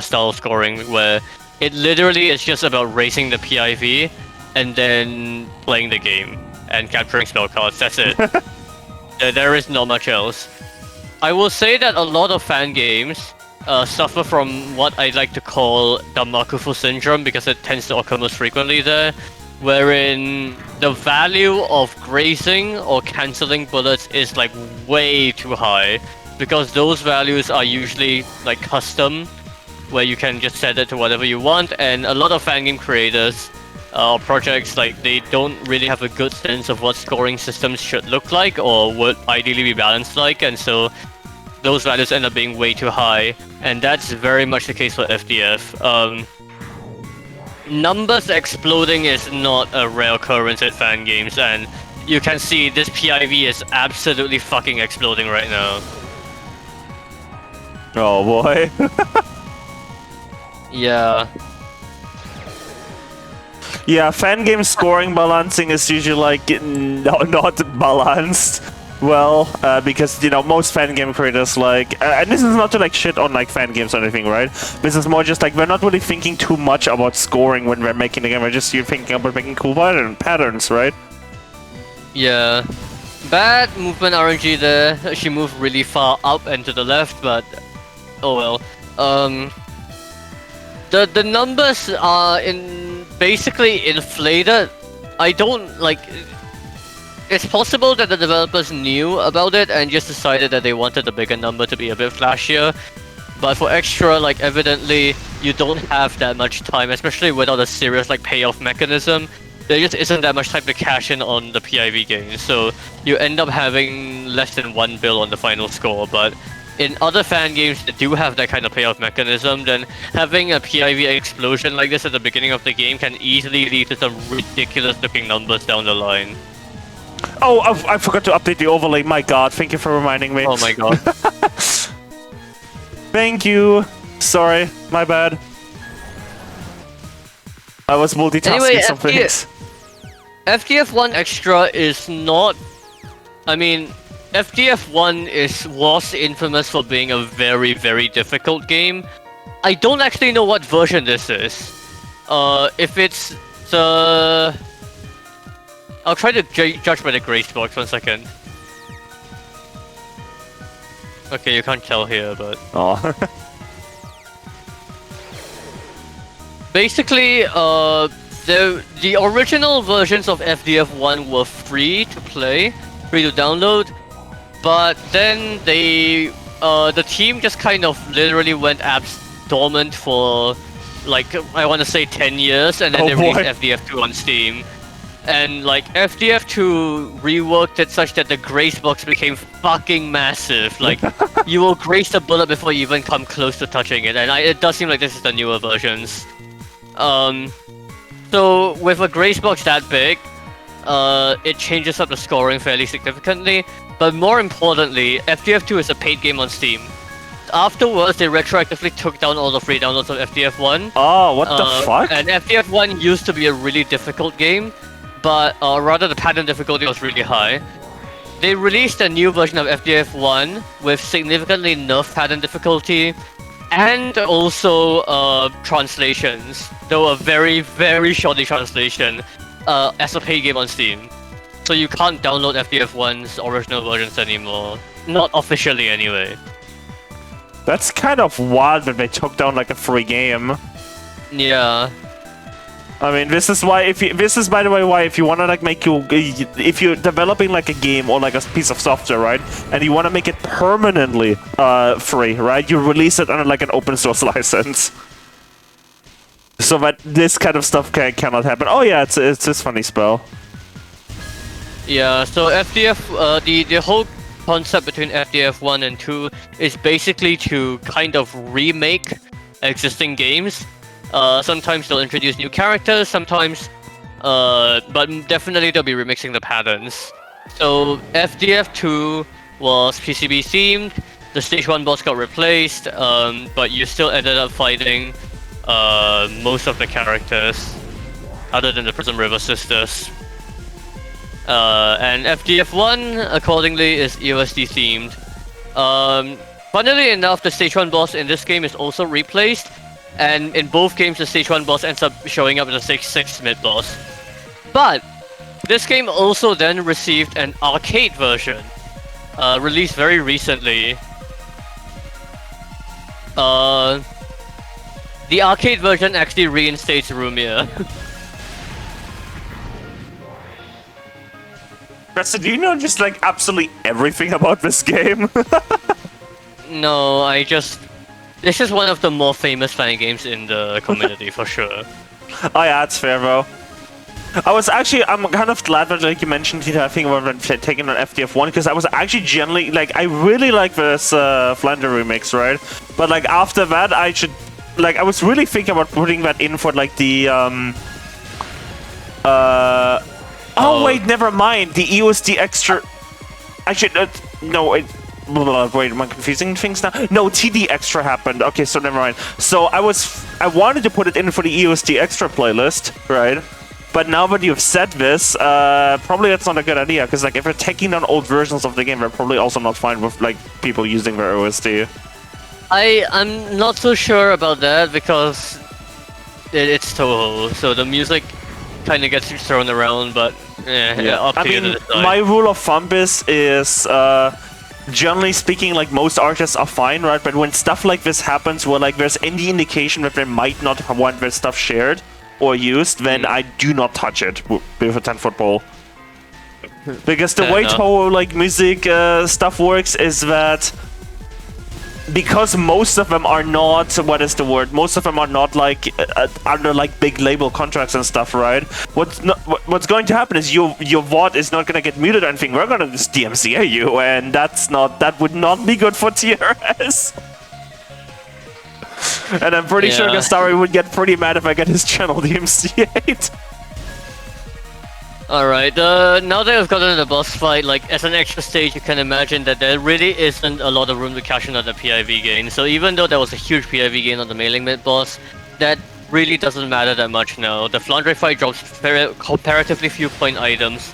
style of scoring, where it literally is just about racing the PIV and then playing the game and capturing spell cards. That's it. There is not much else. I will say that a lot of fan games suffer from what I like to call the Makufu syndrome, because it tends to occur most frequently there, wherein the value of grazing or cancelling bullets is like way too high, because those values are usually like custom, where you can just set it to whatever you want, and a lot of fan game creators projects, like, they don't really have a good sense of what scoring systems should look like or would ideally be balanced like, and so those values end up being way too high, and that's very much the case for FDF. Numbers exploding is not a rare occurrence in fan games, and you can see this PIV is absolutely fucking exploding right now. Oh boy. Yeah. Yeah, fan game scoring balancing is usually like not balanced well, because, you know, most fan game creators like, and this is not to like shit on like fan games or anything, right? This is more just like we're not really thinking too much about scoring when we're making the game. We're just thinking about making cool patterns, right? Yeah. Bad movement RNG there. She moved really far up and to the left, but oh well. The numbers are basically inflated. I don't like. It's possible that the developers knew about it and just decided that they wanted the bigger number to be a bit flashier. But for extra, like, evidently you don't have that much time, especially without a serious like payoff mechanism. there just isn't that much time to cash in on the PIV games, so you end up having less than 1 bill on the final score. But in other fan games that do have that kind of payoff mechanism, then having a PIV explosion like this at the beginning of the game can easily lead to some ridiculous looking numbers down the line. Oh, I forgot to update the overlay. My god, thank you for reminding me. Oh my god. Thank you. Sorry, my bad. I was multitasking some things. FDF1 Extra is not... I mean, FDF1 was infamous for being a very, very difficult game. I don't actually know what version this is. If it's the... I'll try to judge by the grace box, 1 second. Okay, you can't tell here, but... Oh. Basically, the original versions of FDF1 were free to play, free to download, but then the team just kind of literally went dormant for, like, I want to say 10 years, and then they released FDF2 on Steam. And like FDF2 reworked it such that the grace box became fucking massive. Like you will grace the bullet before you even come close to touching it, and it does seem like this is the newer versions. So with a grace box that big, it changes up the scoring fairly significantly. But more importantly, FDF2 is a paid game on Steam. Afterwards, they retroactively took down all the free downloads of FDF1. Oh, what the fuck? And FDF1 used to be a really difficult game, but rather the pattern difficulty was really high. They released a new version of FDF1 with significantly nerfed pattern difficulty, and also translations, though a very, very shoddy translation, as a paid game on Steam. So you can't download FDF1's original versions anymore. Not officially, anyway. That's kind of wild that they took down like a free game. Yeah. I mean, this is why this is by the way why if you wanna like if you're developing like a game or like a piece of software, right, and you wanna make it permanently free, right, you release it under like an open source license, so that this kind of stuff cannot happen. Oh yeah, it's this funny spell. Yeah. So FDF, the whole concept between FDF1 and 2 is basically to kind of remake existing games. Sometimes they'll introduce new characters, sometimes, but definitely they'll be remixing the patterns. So FDF2 was PCB themed, the stage 1 boss got replaced, but you still ended up fighting most of the characters, other than the Prism River Sisters. And FDF1, accordingly, is EOSD themed. Funnily enough, the stage 1 boss in this game is also replaced, and in both games the stage 1 boss ends up showing up as a stage 6 mid-boss. But this game also then received an arcade version, released very recently. The arcade version actually reinstates Rumia. Preston, do you know just like absolutely everything about this game? No, this is one of the more famous fan games in the community, for sure. Oh yeah, it's fair though. I'm kind of glad that like you mentioned I think about taking on FDF1, because I was actually generally like I really like this Flander remix, right? But like after that I was really thinking about putting that in for like the oh wait, never mind. The EOSD extra. Actually, no. Wait, am I confusing things now? No, TD extra happened. Okay, so never mind. So I wanted to put it in for the EOSD extra playlist, right? But now that you've said this, probably that's not a good idea, because like if you're taking down old versions of the game, they're probably also not fine with like people using their OSD. I'm not so sure about that, because it's Touhou, so the music kind of gets thrown around, but yeah, up to you to decide. My rule of thumb is generally speaking, like most artists are fine, right? But when stuff like this happens, where like there's any indication that they might not want their stuff shared or used, then I do not touch it with a 10-foot pole. Because the way Touhou like music stuff works is that because most of them are not, what is the word? Most of them are not like under like big label contracts and stuff, right? What's going to happen is your VOD is not gonna get muted or anything. We're gonna just DMCA you, and that would not be good for TRS. And I'm pretty sure Gastari would get pretty mad if I get his channel DMCA'd. Alright, now that we've gotten the boss fight, like, as an extra stage, you can imagine that there really isn't a lot of room to cash in on the PIV gain. So even though there was a huge PIV gain on the mailing mid boss, that really doesn't matter that much now. The Flandre fight drops comparatively few point items.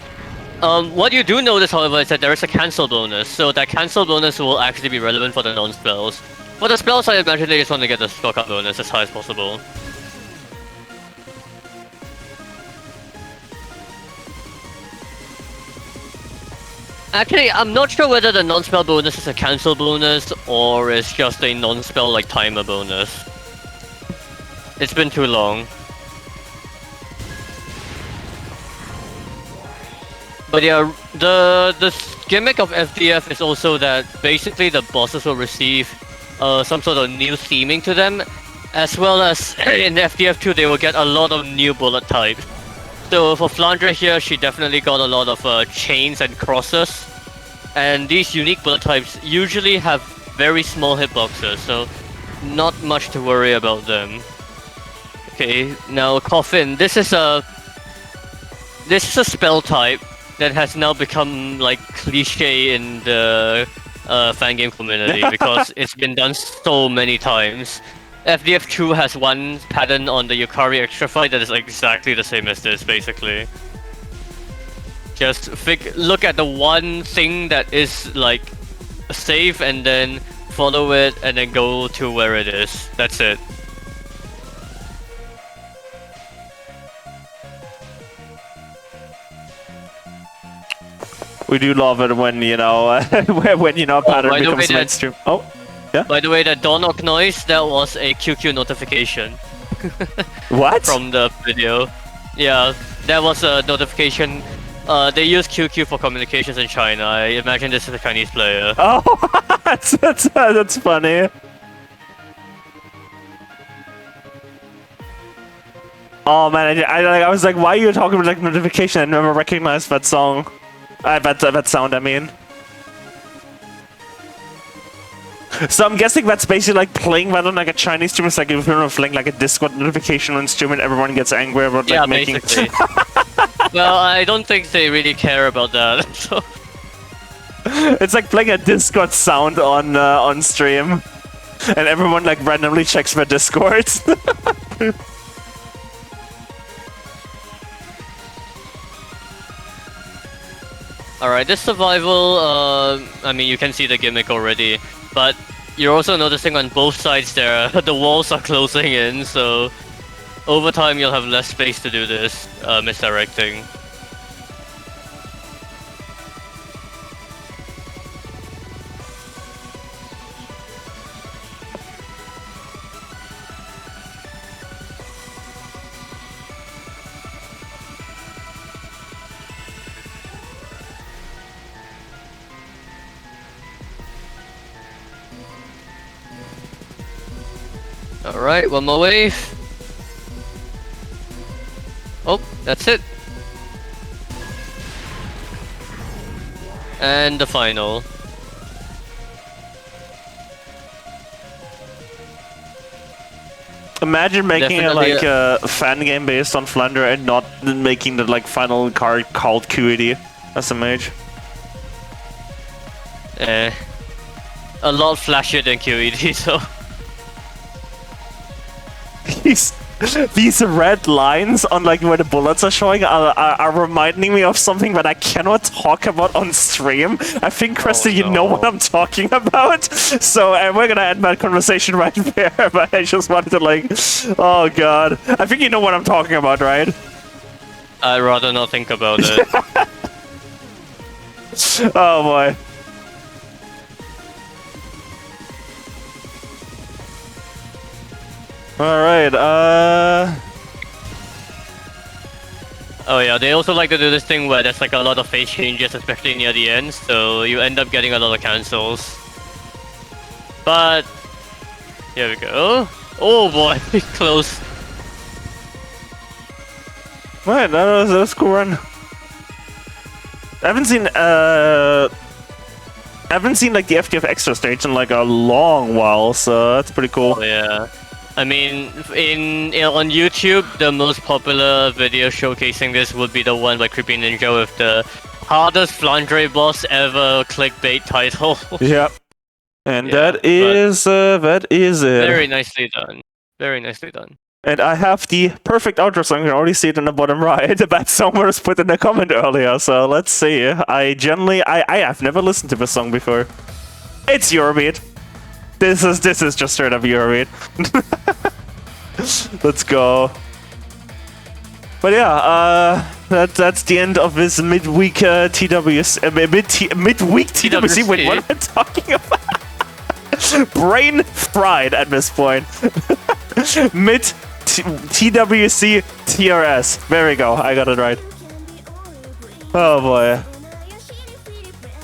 What you do notice, however, is that there is a cancel bonus, so that cancel bonus will actually be relevant for the non-spells. For the spells, I imagine they just want to get the stock up bonus as high as possible. Actually, I'm not sure whether the non-spell bonus is a cancel bonus or is just a non-spell like timer bonus. It's been too long. But yeah, the gimmick of FDF is also that basically the bosses will receive some sort of new theming to them, as well as in FDF2 they will get a lot of new bullet types. So for Flandre here, she definitely got a lot of chains and crosses, and these unique bullet types usually have very small hitboxes, so not much to worry about them. Okay, now Coffin. This is a spell type that has now become like cliche in the fan game community because it's been done so many times. FDF2 has one pattern on the Yukari extra fight that is exactly the same as this, basically. Just look at the one thing that is like safe and then follow it and then go to where it is. That's it. We do love it when, you know, when, you know, pattern becomes mainstream. Oh, yeah? By the way, that door knock noise, that was a QQ notification. What? From the video. Yeah, that was a notification. They use QQ for communications in China. I imagine this is a Chinese player. Oh, that's funny. Oh man, I was like, why are you talking about like notification? I never recognized that song. That sound, I mean. So I'm guessing that's basically like playing that on like a Chinese stream. It's like if you're playing like a Discord notification on stream and everyone gets angry about like making... basically. Well, I don't think they really care about that, so... It's like playing a Discord sound on stream. And everyone like randomly checks their Discord. Alright, this survival, I mean, you can see the gimmick already, but you're also noticing on both sides there, the walls are closing in, so over time you'll have less space to do this, misdirecting. Alright, one more wave. Oh, that's it. And the final. Imagine making it like a fan game based on Flandre and not making the like final card called QED as a mage. A lot flashier than QED, so... These red lines on like where the bullets are showing are reminding me of something that I cannot talk about on stream. I think, Krista, you know what I'm talking about. So we're gonna end that conversation right there. But I just wanted to like, oh god, I think you know what I'm talking about, right? I'd rather not think about it. Oh boy. Alright, Oh yeah, they also like to do this thing where there's like a lot of phase changes, especially near the end, so you end up getting a lot of cancels. But here we go. Oh boy, close. Right, that was a cool run. I haven't seen like the FTF extra stage in like a long while, so that's pretty cool. Oh yeah. I mean, on YouTube, the most popular video showcasing this would be the one by Creepy Ninja with the hardest Flandre boss ever clickbait title. Yep. And Yeah, that is it. Very nicely done. Very nicely done. And I have the perfect outro song. You can already see it in the bottom right. That song was put in the comment earlier, so let's see. I have never listened to this song before. It's Eurobeat. This is just straight up Eurobeat. Let's go. But yeah, that's the end of this midweek midweek TWC. Wait, what am I talking about? Brain fried at this point. Mid TWC TRS. There we go. I got it right. Oh boy.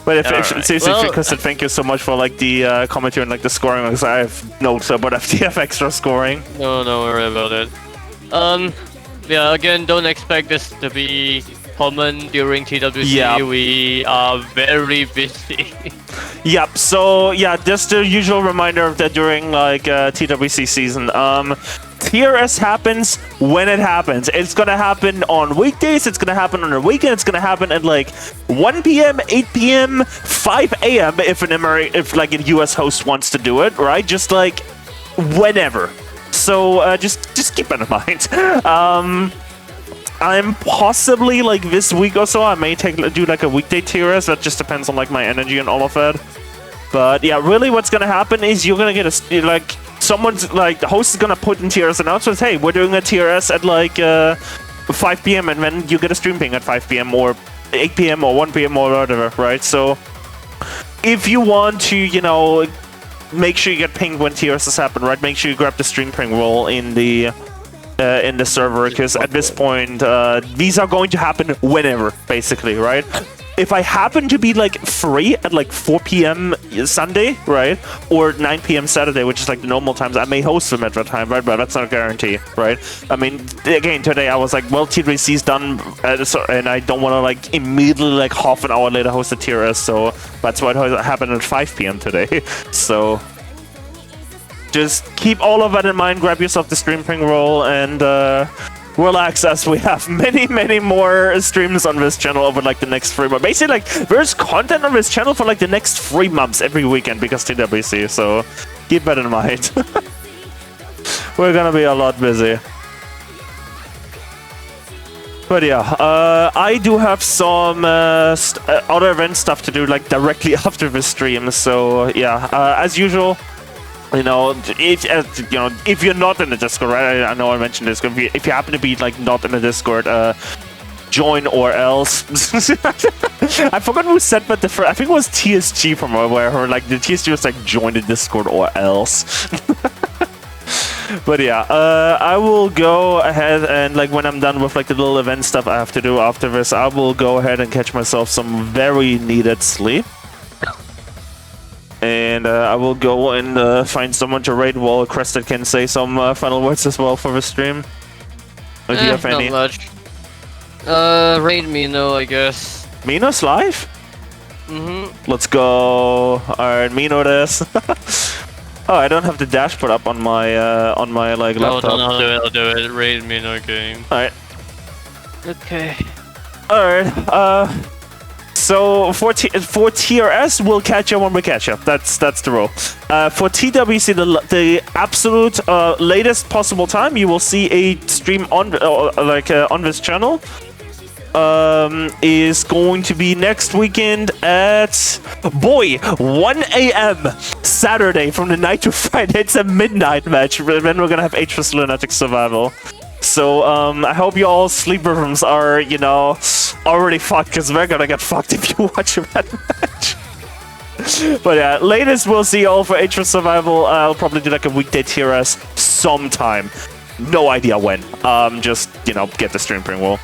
But seriously, Kristen, thank you so much for like the commentary and like the scoring, because I have notes about FTF extra scoring. No, don't worry about it. Yeah, again, don't expect this to be common during TWC. Yeah. We are very busy. Yep. So yeah, just the usual reminder of that during like TWC season. TRS happens when it happens. It's gonna happen on weekdays. It's gonna happen on the weekend. It's gonna happen at like 1 p.m., 8 p.m., 5 a.m. if like a US host wants to do it, right? Just like whenever. So just keep that in mind. I'm possibly like this week or so I may do like a weekday TRS. That just depends on like my energy and all of that. But yeah, really, what's gonna happen is you're gonna get a like. Someone's like, the host is gonna put in TRS announcements, hey, we're doing a TRS at like 5 p.m. and then you get a stream ping at 5 p.m. or 8 p.m. or 1 p.m. or whatever, right? So if you want to, you know, make sure you get pinged when TRSs happen, right? Make sure you grab the stream ping role in the server, because at this point, these are going to happen whenever, basically, right? If I happen to be like free at like 4 p.m. Sunday, right, or 9 p.m. Saturday, which is like the normal times, I may host them at that time, right? But that's not a guarantee, right? I mean, again, today I was like, well, TWC's done, and I don't want to like immediately like half an hour later host a TRS, so that's why it happened at 5 p.m. today. So just keep all of that in mind. Grab yourself the stream ping roll and relax, as we have many more streams on this channel over like the next 3 months. Basically, like, there's content on this channel for like the next 3 months every weekend because TWC, so keep that in mind. We're gonna be a lot busy. But yeah, I do have some other event stuff to do like directly after the stream, so yeah, as usual. You know, if you're not in the Discord, right? I know I mentioned this. If you happen to be like not in the Discord, join or else. I forgot who said that. I think it was TSG from where I heard like the TSG was like join the Discord or else. But yeah, I will go ahead and like when I'm done with like the little event stuff I have to do after this, I will go ahead and catch myself some very needed sleep. And I will go and find someone to raid while Crested can say some final words as well for the stream. Or do you have any? Not much. Raid Mino, I guess. Mino's live? Let's go. Alright, Mino this. Oh, I don't have the dashboard up on my like laptop. No, I'll do it. Raid Mino game. Alright. Okay. Alright, so for TRS, we'll catch you when we catch you. That's the rule. For TWC, the absolute latest possible time you will see a stream on on this channel is going to be next weekend at 1 a.m. Saturday from the night to Friday. It's a midnight match. Then we're gonna have Atrus Lunatic Survival. So, I hope you all sleep rhythms are, you know, already fucked, because we're gonna get fucked if you watch that match. But yeah, latest we'll see you all for Atrus Survival. I'll probably do like a weekday TRS sometime. No idea when. Just, you know, get the stream ping roll.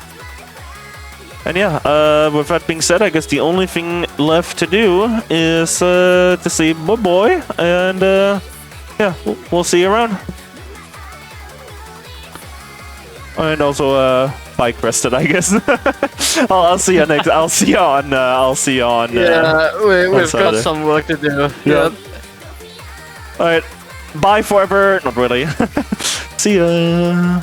And yeah, with that being said, I guess the only thing left to do is to say bye-bye, and yeah, we'll see you around. And also bike rested, I guess. I'll see you next. I'll see you on. Yeah, we've got Saturday. some work to do. Yeah. All right. Bye forever. Not really. See ya.